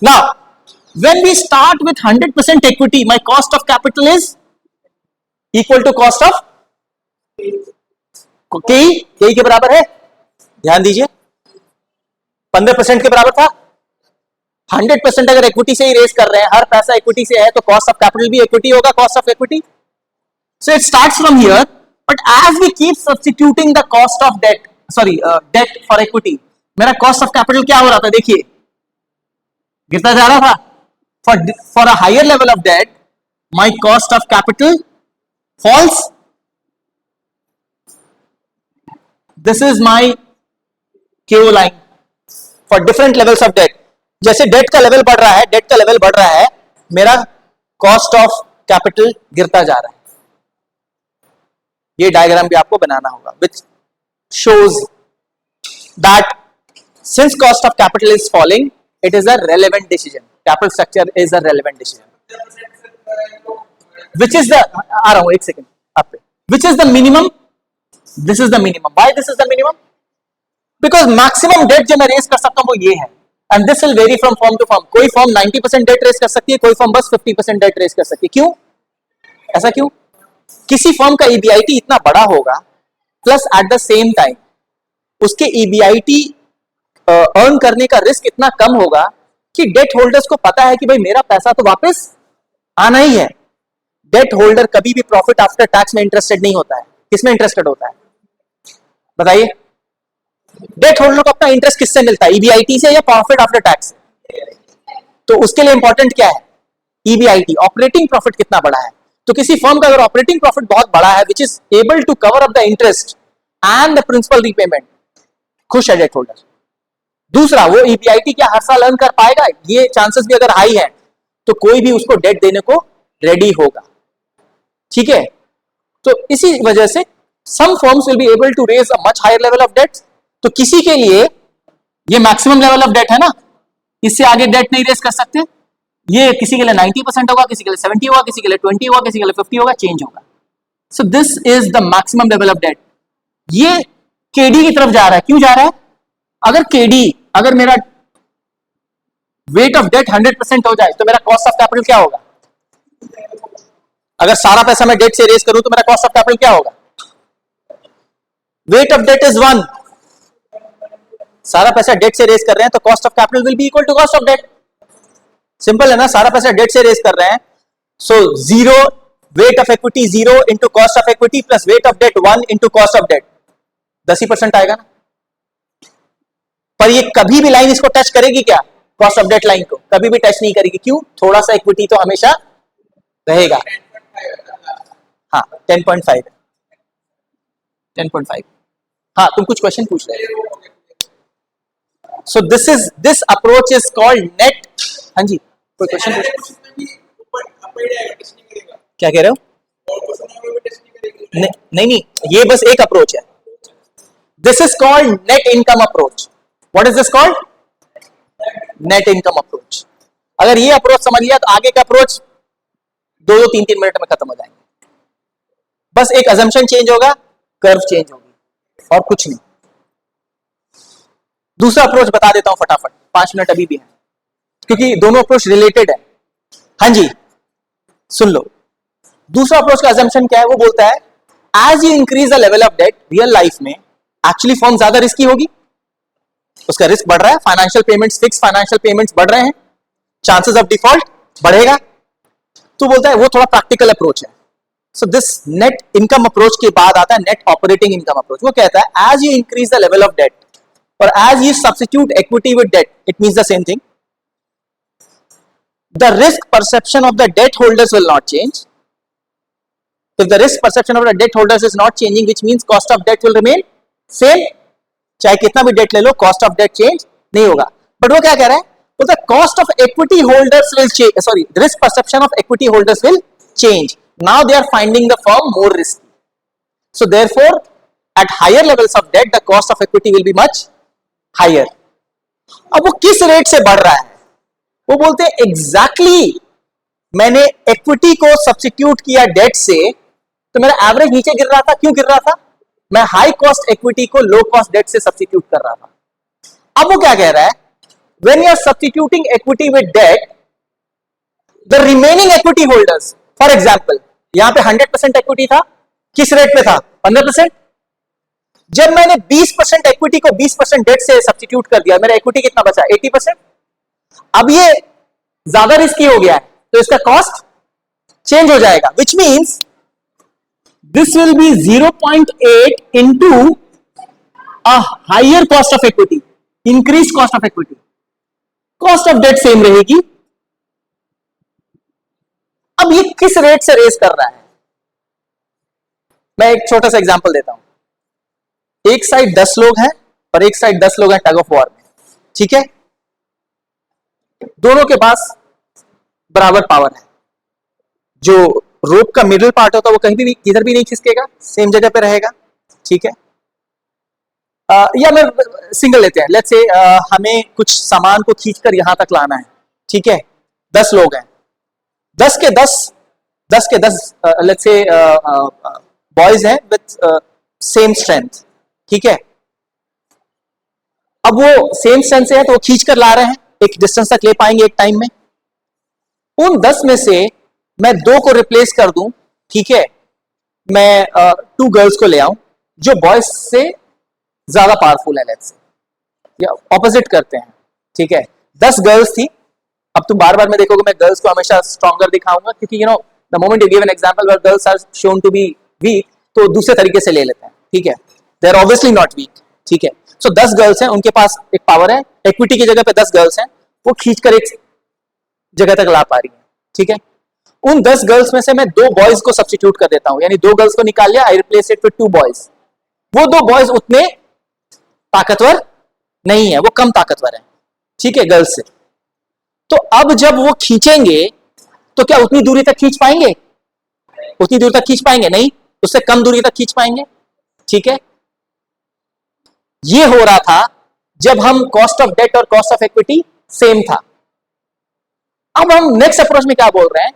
Now, when we start with 100% equity, my cost of capital is equal to cost of के के बराबर है. ध्यान दीजिए, 15% के बराबर था. 100% अगर इक्विटी से ही रेस कर रहे हैं, हर पैसा इक्विटी से है, तो कॉस्ट ऑफ कैपिटल भी इक्विटी होगा, cost of equity. So it starts from here, but as we keep substituting the cost of debt, sorry debt for equity, मेरा कॉस्ट ऑफ कैपिटल क्या हो रहा था? देखिए, गिरता जा रहा था. For a higher level of debt, my cost of capital falls. This is my KO line for different levels of debt. जैसे डेट का लेवल बढ़ रहा है, मेरा कॉस्ट ऑफ कैपिटल गिरता जा रहा है. ये डायग्राम भी आपको बनाना होगा, which shows that since cost of capital is falling, it is a relevant decision. Capital structure is a relevant decision. Which is the, आ रहा हूं एक सेकेंड आप पे. Which is the minimum? This is the minimum. Why this is the minimum? Because maximum debt जो मैं race कर सकता हूं वो ये है. And this will vary from firm to firm. कोई फर्म 90% डेट रेस कर सकती है, कोई फर्म बस 50% डेट रेस कर सकती है. क्यों? ऐसा क्यों? किसी फर्म का EBIT इतना बड़ा होगा, plus at the same time उसके EBIT अर्न करने का रिस्क इतना कम होगा कि डेट होल्डर्स को पता है कि भाई मेरा पैसा तो वापस आना ही है. डेट होल्डर कभी भी प्रॉफिट आफ्टर टैक्स में इंटरेस्टेड नहीं होता है. किसमें इंटरेस्टेड होता है बताइए? डेट होल्डर को अपना इंटरेस्ट किससे मिलता है? EBIT से या प्रॉफिट आफ्टर टैक्स से? तो उसके लिए इंपॉर्टेंट क्या है? EBIT, ऑपरेटिंग प्रॉफिट कितना बड़ा है. तो किसी फर्म का अगर ऑपरेटिंग प्रॉफिट बहुत बड़ा है, which is able to cover up the interest and the principal repayment, खुश है डेट होल्डर. दूसरा, वो EBIT क्या हर साल अर्न कर पाएगा? ये चांसेस भी अगर हाई है, तो कोई भी उसको डेट देने को रेडी होगा. ठीक है. तो इसी वजह से some firms will be able to raise a much higher level of debt. तो किसी के लिए ये मैक्सिमम लेवल ऑफ डेट है ना, इससे आगे डेट नहीं रेस कर सकते. ये किसी के लिए 90% होगा, किसी के लिए 70 होगा, किसी के लिए 20 होगा, किसी के लिए 50 होगा, चेंज होगा. So this is the maximum level of debt. ये KD की तरफ जा रहा है. क्यों जा रहा है? अगर KD, अगर मेरा वेट ऑफ डेट 100% हो जाए तो मेरा कॉस्ट ऑफ कैपिटल क्या होगा? अगर सारा पैसा मैं डेट से रेज करूं तो मेरा कॉस्ट ऑफ कैपिटल क्या होगा? वेट ऑफ डेट इज 1, सारा पैसा डेट से रेज कर रहे हैं तो cost of capital will be equal to cost of debt. Simple है ना, सारा पैसा डेट से रेज कर रहे हैं, so zero weight of equity 0 into cost of equity plus weight of debt 1 into cost of debt, 10% आएगा ना। पर ये कभी भी लाइन इसको टच करेगी क्या? कॉस्ट ऑफ डेट लाइन को कभी भी टच नहीं करेगी। क्यों? थोड़ा सा इक्विटी तो हमेशा रहेगा। हाँ 10.5 10.5। हाँ तुम कुछ क्वेश्चन पूछ रहे हो। So this approach is called net. हाँ जी कोई क्वेश्चन पूछ? क्या कह रहे हो? नहीं, ये बस एक अप्रोच है। This is called net income approach. What is this called? Net income approach. अगर ये अप्रोच समझ लिया तो आगे का अप्रोच 2-3 मिनट में खत्म हो जाएंगे। बस एक अजम्पशन चेंज होगा, कर्व चेंज होगी और कुछ नहीं। दूसरा अप्रोच बता देता हूं फटाफट, 5 मिनट अभी भी है क्योंकि दोनों अप्रोच रिलेटेड है। हाँ जी सुन लो, दूसरा अप्रोच का अजम्पशन क्या है? वो बोलता है as you increase the level of debt real life में एक्चुअली फर्म ज्यादा रिस्की होगी, उसका रिस्क बढ़ रहा है, financial payments, fix financial payments बढ़ रहे हैं, चांसेस ऑफ डिफॉल्ट बढ़ेगा। तो बोलता है वो थोड़ा प्रैक्टिकल अप्रोच है। So this net income approach के बाद आता है नेट ऑपरेटिंग इनकम अप्रोच। वो कहता है as you increase the level of debt और as you substitute equity with debt, it means the same thing, the risk perception of the debt holders will not change. If the risk perception of the debt holders is not changing, which means cost of debt will remain same. चाहे कितना भी date ले लो, cost of debt change नहीं होगा। But वो क्या कह रहा है? तो the cost of equity holders will change. Sorry, the risk perception of equity holders will change. Now they are finding the firm more risky. So therefore, at higher levels of debt, the cost of equity will be much higher. अब वो किस rate से बढ़ रहा है? वो बोलते हैं एग्जैक्टली मैंने इक्विटी को सब्स्टिट्यूट किया डेट से तो मेरा एवरेज नीचे गिर रहा था। क्यों गिर रहा था? मैं हाई कॉस्ट इक्विटी को लो कॉस्ट डेट से सब्स्टिट्यूट कर रहा था। अब वो क्या कह रहा है? When you are substituting equity with debt, the remaining equity holders, for example यहां पे 100% इक्विटी था, किस रेट पे था? 15%। जब मैंने 20% इक्विटी को 20% डेट से सब्स्टिट्यूट कर दिया, मेरा इक्विटी कितना बचा? 80%। अब ये ज्यादा रिस्की हो गया है तो इसका कॉस्ट चेंज हो जाएगा, which means this will be 0.8 into a higher cost of equity, increase cost of equity. Cost of debt same रहेगी। अब ये किस रेट से रेज कर रहा है? मैं एक छोटा सा एग्जांपल देता हूं। एक साइड 10 लोग हैं और एक साइड 10 लोग हैं टग ऑफ वॉर में, ठीक है? दोनों के पास बराबर पावर है। जो रोप का मिडिल पार्ट होता है वो कहीं भी किधर भी नहीं खिसकेगा, सेम जगह पे रहेगा, ठीक है? या मैं सिंगल लेते हैं, लेट्स से हमें कुछ सामान को खींचकर यहां तक लाना है, ठीक है? 10 लोग हैं, 10 के 10 लेट्स से बॉयज हैं विथ सेम स्ट्रेंथ, ठीक है? अब वो सेम स्ट्रेंथ से है तो वो खींचकर ला रहे हैं, एक डिस्टेंस तक ले पाएंगे एक टाइम में। उन 10 में से मैं 2 को रिप्लेस कर दूं, ठीक है? मैं 2 गर्ल्स को ले आऊं जो बॉयज से ज्यादा पावरफुल है, लेट्स से, या ऑपोजिट करते हैं, ठीक है? 10 गर्ल्स थी, अब तुम बार बार में देखोगे मैं गर्ल्स को हमेशा स्ट्रॉन्गर दिखाऊंगा क्योंकि you know the moment you give an example where girls are shown to be weak तो दूसरे तरीके से ले लेते हैं, ठीक है? They are obviously not weak, ठीक है? सो 10 गर्ल्स हैं, उनके पास एक पावर है, इक्विटी की जगह पे 10 गर्ल्स हैं, वो खींचकर एक जगह तक ला पा रही है, ठीक है? उन 10 गर्ल्स में से मैं 2 बॉयज को सब्स्टिट्यूट कर देता हूं, यानी 2 गर्ल्स को निकाल लिया, आई रिप्लेस इट विद 2 बॉयज। वो 2 बॉयज उतने ताकतवर नहीं है, वो कम ताकतवर है, ठीक है, गर्ल्स से। तो अब जब वो खींचेंगे तो क्या उतनी दूरी तक खींच पाएंगे? उतनी दूरी तक खींच पाएंगे नहीं, उससे कम दूरी तक खींच पाएंगे, ठीक है? ये हो रहा था जब हम कॉस्ट ऑफ डेट और कॉस्ट ऑफ इक्विटी सेम था। अब हम नेक्स्ट अप्रोच में क्या बोल रहे हैं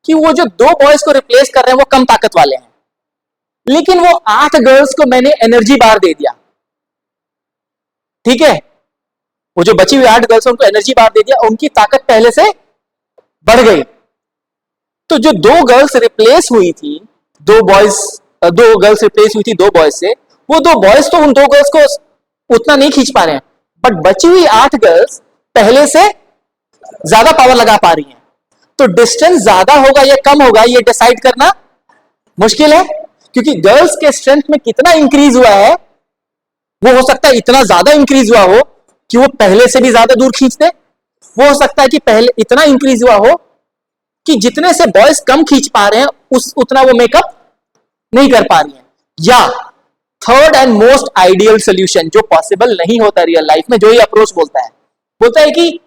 कि वो जो 2 बॉयज को रिप्लेस कर रहे हैं वो कम ताकत वाले हैं, लेकिन वो 8 गर्ल्स को मैंने एनर्जी बार दे दिया, ठीक है? वो जो बची हुई 8 गर्ल्स उनको एनर्जी बार दे दिया, उनकी ताकत पहले से बढ़ गई। तो जो 2 गर्ल्स रिप्लेस हुई थी, 2 गर्ल्स रिप्लेस हुई थी 2 बॉयज से, वो 2 बॉयज तो उन 2 गर्ल्स को उतना नहीं खींच पा रहे हैं, बट बची हुई 8 गर्ल्स पहले से ज्यादा पावर लगा पा रही हैं। तो डिस्टेंस ज्यादा होगा या कम होगा ये डिसाइड करना मुश्किल है, क्योंकि गर्ल्स के स्ट्रेंथ में कितना इंक्रीज हुआ है, वो हो सकता है इतना ज्यादा इंक्रीज हुआ हो कि वो पहले से भी ज्यादा दूर खींच दे, वो हो सकता है कि पहले इतना इंक्रीज हुआ हो कि जितने से बॉयज कम खींच पा रहे हैं उतना वो मेकअप नहीं कर पा रही हैं। या third and most ideal solution जो पॉसिबल नहीं होता रियल लाइफ में, जो ये अप्रोच बोलता है कि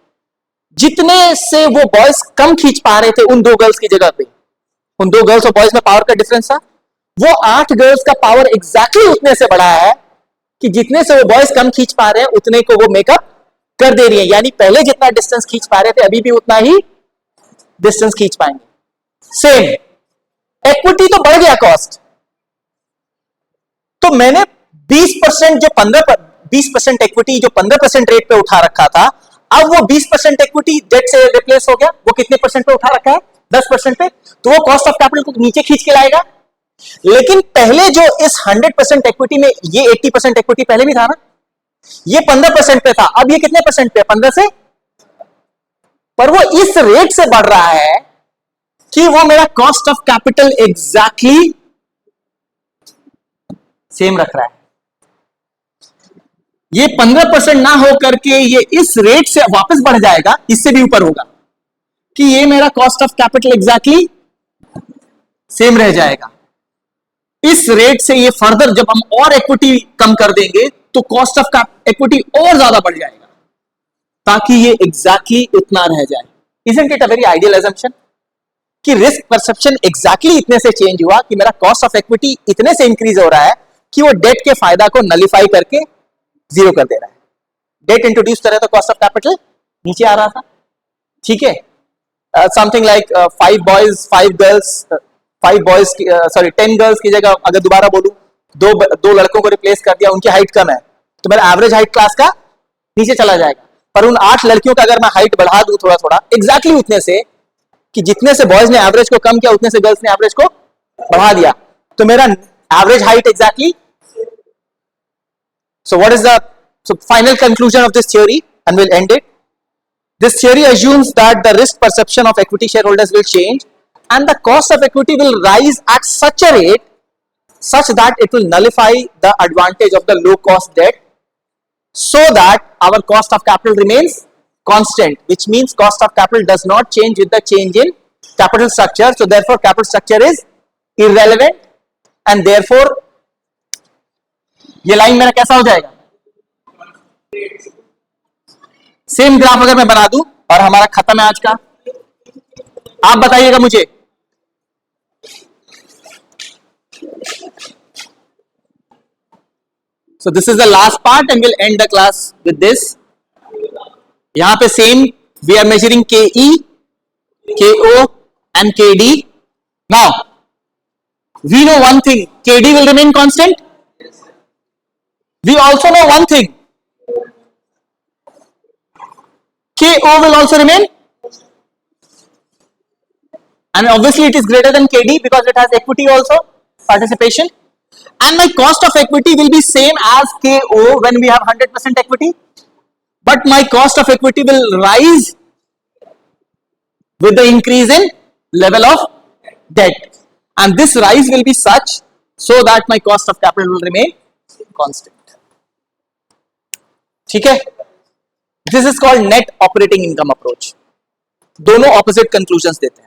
जितने से वो बॉयज कम खींच पा रहे थे उन 2 गर्ल्स की जगह पे, उन 2 गर्ल्स और बॉयज में पावर का डिफरेंस था, वो 8 गर्ल्स का पावर एग्जैक्टली उतने से बढ़ा है कि जितने से वो बॉयज कम खींच पा रहे हैं उतने को वो मेकअप कर दे रही है। यानी पहले जितना डिस्टेंस खींच पा रहे थे अभी भी उतना ही डिस्टेंस खींच पाएंगे। सेम इक्विटी तो बढ़ गया कॉस्ट, तो मैंने 20% जो 20% इक्विटी जो 15% रेट पे उठा रखा था, अब वो 20% इक्विटी डेट से रिप्लेस हो गया, वो कितने परसेंट पे उठा रखा है? 10% पे, तो वो कॉस्ट ऑफ कैपिटल को नीचे खींच के लाएगा। लेकिन पहले जो इस 100% इक्विटी में ये 80% इक्विटी पहले भी था ना, ये 15% पे था, अब ये कितने परसेंट पे? 15 से, पर वो इस रेट से बढ़ रहा है कि वो मेरा cost of capital exactly same रख रहा है। ये 15% ना हो करके ये इस रेट से वापस बढ़ जाएगा, इससे भी ऊपर होगा, कि ये मेरा cost of capital exactly same रह जाएगा। इस रेट से ये फर्दर जब हम और इक्विटी कम कर देंगे तो कॉस्ट ऑफ इक्विटी और ज्यादा बढ़ जाएगा, ताकि ये एग्जैक्टली उतना रह जाए। Isn't it a very ideal assumption? कि रिस्क परसेप्शन एग्जैक्टली इतने से चेंज हुआ कि मेरा कॉस्ट ऑफ इक्विटी इतने से इंक्रीज हो रहा है कि वो डेट के फायदा को नलिफाई करके जीरो कर दे रहा है। डेट इंट्रोड्यूस कर रहा था, कॉस्ट ऑफ कैपिटल नीचे आ रहा था, ठीक है। Something like 5 boys 5 girls 5 boys sorry 10 girls की जगह अगर दोबारा बोलूं, दो लड़कों को रिप्लेस कर दिया, उनकी हाइट कम है तो मेरा एवरेज हाइट क्लास का नीचे चला जाएगा। पर उन 8 लड़कियों का अगर मैं हाइट बढ़ा दूं थोड़ा थोड़ा एग्जैक्टली उतने से कि जितने से बॉयज ने एवरेज को कम किया उतने से गर्ल्स ने एवरेज को बढ़ा दिया, तो मेरा average height exactly. So what is the final conclusion of this theory, and we'll end it. This theory assumes that the risk perception of equity shareholders will change and the cost of equity will rise at such a rate such that it will nullify the advantage of the low cost debt, so that our cost of capital remains constant, which means cost of capital does not change with the change in capital structure. So therefore capital structure is irrelevant, and therefore ये line मेरा कैसा हो जाएगा? Same graph अगर मैं बना दूं और हमारा खत्म है आज का, आप बताइएगा मुझे। So this is the last part and we'll end the class with this. यहां पे same we are measuring KE, KO and KD. Now we know one thing, KD will remain constant. We also know one thing, KO will also remain, and obviously it is greater than KD because it has equity also, participation, and my cost of equity will be same as KO when we have 100% equity, but my cost of equity will rise with the increase in level of debt, and this rise will be such so that my cost of capital will remain constant. ठीक है, this is called net operating income approach. दोनों opposite conclusions देते हैं।